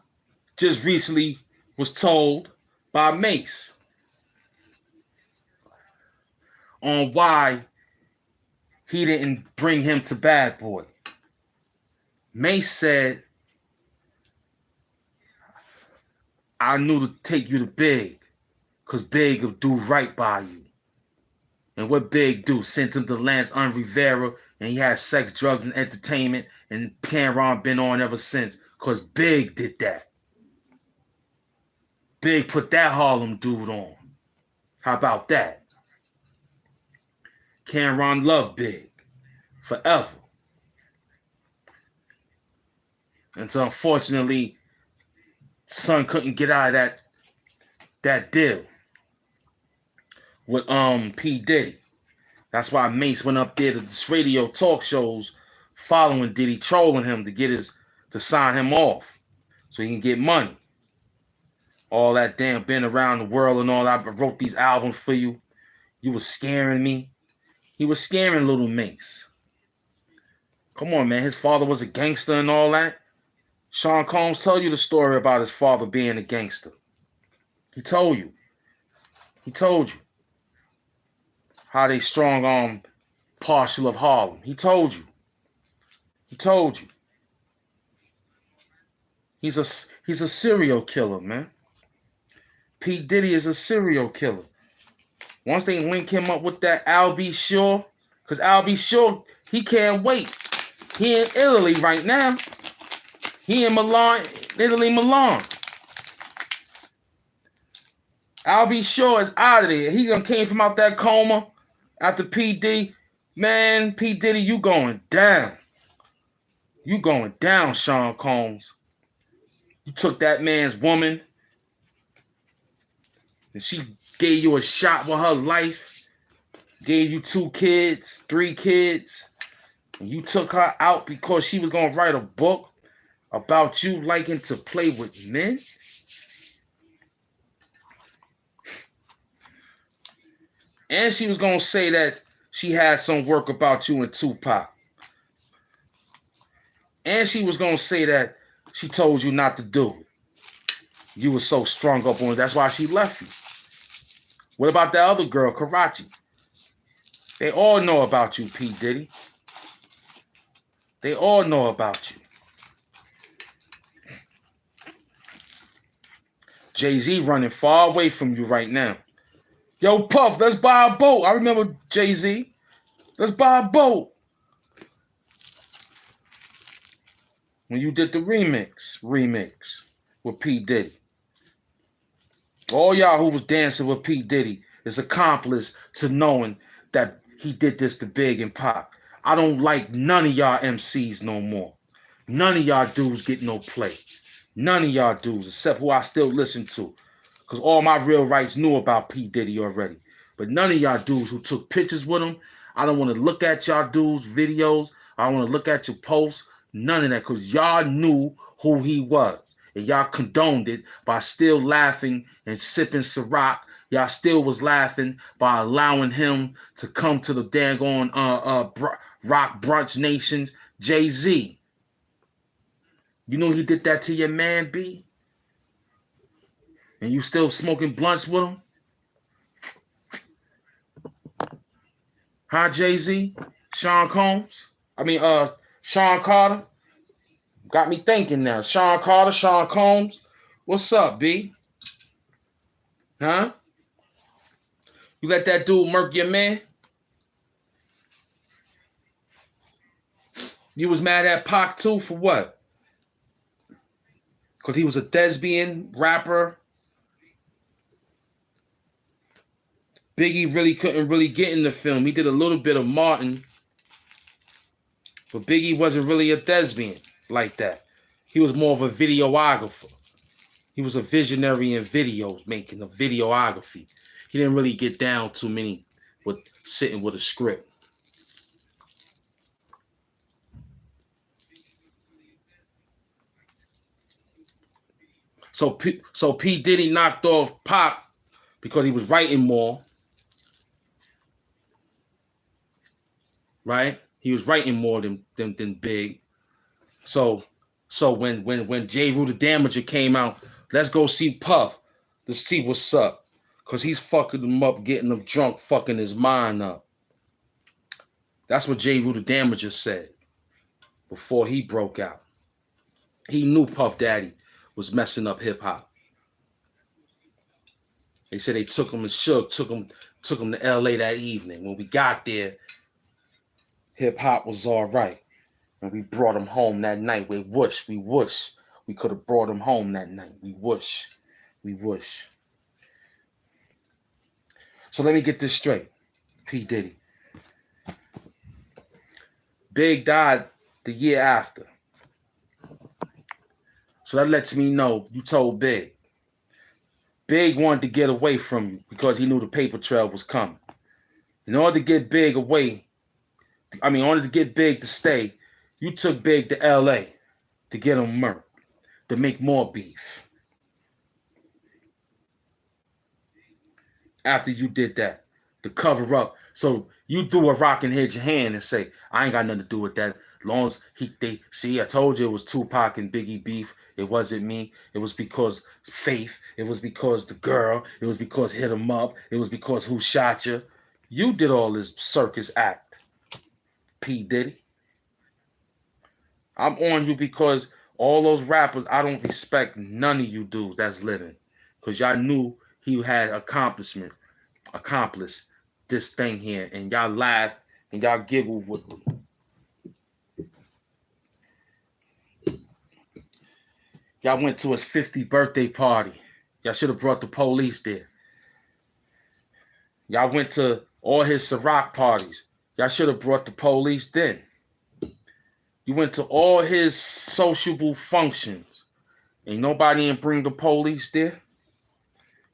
just recently was told by Mace on why he didn't bring him to Bad Boy. Mace said, I knew to take you to Big, because Big will do right by you. And what Big do? Sent him to Lance Rivera, and he had sex, drugs, and entertainment, and Cameron been on ever since, because Big did that. Big put that Harlem dude on. How about that? Cameron loved Big forever. And so unfortunately, son couldn't get out of that deal with P. Diddy. That's why Mace went up there to this radio talk shows following Diddy, trolling him to sign him off so he can get money. All that damn been around the world and all that. I wrote these albums for you. You was scaring me. He was scaring little Mace. Come on, man. His father was a gangster and all that. Sean Combs told you the story about his father being a gangster. He told you. He told you how they strong-armed Partial of Harlem. He told you. He told you. He's a serial killer, man. P. Diddy is a serial killer. Once they link him up with that Al B. Sure, because Al B. Sure, he can't wait. He in Italy right now. He in Milan, Italy, Milan. Al B. Sure is out of there. He done came from out that coma after P. Diddy. Man, P. Diddy, you going down. You going down, Sean Combs. You took that man's woman and she gave you a shot with her life, gave you 2 kids, 3 kids, and you took her out because she was going to write a book about you liking to play with men? And she was going to say that she had some work about you and Tupac. And she was going to say that she told you not to do it. You were so strung up on it. That's why she left you. What about that other girl, Karachi? They all know about you, P. Diddy. They all know about you. Jay-Z running far away from you right now. Yo, Puff, let's buy a boat. I remember Jay-Z. Let's buy a boat. When you did the remix with P. Diddy. All y'all who was dancing with P. Diddy is accomplice to knowing that he did this to Big and Pop. I don't like none of y'all MCs no more. None of y'all dudes get no play. None of y'all dudes, except who I still listen to. Because all my real rights knew about P. Diddy already. But none of y'all dudes who took pictures with him, I don't want to look at y'all dudes' videos. I don't want to look at your posts. None of that. Because y'all knew who he was. And y'all condoned it by still laughing and sipping Ciroc. Y'all still was laughing by allowing him to come to the daggone rock brunch nations. Jay-Z. You know he did that to your man, B? And you still smoking blunts with him? Huh, Jay-Z? Sean Combs? Sean Carter? Got me thinking now. Sean Carter, Sean Combs? What's up, B? Huh? You let that dude murk your man? You was mad at Pac too for what? Because he was a thespian rapper. Biggie really couldn't really get in the film. He did a little bit of Martin. But Biggie wasn't really a thespian like that. He was more of a videographer. He was a visionary in videos making, of videography. He didn't really get down too many with sitting with a script. So P. Diddy knocked off Pac because he was writing more. Right? He was writing more than Big. So when J. Rue the Damager came out, let's go see Puff to see what's up. Because he's fucking him up, getting him drunk, fucking his mind up. That's what J. Rue the Damager said before he broke out. He knew Puff Daddy was messing up hip-hop. They said they took him and Suge took him to L.A. that evening. When we got there, hip-hop was all right. And we brought him home that night. We wish. We could have brought him home that night. We wish. So let me get this straight. P. Diddy. Big died the year after. So that lets me know you told Big. Big wanted to get away from you because he knew the paper trail was coming. In order to get Big away, in order to get Big to stay, you took Big to L.A. to get him murked, to make more beef. After you did that, to cover up. So you threw a rock and hit your hand and say, I ain't got nothing to do with that. As long as I told you it was Tupac and Biggie beef. It wasn't me. It was because Faith. It was because the girl. It was because hit him up. It was because who shot you. You did all this circus act, P. Diddy. I'm on you because all those rappers, I don't respect none of you dudes that's living. Because y'all knew he had accomplished this thing here. And y'all laughed and y'all giggled with me. Y'all went to his 50th birthday party. Y'all should have brought the police there. Y'all went to all his Ciroc parties. Y'all should have brought the police then. You went to all his sociable functions. Ain't nobody didn't bring the police there.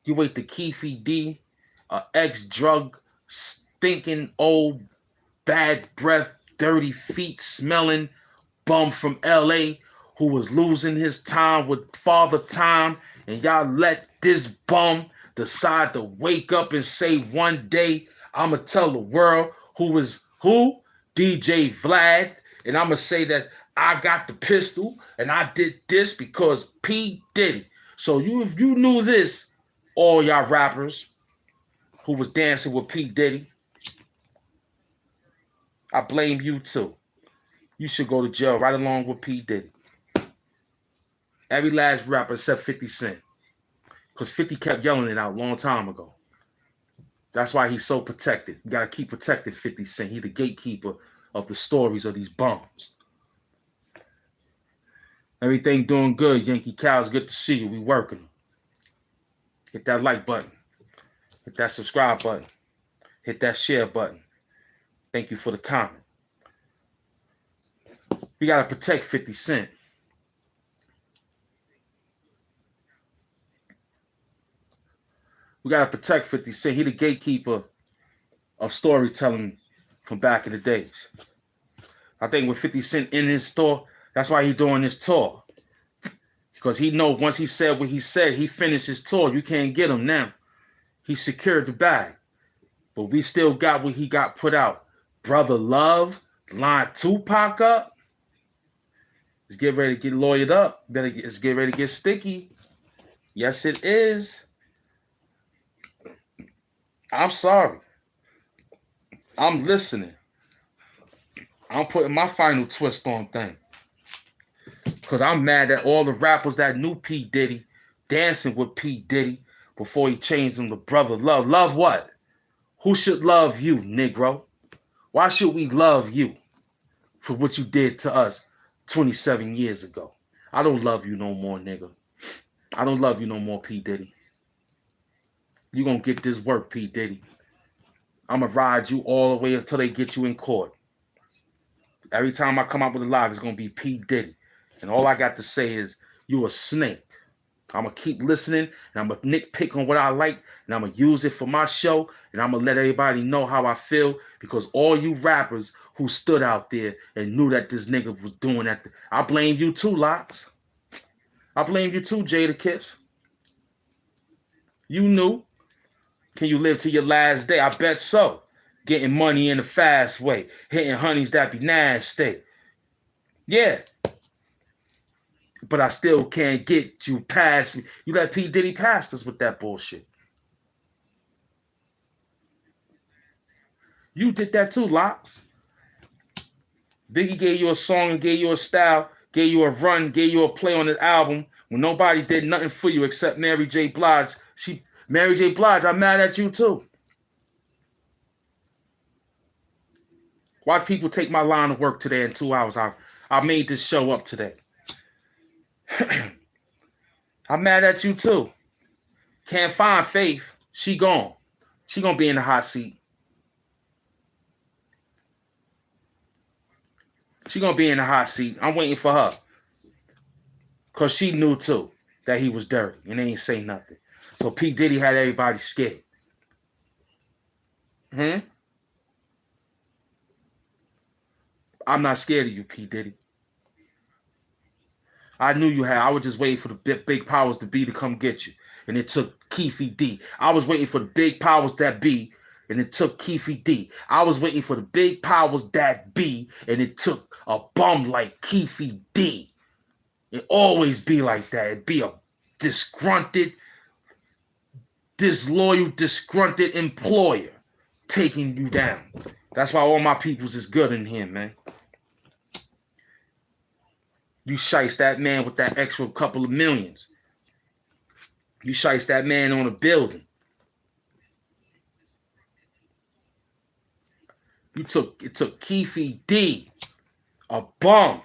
You wait to Keefy D, a ex-drug, stinking old, bad breath, dirty feet smelling bum from L.A. who was losing his time with Father Time, and y'all let this bum decide to wake up and say one day, I'ma tell the world who was who? DJ Vlad, and I'ma say that I got the pistol and I did this because P. Diddy. So if you knew this, all y'all rappers who was dancing with P. Diddy, I blame you too. You should go to jail right along with P. Diddy. Every last rapper except 50 Cent. Because 50 kept yelling it out a long time ago. That's why he's so protected. You gotta keep protecting 50 Cent. He's the gatekeeper of the stories of these bums. Everything doing good, Yankee Cows. Good to see you. We working. Hit that like button. Hit that subscribe button. Hit that share button. Thank you for the comment. We got to protect 50 Cent. We got to protect 50 Cent. He the gatekeeper of storytelling from back in the days. I think with 50 Cent in his store, that's why he's doing this tour. Because he know once he said what he said, he finished his tour. You can't get him now. He secured the bag. But we still got what he got put out. Brother Love, line Tupac up. Let's get ready to get lawyered up. Let's get ready to get sticky. Yes, it is. I'm sorry. I'm listening. I'm putting my final twist on things. Because I'm mad at all the rappers that knew P. Diddy, dancing with P. Diddy before he changed him to Brother Love. Love what? Who should love you, Negro? Why should we love you for what you did to us 27 years ago? I don't love you no more, nigga. I don't love you no more, P. Diddy. You gonna get this work, P. Diddy. I'm gonna ride you all the way until they get you in court. Every time I come out with a live, it's gonna be P. Diddy. And all I got to say is, you a snake. I'm gonna keep listening, and I'm gonna nitpick on what I like, and I'm gonna use it for my show, and I'm gonna let everybody know how I feel, because all you rappers who stood out there and knew that this nigga was doing that, I blame you too, Locks. I blame you too, Jadakiss. You knew. Can you live to your last day? I bet so. Getting money in a fast way, hitting honeys that be nasty. Yeah. But I still can't get you past me. You let P. Diddy past us with that bullshit. You did that too, Locks. Biggie gave you a song and gave you a style, gave you a run, gave you a play on his album when nobody did nothing for you except Mary J. Blige. Mary J. Blige, I'm mad at you too. Why people take my line of work today in 2 hours? I made this show up today. I'm mad at you too. Can't find Faith. She gone. She gonna be in the hot seat. She gonna be in the hot seat. I'm waiting for her. Cause she knew too that he was dirty and they ain't say nothing. So P. Diddy had everybody scared. I'm not scared of you, P. Diddy. I knew you had. I was just waiting for the big powers to be to come get you. And it took Keefy D. I was waiting for the big powers that be, and it took Keefy D. I was waiting for the big powers that be, and it took a bum like Keefy D. It always be like that. It be a disgruntled, disloyal, disgruntled employer taking you down. That's why all my peoples is good in here, man. You shice that man with that extra couple of millions. You shice that man on a building. It took Keefy D, a bum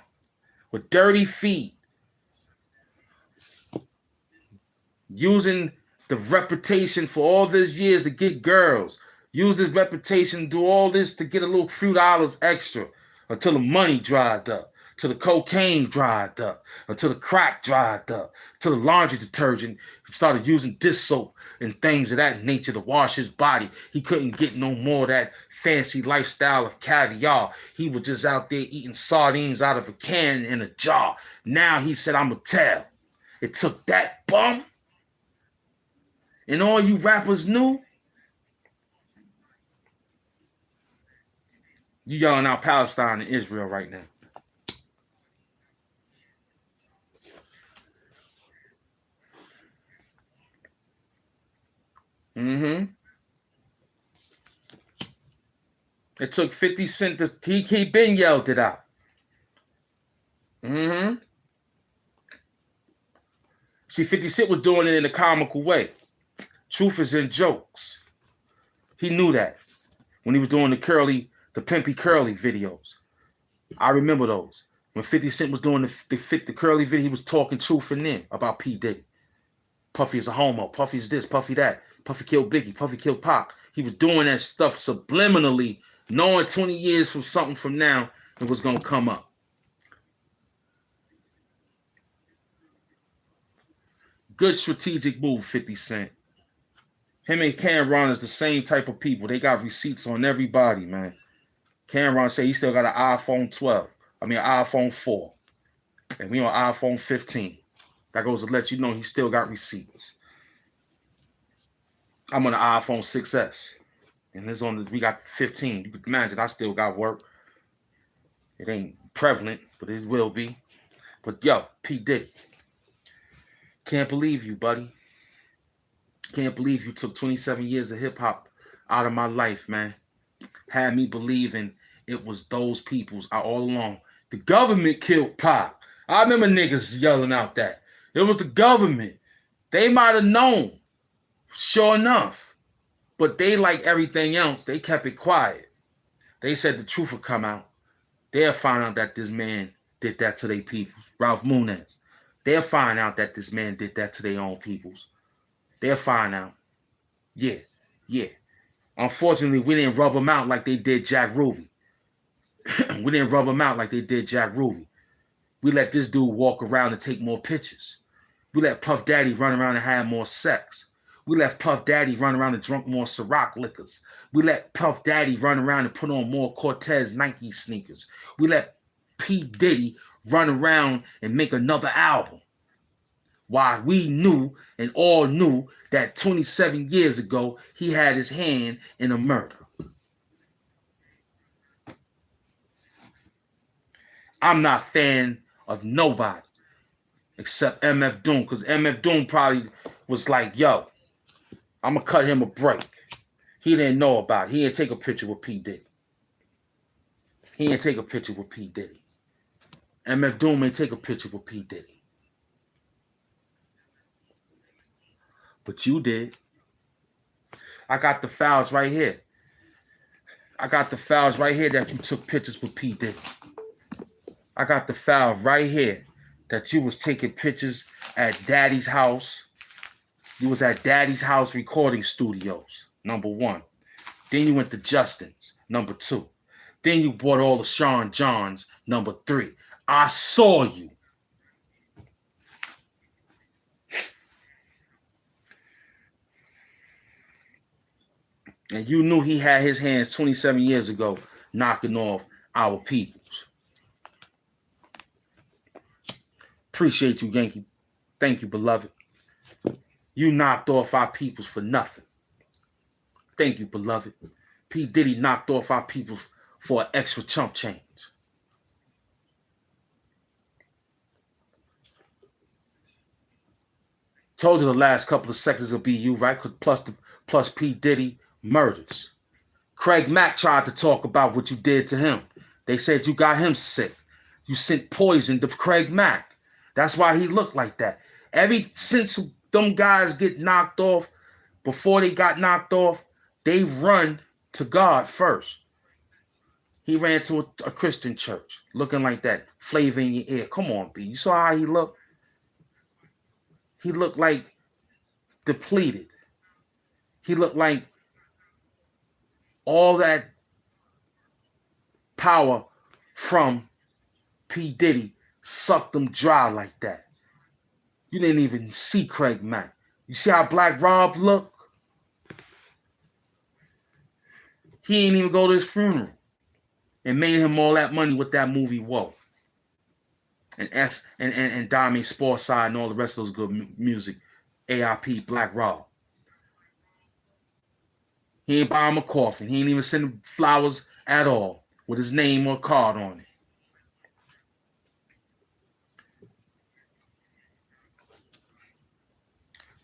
with dirty feet, using the reputation for all these years to get girls, use his reputation to do all this to get a little few dollars extra until the money dried up, till the cocaine dried up, until the crack dried up, till the laundry detergent started using dish soap and things of that nature to wash his body. He couldn't get no more of that fancy lifestyle of caviar. He was just out there eating sardines out of a can in a jar. Now he said, I'm a tell. It took that bum, and all you rappers knew. You yelling out Palestine and Israel right now. It took 50 Cent to, he been yelled it out. See, 50 Cent was doing it in a comical way. Truth is in jokes. He knew that when he was doing the pimpy curly videos. I remember those. When 50 Cent was doing the curly video, he was talking truth in there about P. Diddy. Puffy is a homo. Puffy is this, Puffy that. Puffy killed Biggie. Puffy killed Pac. He was doing that stuff subliminally, knowing 20 years from something from now it was going to come up. Good strategic move, 50 Cent. Him and Cameron is the same type of people. They got receipts on everybody, man. Cameron said he still got an iPhone 12. I mean, an iPhone 4. And we on iPhone 15. That goes to let you know he still got receipts. I'm on the iPhone 6S. And it's on we got 15. You can imagine I still got work. It ain't prevalent, but it will be. But yo, P. Diddy. Can't believe you, buddy. Can't believe you took 27 years of hip-hop out of my life, man. Had me believing it was those people's all along. The government killed Pac. I remember niggas yelling out that. It was the government. They might have known, sure enough. But they, like everything else, they kept it quiet. They said the truth would come out. They'll find out that this man did that to their people. Ralph Munez. They'll find out that this man did that to their own peoples. They'll find out. Yeah. Unfortunately, we didn't rub them out like they did Jack Ruby. We didn't rub them out like they did Jack Ruby. We let this dude walk around and take more pictures. We let Puff Daddy run around and have more sex. We let Puff Daddy run around and drink more Ciroc liquors. We let Puff Daddy run around and put on more Cortez Nike sneakers. We let P. Diddy run around and make another album. Why we knew and all knew that 27 years ago, he had his hand in a murder. I'm not a fan of nobody except MF Doom, because MF Doom probably was like, yo, I'm going to cut him a break. He didn't know about it. He didn't take a picture with P. Diddy. MF Doom ain't take a picture with P. Diddy. But you did. I got the files right here. That you took pictures with P. Diddy. I got the file right here that you was taking pictures at Daddy's house. You was at Daddy's house recording studios, number 1. Then you went to Justin's, number 2. Then you bought all the Sean Johns, number 3. I saw you. And you knew he had his hands 27 years ago knocking off our peoples. Appreciate you, Yankee. Thank you, beloved. You knocked off our peoples for nothing. Thank you, beloved. P. Diddy knocked off our people for an extra chump change. Told you the last couple of seconds will be you, right? Plus P. Diddy murders. Craig Mack tried to talk about what you did to him. They said you got him sick. You sent poison to Craig Mack. That's why he looked like that. Ever since them guys get knocked off, before they got knocked off, they run to God first. He ran to a Christian church looking like that, flavor in your ear. Come on, B. You saw how he looked? He looked like depleted. He looked like all that power from P. Diddy sucked him dry like that. You didn't even see Craig Mack. You see how Black Rob looked? He ain't even go to his funeral and made him all that money with that movie Whoa. And Dami Sportside and all the rest of those good music. AIP, Black Rob. He ain't buy him a coffin. He ain't even send him flowers at all with his name or card on it.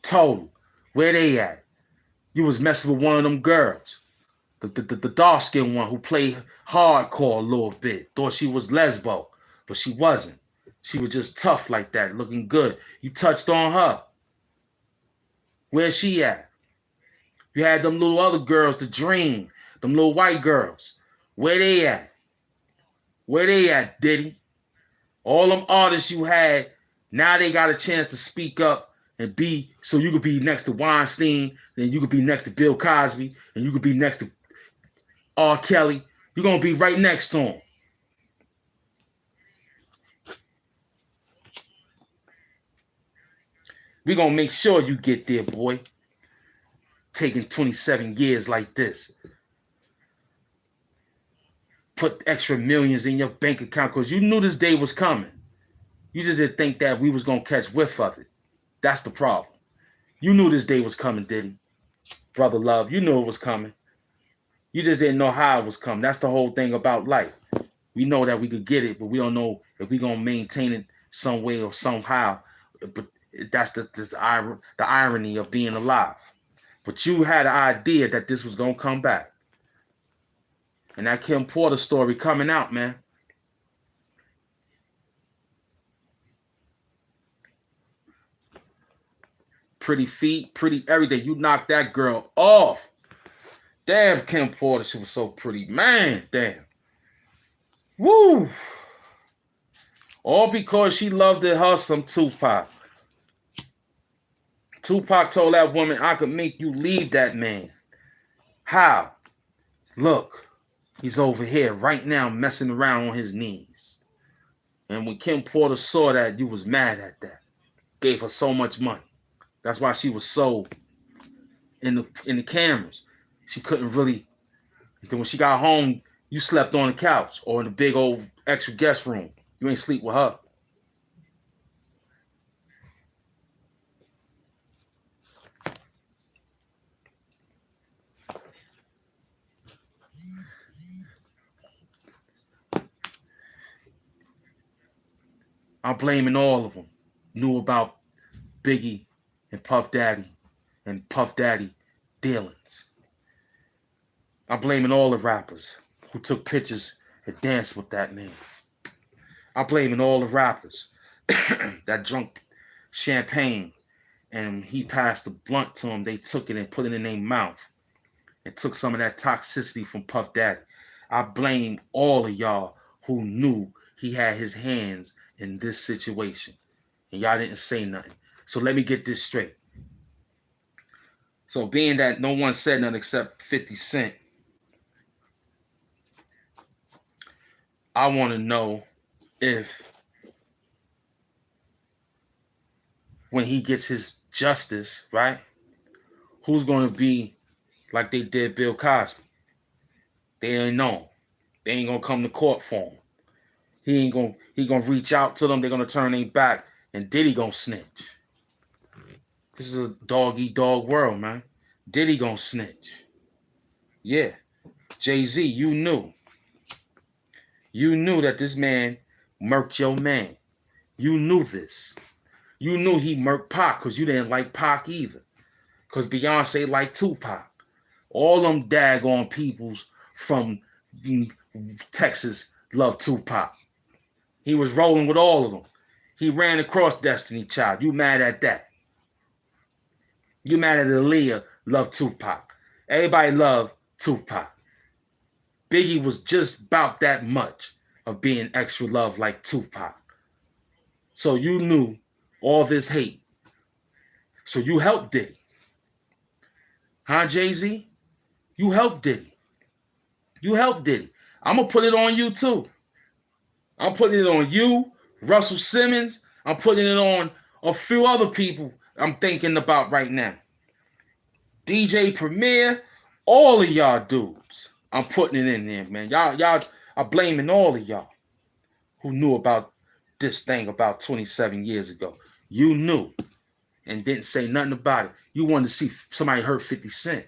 Total. Where they at? You was messing with one of them girls. The dark-skinned one who played hardcore a little bit. Thought she was lesbo, but she wasn't. She was just tough like that, looking good. You touched on her. Where's she at? You had them little other girls, the Dream, them little white girls. Where they at? Where they at, Diddy? All them artists you had, now they got a chance to speak up and be so you could be next to Weinstein, then you could be next to Bill Cosby, and you could be next to R. Kelly. You're gonna be right next to him. We're gonna make sure you get there, boy. Taking 27 years like this. Put extra millions in your bank account because you knew this day was coming. You just didn't think that we was gonna catch whiff of it. That's the problem. You knew this day was coming, Diddy. Brother Love, you knew it was coming. You just didn't know how it was coming. That's the whole thing about life. We know that we could get it, but we don't know if we're gonna maintain it some way or somehow. But that's the irony of being alive. But you had an idea that this was gonna come back. And that Kim Porter story coming out, man. Pretty feet, pretty everything. You knocked that girl off. Damn, Kim Porter, she was so pretty. Man, damn. Woo! All because she loved her some Tupac. Tupac told that woman, I could make you leave that man. How? Look, he's over here right now messing around on his knees. And when Kim Porter saw that, you was mad at that. Gave her so much money. That's why she was so in the cameras. She couldn't really. Then when she got home, you slept on the couch or in the big old extra guest room. You ain't sleep with her. I'm blaming all of them. Knew about Biggie and Puff Daddy dealings. I'm blaming all the rappers who took pictures and danced with that man. I'm blaming all the rappers that drunk champagne and he passed the blunt to them. They took it and put it in their mouth and took some of that toxicity from Puff Daddy. I blame all of y'all who knew he had his hands in this situation and y'all didn't say nothing. So let me get this straight. So being that no one said nothing except 50 Cent, I want to know if when he gets his justice, right, who's going to be like they did Bill Cosby. They ain't know. They ain't going to come to court for him. He gonna reach out to them. They're going to turn their back and Diddy going to snitch. This is a dog-eat-dog world, man. Diddy going to snitch. Yeah. Jay-Z, you knew. You knew that this man murked your man. You knew this. You knew he murked Pac because you didn't like Pac either. Because Beyonce liked Tupac. All them daggone peoples from Texas loved Tupac. He was rolling with all of them. He ran across Destiny Child. You mad at that? You mad at Aaliyah loved Tupac. Everybody loved Tupac. Biggie was just about that much of being extra love like Tupac. So you knew all this hate. So you helped Diddy. Huh, Jay-Z? You helped Diddy. You helped Diddy. I'm going to put it on you too. I'm putting it on you, Russell Simmons. I'm putting it on a few other people I'm thinking about right now. DJ Premier, all of y'all dudes. I'm putting it in there, man. Y'all are blaming all of y'all who knew about this thing about 27 years ago. You knew and didn't say nothing about it. You wanted to see somebody hurt 50 Cent.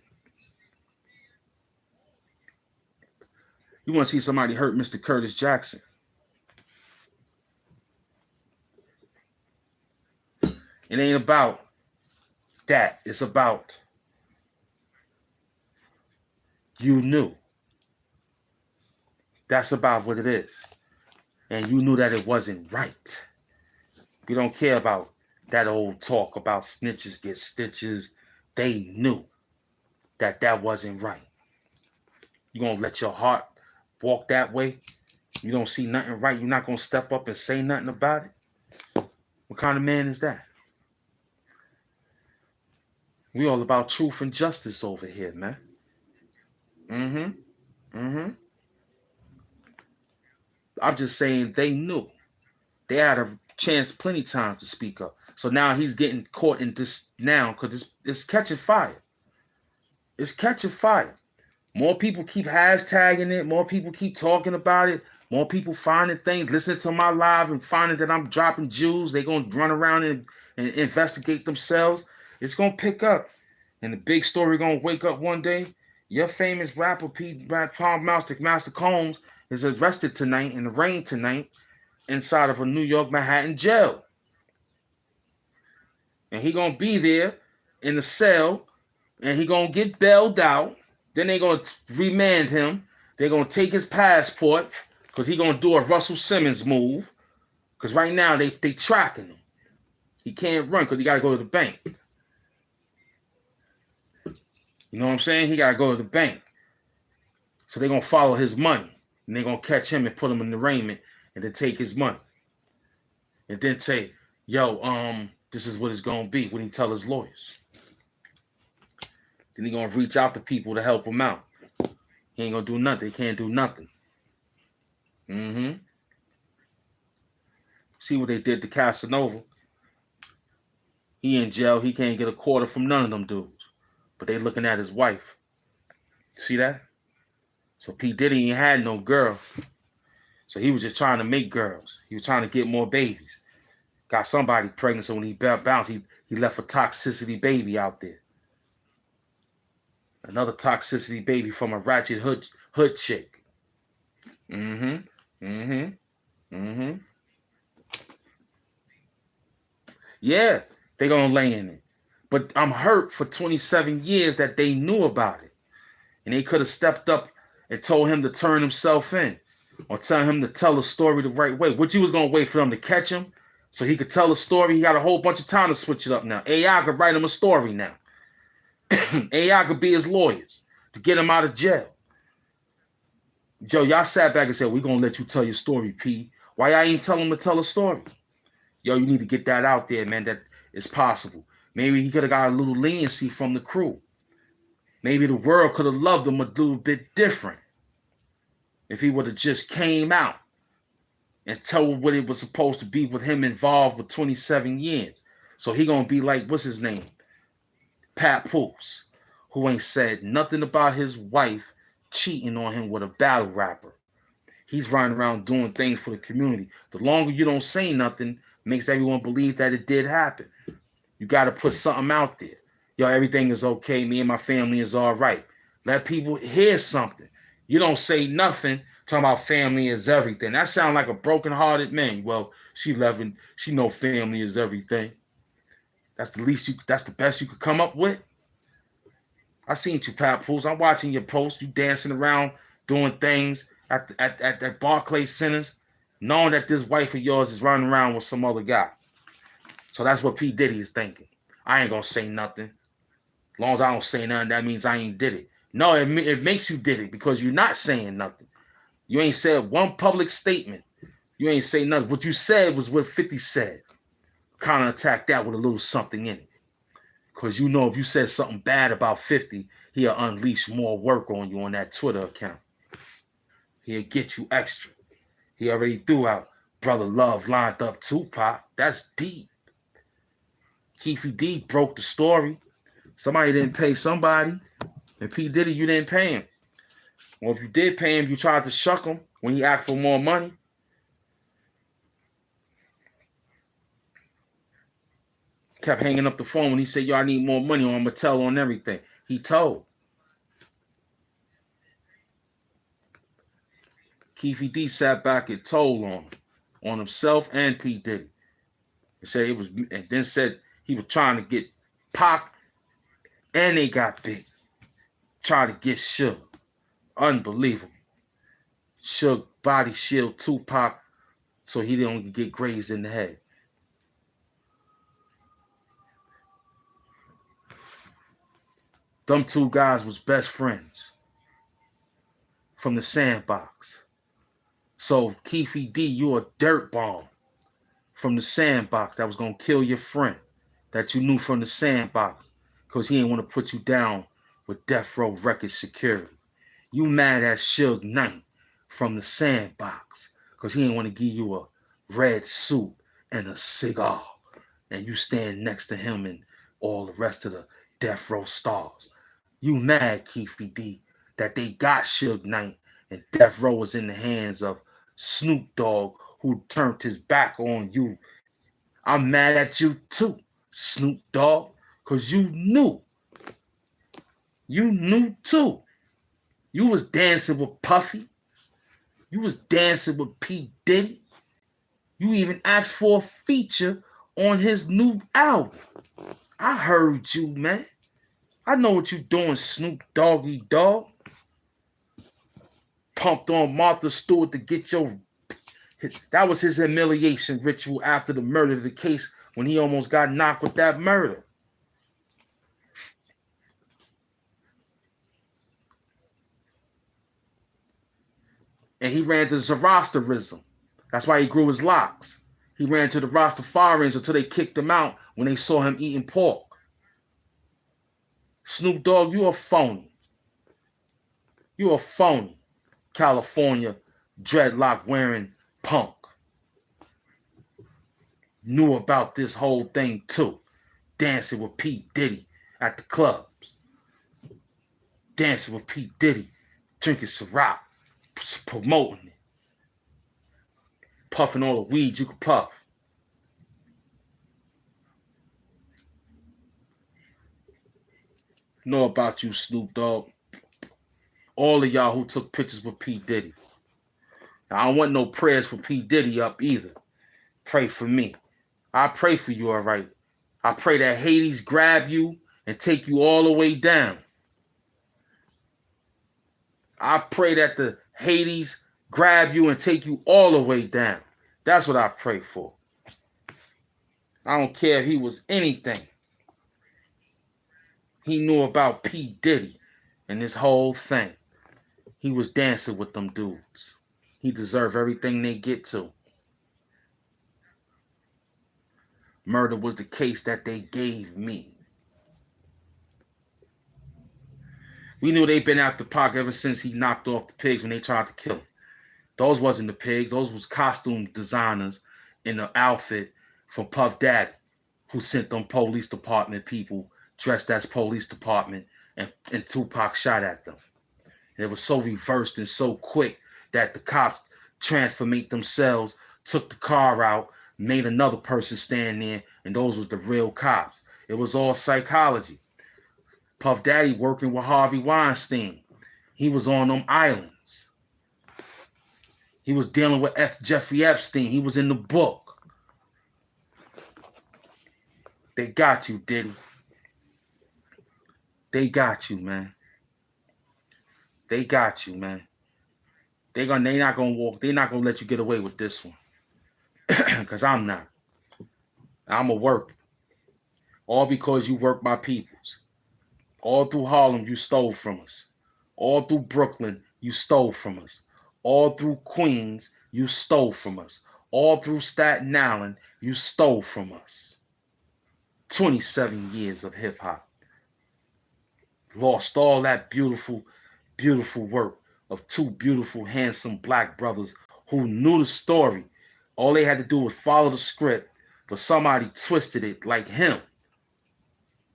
You want to see somebody hurt Mr. Curtis Jackson. It ain't about that. It's about you knew. That's about what it is. And you knew that it wasn't right. You don't care about that old talk about snitches get stitches. They knew that that wasn't right. You gonna let your heart walk that way? You don't see nothing right. You're not gonna step up and say nothing about it? What kind of man is that? We all about truth and justice over here, man. I'm just saying they knew. They had a chance plenty times to speak up. So now he's getting caught in this now because it's catching fire. It's catching fire. More people keep hashtagging it. More people keep talking about it. More people finding things, listening to my live and finding that I'm dropping jewels. They're going to run around and investigate themselves. It's going to pick up. And the big story going to wake up one day. Your famous rapper, Palm Master Combs, is arrested tonight in the rain tonight inside of a New York Manhattan jail. And he going to be there in the cell, and he going to get bailed out. Then they're going to remand him. They're going to take his passport because he's going to do a Russell Simmons move. Because right now they tracking him. He can't run because he got to go to the bank. You know what I'm saying? He got to go to the bank. So they're going to follow his money. And they're going to catch him and put him in arraignment and then take his money. And then say, yo, this is what it's going to be when he tell his lawyers. Then he's going to reach out to people to help him out. He ain't going to do nothing. He can't do nothing. See what they did to Casanova. He in jail. He can't get a quarter from none of them dudes. But they looking at his wife. See that? So P. Diddy ain't had no girl. So he was just trying to make girls. He was trying to get more babies. Got somebody pregnant, so when he bounced, he left a toxicity baby out there. Another toxicity baby from a ratchet hood chick. Yeah, they gonna lay in it. But I'm hurt for 27 years that they knew about it. And they could have stepped up and told him to turn himself in. Or tell him to tell the story the right way. What you was gonna wait for them to catch him so he could tell a story? He got a whole bunch of time to switch it up now. AI could write him a story now. AI could be his lawyers to get him out of jail. Joe, y'all sat back and said, we're going to let you tell your story, P. Why y'all ain't tell him to tell a story? Yo, you need to get that out there, man, that it's possible. Maybe he could have got a little leniency from the crew. Maybe the world could have loved him a little bit different if he would have just came out and told what it was supposed to be with him involved with 27 years. So he going to be like, what's his name? Pat Poops, who ain't said nothing about his wife cheating on him with a battle rapper. He's running around doing things for the community. The longer you don't say nothing, makes everyone believe that it did happen. You got to put something out there. Yo, everything is okay. Me and my family is all right. Let people hear something. You don't say nothing talking about family is everything. That sounds like a broken-hearted man. Well, she know family is everything. That's the best you could come up with. I seen you, Pat Pools. I'm watching your posts. You dancing around, doing things at Barclays Centers, knowing that this wife of yours is running around with some other guy. So that's what P. Diddy is thinking. I ain't gonna say nothing. As long as I don't say nothing, that means I ain't did it. No, it makes you did it because you're not saying nothing. You ain't said one public statement. You ain't say nothing. What you said was what 50 said. Counterattack that with a little something in it. Because you know if you said something bad about 50, he'll unleash more work on you on that Twitter account. He'll get you extra. He already threw out Brother Love lined up Tupac. That's deep. Keefy D broke the story. Somebody didn't pay somebody. And P. Diddy, you didn't pay him. Well, if you did pay him, you tried to shuck him when he asked for more money. Kept hanging up the phone when he said, yo, I need more money or I'm going to tell on everything. He told. Keefy D sat back and told on himself and P. Diddy. He said it was, and then said he was trying to get Pac and they got big. Trying to get Suge. Unbelievable. Suge body shield Tupac so he didn't get grazed in the head. Them two guys was best friends from the sandbox. So Keefy D, you a dirt bomb from the sandbox that was gonna kill your friend that you knew from the sandbox. because he ain't want to put you down with Death Row Records security. You mad at Suge Knight from the Sandbox because he ain't want to give you a red suit and a cigar, and you stand next to him and all the rest of the Death Row stars. You mad, Keefy D, that they got Suge Knight and Death Row was in the hands of Snoop Dogg, who turned his back on you. I'm mad at you too, Snoop Dogg, because you knew. You knew too. You was dancing with Puffy. You was dancing with P. Diddy. You even asked for a feature on his new album. I heard you, man. I know what you doing, Snoop Doggy Dogg. Pumped on Martha Stewart to get your... That was his humiliation ritual after the murder of the case when he almost got knocked with that murder. And he ran to Zoroastrianism. That's why he grew his locks. He ran to the Rastafarians until they kicked him out when they saw him eating pork. Snoop Dogg, you a phony. You a phony. California dreadlock wearing punk. Knew about this whole thing too. Dancing with P. Diddy at the clubs. Dancing with P. Diddy. Drinking Ciroc. Promoting it. Puffing all the weed you could puff. Know about you, Snoop Dogg. All of y'all who took pictures with P. Diddy. Now, I don't want no prayers for P. Diddy up either. Pray for me. I pray for you, all right. I pray that Hades grab you and take you all the way down. I pray that the Hades grab you and take you all the way down. That's what I pray for. I don't care if he was anything. He knew about P. Diddy and this whole thing. He was dancing with them dudes. He deserved everything they get to. Murder was the case that they gave me. We knew they'd been after Pac ever since he knocked off the pigs when they tried to kill him. Those wasn't the pigs. Those was costume designers in the outfit from Puff Daddy, who sent them police department people dressed as police department, and Tupac shot at them. And it was so reversed and so quick that the cops transformate themselves, took the car out, made another person stand there, and those was the real cops. It was all psychology. Puff Daddy working with Harvey Weinstein. He was on them islands. He was dealing with Jeffrey Epstein. He was in the book. They got you, Diddy. They got you, man. They got you, man. They're not gonna let you get away with this one. Because I'm not. I'm a worker. All because you work my peoples. All through Harlem, you stole from us. All through Brooklyn, you stole from us. All through Queens, you stole from us. All through Staten Island, you stole from us. 27 years of hip hop. Lost all that beautiful, beautiful work of two beautiful, handsome black brothers who knew the story. All they had to do was follow the script, but somebody twisted it like him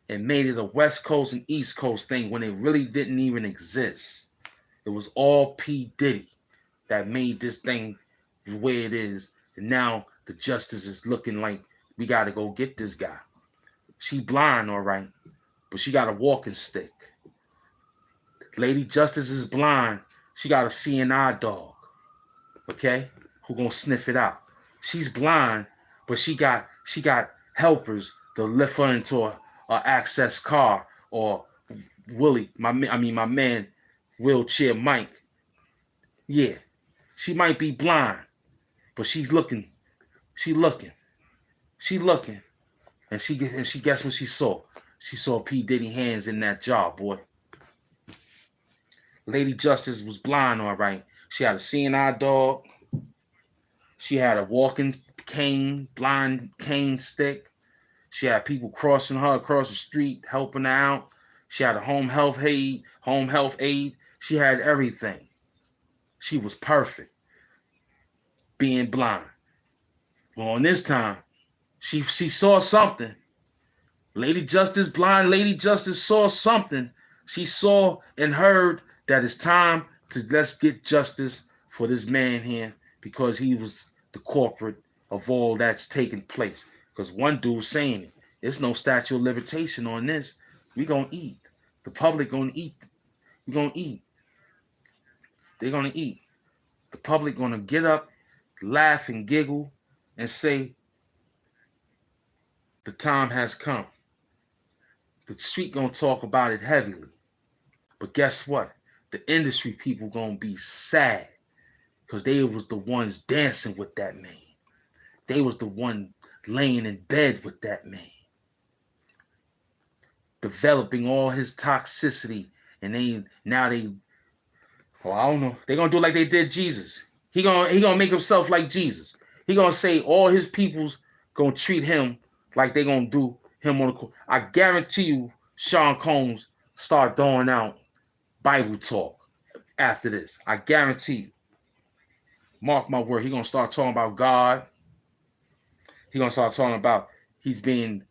and made it a West Coast and East Coast thing when it really didn't even exist. It was all P. Diddy that made this thing the way it is. And now the justice is looking like we got to go get this guy. She blind, all right, but she got a walking stick. Lady Justice is blind. She got a CNI dog, okay, who gonna sniff it out. She's blind, but she got helpers to lift her into a access car, or Willie, my man, wheelchair Mike. Yeah, she might be blind, but she's looking. She looking. And she guess what she saw? She saw P. Diddy hands in that jar, boy. Lady Justice was blind, all right. She had a CNI dog. She had a walking cane, blind cane stick. She had people crossing her across the street, helping her out. She had a home health aid. She had everything. She was perfect, being blind. Well, on this time, she saw something. Blind Lady Justice saw something. She saw and heard that it's time to let's get justice for this man here because he was the culprit of all that's taking place. Because one dude saying it, there's no statute of limitation on this. We gonna eat. The public gonna eat. We gonna eat. They're gonna eat. The public gonna get up, laugh and giggle, and say the time has come. The street gonna talk about it heavily. But guess what? The industry people gonna be sad because they was the ones dancing with that man. They was the one laying in bed with that man. Developing all his toxicity. And I don't know. They gonna do like they did Jesus. He gonna make himself like Jesus. He gonna say all his peoples gonna treat him like they gonna do him on the court. I guarantee you, Sean Combs start throwing out Bible talk after this. I guarantee you. Mark my word, he gonna start talking about God. He gonna start talking about he's being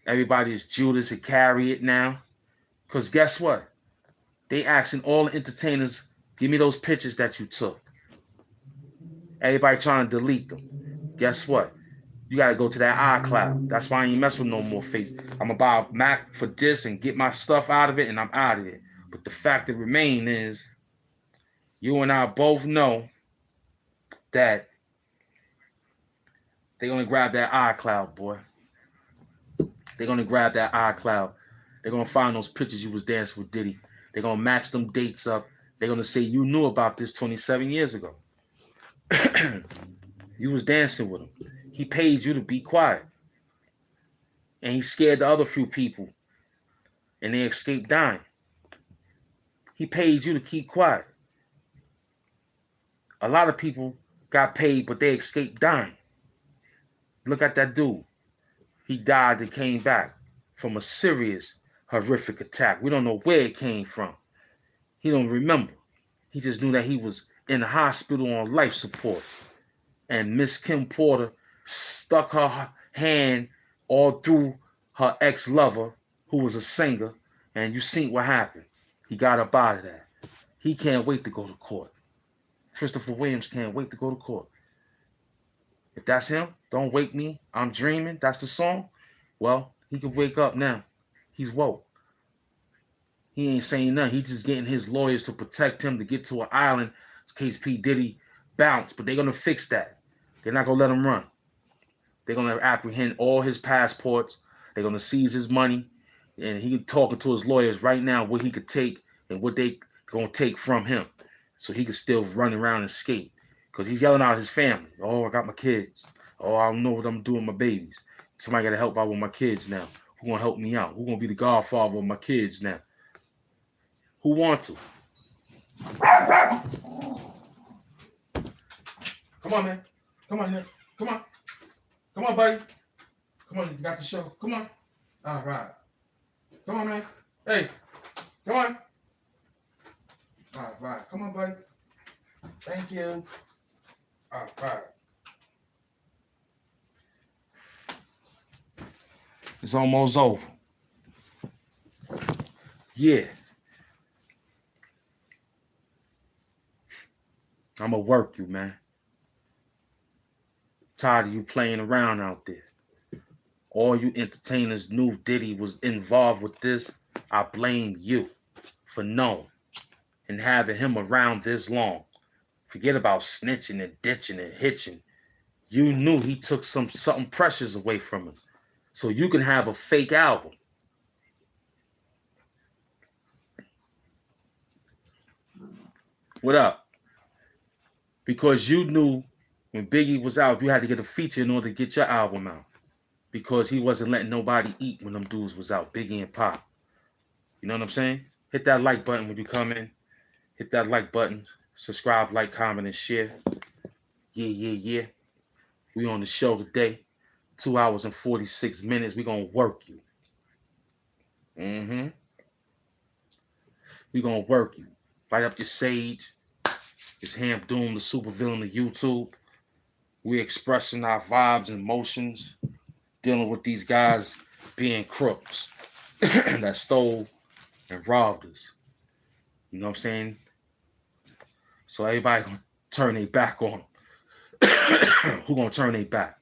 everybody's Judas Iscariot now. Because guess what? They asking all the entertainers, give me those pictures that you took. Everybody trying to delete them. Guess what? You got to go to that iCloud. That's why I ain't mess with no more face. I'm going to buy a Mac for this and get my stuff out of it, and I'm out of it. But the fact that remains is, you and I both know that they're going to grab that iCloud, boy. They're going to grab that iCloud. They're going to find those pictures you was dancing with Diddy. They're going to match them dates up. They're going to say you knew about this 27 years ago. You was dancing with him. He paid you to be quiet. And he scared the other few people. And they escaped dying. He paid you to keep quiet. A lot of people got paid, but they escaped dying. Look at that dude. He died and came back from a serious, horrific attack. We don't know where it came from. He don't remember. He just knew that he was in the hospital on life support. And Miss Kim Porter stuck her hand all through her ex-lover, who was a singer, and you seen what happened. He got up out of that. He can't wait to go to court. Christopher Williams can't wait to go to court. If that's him, Don't Wake Me, I'm Dreaming, that's the song. Well, he can wake up now. He's woke. He ain't saying nothing. He's just getting his lawyers to protect him to get to an island in case P. Diddy bounce. But they're going to fix that. They're not going to let him run. They're going to apprehend all his passports. They're going to seize his money. And he's talking to his lawyers right now what he could take and what they going to take from him. So he could still run around and skate. Because he's yelling out his family. Oh, I got my kids. Oh, I don't know what I'm doing with my babies. Somebody got to help out with my kids now. Who going to help me out? Who going to be the godfather of my kids now? Who wants to? Come on, man. Come on, man. Come on. Come on, buddy. Come on, you got the show. Come on. All right. Come on, man. Hey, come on. All right. Come on, buddy. Thank you. All right. It's almost over. Yeah. I'm going to work you, man. Tired of you playing around out there. All you entertainers knew Diddy was involved with this. I blame you for knowing and having him around this long. Forget about snitching and ditching and hitching. You knew he took something precious away from him. So you can have a fake album. What up? Because you knew when Biggie was out, you had to get a feature in order to get your album out. Because he wasn't letting nobody eat when them dudes was out, Biggie and Pop. You know what I'm saying? Hit that like button when you come in. Hit that like button. Subscribe, like, comment, and share. Yeah. We on the show today. 2 hours and 46 minutes. We're going to work you. We're going to work you. Light up your sage. It's HAMP Doom, the supervillain of YouTube. We're expressing our vibes and emotions, dealing with these guys being crooks that stole and robbed us. You know what I'm saying? So everybody gonna turn their back on them. Who gonna turn their back?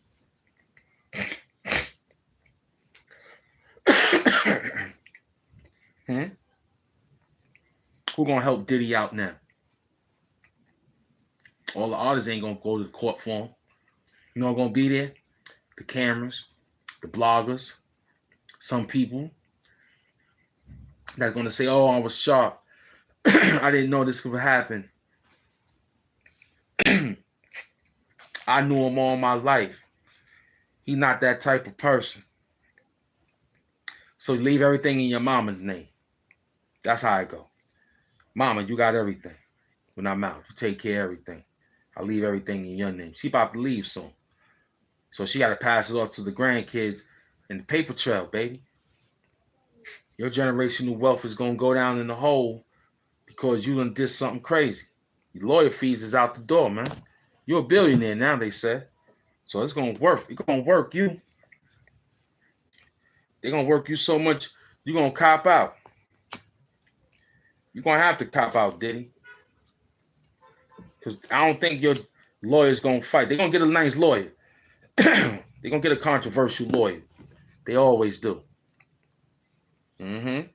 Who gonna help Diddy out now? All the artists ain't gonna go to the court for him. You know what's gonna be there? The cameras, the bloggers, some people that's gonna say, "Oh, I was sharp. I didn't know this could happen. I knew him all my life. He's not that type of person." So leave everything in your mama's name. That's how I go. Mama, you got everything. When I'm out, you take care of everything. I leave everything in your name. She about to leave soon. So she got to pass it off to the grandkids and the paper trail, baby. Your generational wealth is going to go down in the hole because you done did something crazy. Your lawyer fees is out the door, man. You're a billionaire now, they said. So it's going to work. It's going to work you. They're going to work you so much, you're going to cop out. You're going to have to cop out, Diddy. Because I don't think your lawyer's going to fight. They're going to get a nice lawyer. They're going to get a controversial lawyer. They always do. They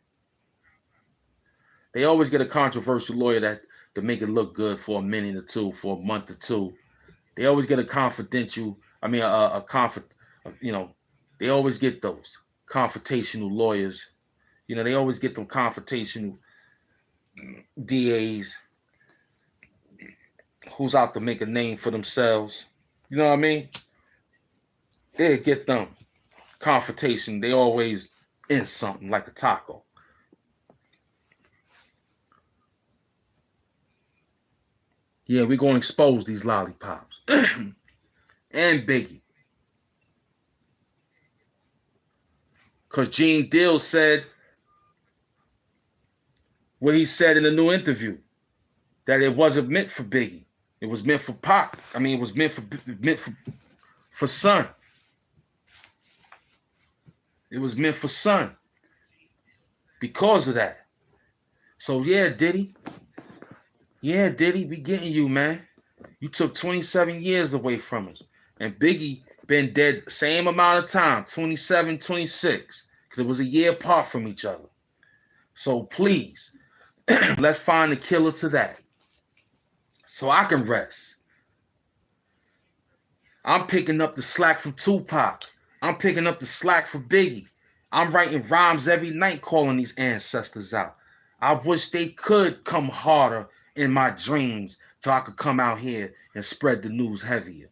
always get a controversial lawyer to make it look good for a minute or two, for a month or two. They always get a confidential, they always get those confrontational lawyers. You know, they always get them confrontational DAs who's out to make a name for themselves. You know what I mean? They get them confrontation. They always in something like a taco. Yeah, we're going to expose these lollipops. And Biggie. Because Gene Deal said what he said in the new interview, that it wasn't meant for Biggie. It was meant for Pac. It was meant for Son. It was meant for Son. Because of that. So yeah, Diddy. Yeah, Diddy, we getting you, man. You took 27 years away from us. And Biggie been dead same amount of time, 27, 26. Because it was a year apart from each other. So please, let's find the killer to that. So I can rest. I'm picking up the slack from Tupac. I'm picking up the slack for Biggie. I'm writing rhymes every night calling these ancestors out. I wish they could come harder in my dreams so I could come out here and spread the news heavier.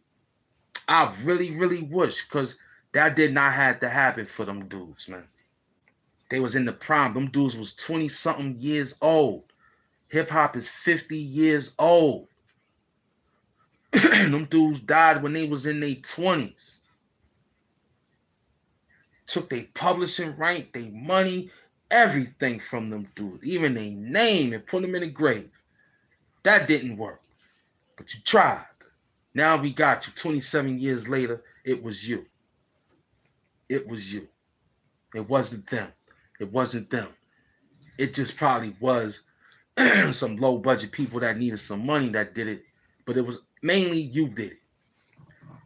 I really, really wish, because that did not have to happen for them dudes, man. They was in the prime. Them dudes was 20-something years old. Hip-hop is 50 years old. Them dudes died when they was in their 20s. Took their publishing right, their money, everything from them dudes, even their name, and put them in a grave. That didn't work. But you tried. Now we got you. 27 years later, it was you. It was you. It wasn't them. It wasn't them. It just probably was some low budget people that needed some money that did it. But it was mainly you did it.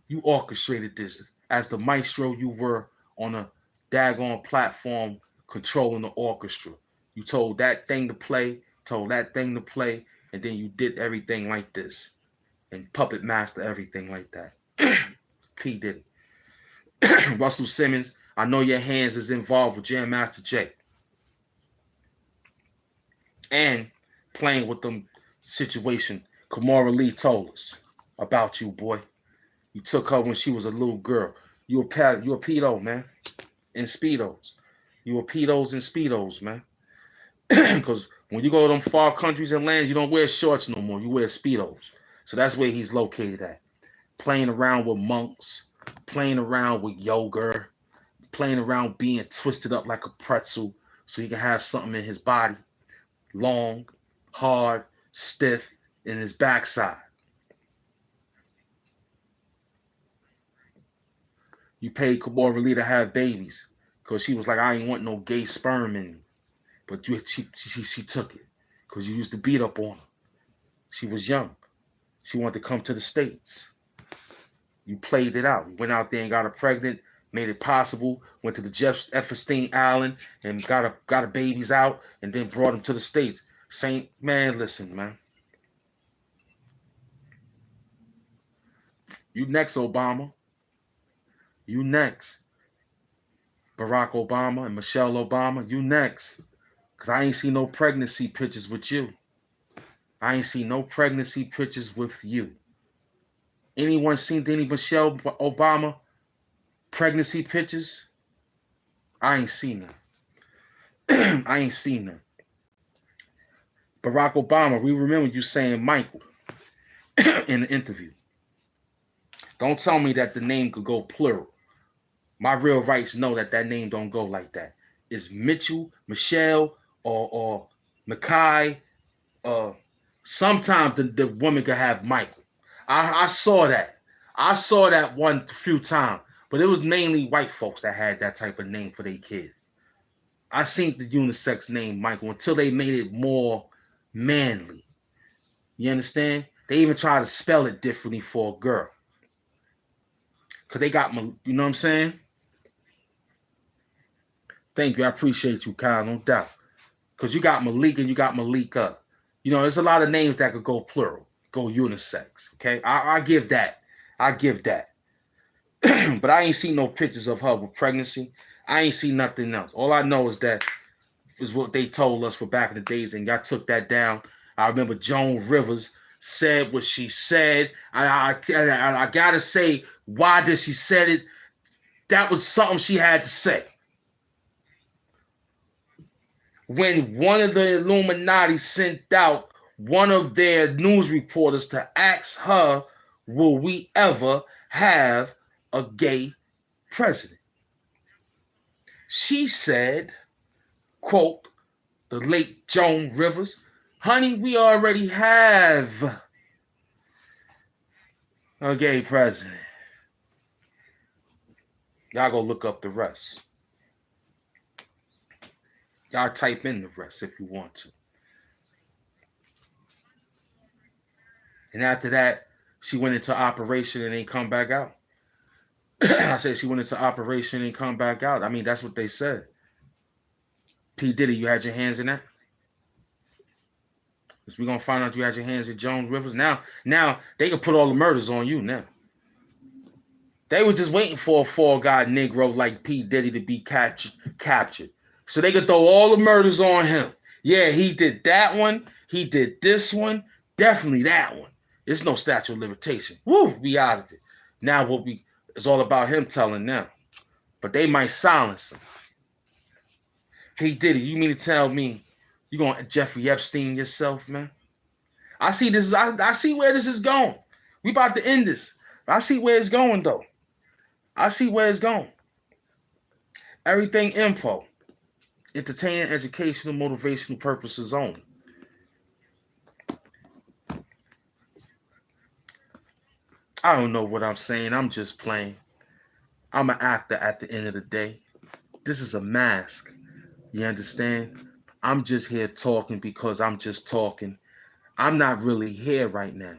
You orchestrated this. As the maestro, you were on a daggone platform controlling the orchestra. You told that thing to play, and then you did everything like this. And puppet master everything like that. P. Diddy. Russell Simmons, I know your hands is involved with Jam Master Jay. And playing with them situation Kamora Lee told us about you, boy. You took her when she was a little girl. You a pedo, man. In Speedos. You were pedos and Speedos, man. Because when you go to them far countries and lands, you don't wear shorts no more. You wear Speedos. So that's where he's located at. Playing around with monks, playing around with yoga, playing around being twisted up like a pretzel so he can have something in his body, long, hard, stiff, in his backside. You paid Kimora Lee to have babies because she was like, I ain't want no gay sperm in me. But she took it because you used to beat up on her. She was young. She wanted to come to the States. You played it out. You went out there and got her pregnant, made it possible, went to the Jeff Epstein Island and got her babies out and then brought them to the States. Saint, man, listen, man. You next, Obama. You next. Barack Obama and Michelle Obama, you next. Because I ain't seen no pregnancy pictures with you. I ain't seen no pregnancy pictures with you. Anyone seen any Michelle Obama pregnancy pictures? I ain't seen them. I ain't seen them. Barack Obama, we remember you saying Michael in the interview. Don't tell me that the name could go plural. My real rights know that name don't go like that. It's Mitchell, Michelle, or Mackay. Sometimes the woman could have Michael. I saw that. I saw that one few times, but it was mainly white folks that had that type of name for their kids. I seen the unisex name Michael until they made it more manly. You understand? They even try to spell it differently for a girl. Because they got, you know what I'm saying? Thank you. I appreciate you, Kyle, no doubt. Because you got Malik and you got Malika. You know, there's a lot of names that could go plural, go unisex. Okay, I give that. I give that. But I ain't seen no pictures of her with pregnancy. I ain't seen nothing else. All I know is that is what they told us for back in the days, and y'all took that down. I remember Joan Rivers said what she said. I gotta say, why did she said it? That was something she had to say. When one of the Illuminati sent out one of their news reporters to ask her, will we ever have a gay president? She said, quote, the late Joan Rivers, honey, we already have a gay president. Y'all go look up the rest. Y'all type in the rest if you want to. And after that, she went into operation and ain't come back out. I said she went into operation and come back out. I mean, that's what they said. P. Diddy, you had your hands in that? Because we're going to find out you had your hands in Joan Rivers. Now, they can put all the murders on you now. They were just waiting for a fall-guy Negro like P. Diddy to be captured. So they could throw all the murders on him. Yeah, he did that one. He did this one. Definitely that one. There's no statute of limitation. Woo, we out of it. Now it's all about him telling them. But they might silence him. P. Diddy, you mean to tell me you going to Jeffrey Epstein yourself, man? I see this. I see where this is going. We about to end this. I see where it's going, though. I see where it's going. Everything info. Entertaining, educational, motivational purposes only. I don't know what I'm saying. I'm just playing. I'm an actor at the end of the day. This is a mask. You understand? I'm just here talking because I'm just talking. I'm not really here right now.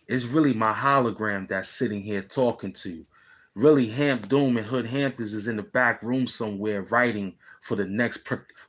It's really my hologram that's sitting here talking to you. Really, Hamp Doom and Hood Hamptons is in the back room somewhere writing for the next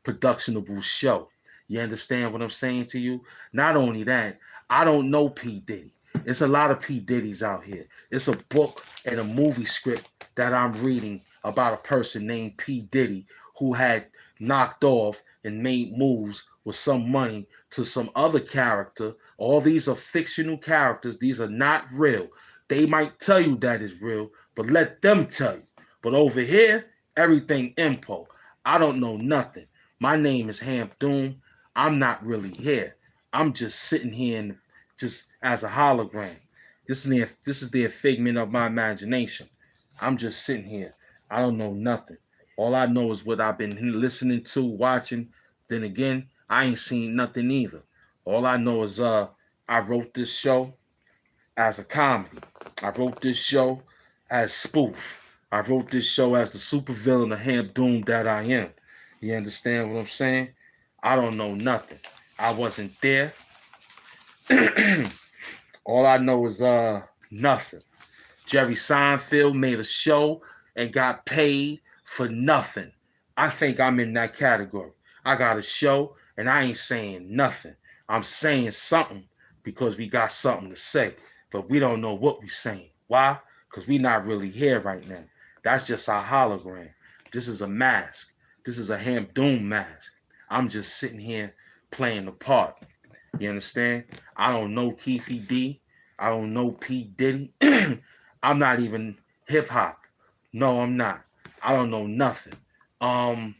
productionable show. You understand what I'm saying to you? Not only that, I don't know P. Diddy. It's a lot of P. Diddy's out here. It's a book and a movie script that I'm reading about a person named P. Diddy who had knocked off and made moves with some money to some other character. All these are fictional characters. These are not real. They might tell you that is real, but let them tell you. But over here, everything info. I don't know nothing. My name is Hamp Doom. I'm not really here. I'm just sitting here just as a hologram. This is the figment of my imagination. I'm just sitting here. I don't know nothing. All I know is what I've been listening to, watching. Then again, I ain't seen nothing either. All I know is I wrote this show as a comedy. I wrote this show as spoof. I wrote this show as the supervillain of Hamp Doom that I am. You understand what I'm saying? I don't know nothing. I wasn't there. All I know is nothing. Jerry Seinfeld made a show and got paid for nothing. I think I'm in that category. I got a show and I ain't saying nothing. I'm saying something because we got something to say, but we don't know what we saying. Why? Because we not really here right now. That's just our hologram. This is a mask. This is a Hamp Doom mask. I'm just sitting here playing the part. You understand? I don't know Keefy D. I don't know P. Diddy. I'm not even hip hop. No, I'm not. I don't know nothing. I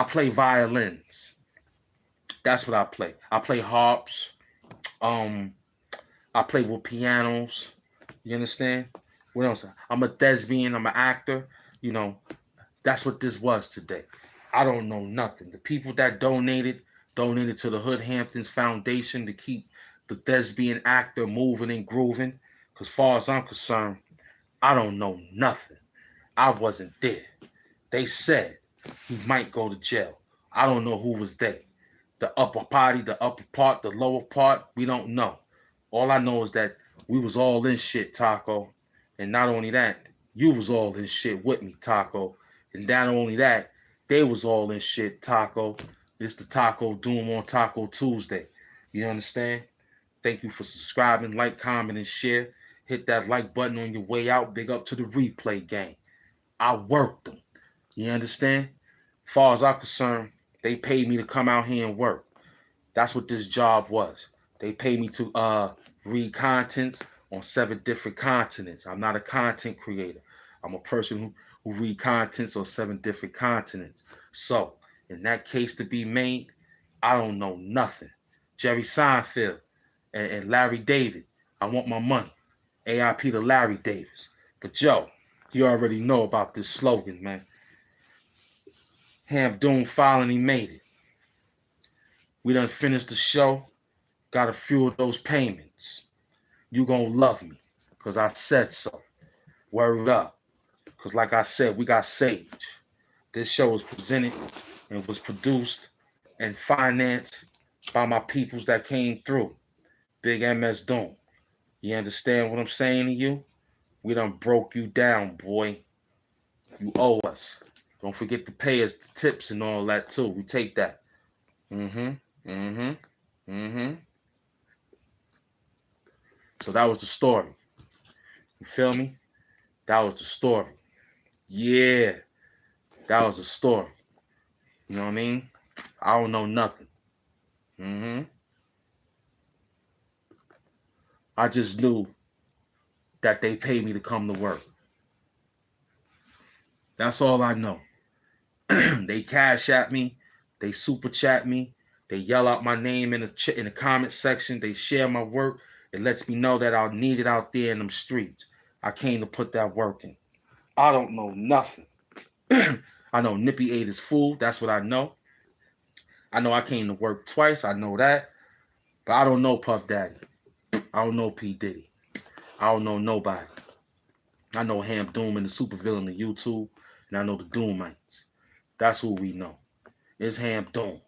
play violins. That's what I play. I play harps. Um, I play with pianos. You understand? What else? I'm a thespian. I'm an actor. You know, that's what this was today. I don't know nothing. The people that donated to the Hood Hamptons Foundation to keep the thespian actor moving and grooving. Because far as I'm concerned, I don't know nothing. I wasn't there. They said he might go to jail. I don't know who was they. The upper party, the upper part, the lower part, we don't know. All I know is that we was all in shit, Taco. And not only that, you was all in shit with me, Taco. And not only that, they was all in shit, Taco. It's the Taco Doom on Taco Tuesday. You understand? Thank you for subscribing, like, comment, and share. Hit that like button on your way out. Big up to the replay gang. I worked them. You understand? Far as I'm concerned, they paid me to come out here and work. That's what this job was. They paid me to read contents on 7 different continents. I'm not a content creator. I'm a person who read contents on 7 different continents. So, in that case to be made, I don't know nothing. Jerry Seinfeld and Larry David, I want my money. AIP to Larry Davis. But Joe, you already know about this slogan, man. Hamp Doom finally made it. We done finished the show. Got a few of those payments. You gonna love me, because I said so. Word up. Because like I said, we got Sage. This show was presented and was produced and financed by my peoples that came through. Big MS Doom. You understand what I'm saying to you? We done broke you down, boy. You owe us. Don't forget to pay us the tips and all that too. We take that. So that was the story. You feel me? That was the story. Yeah. That was the story. You know what I mean? I don't know nothing. I just knew that they paid me to come to work. That's all I know. They cash at me. They super chat me. They yell out my name in the comment section. They share my work. It lets me know that I'm needed out there in them streets. I came to put that work in. I don't know nothing. I know Nippy ate his food. That's what I know. I know I came to work twice. I know that. But I don't know Puff Daddy. I don't know P. Diddy. I don't know nobody. I know Hamp Doom and the supervillain of YouTube. And I know the Doomites. That's who we know. It's Hamp Doom.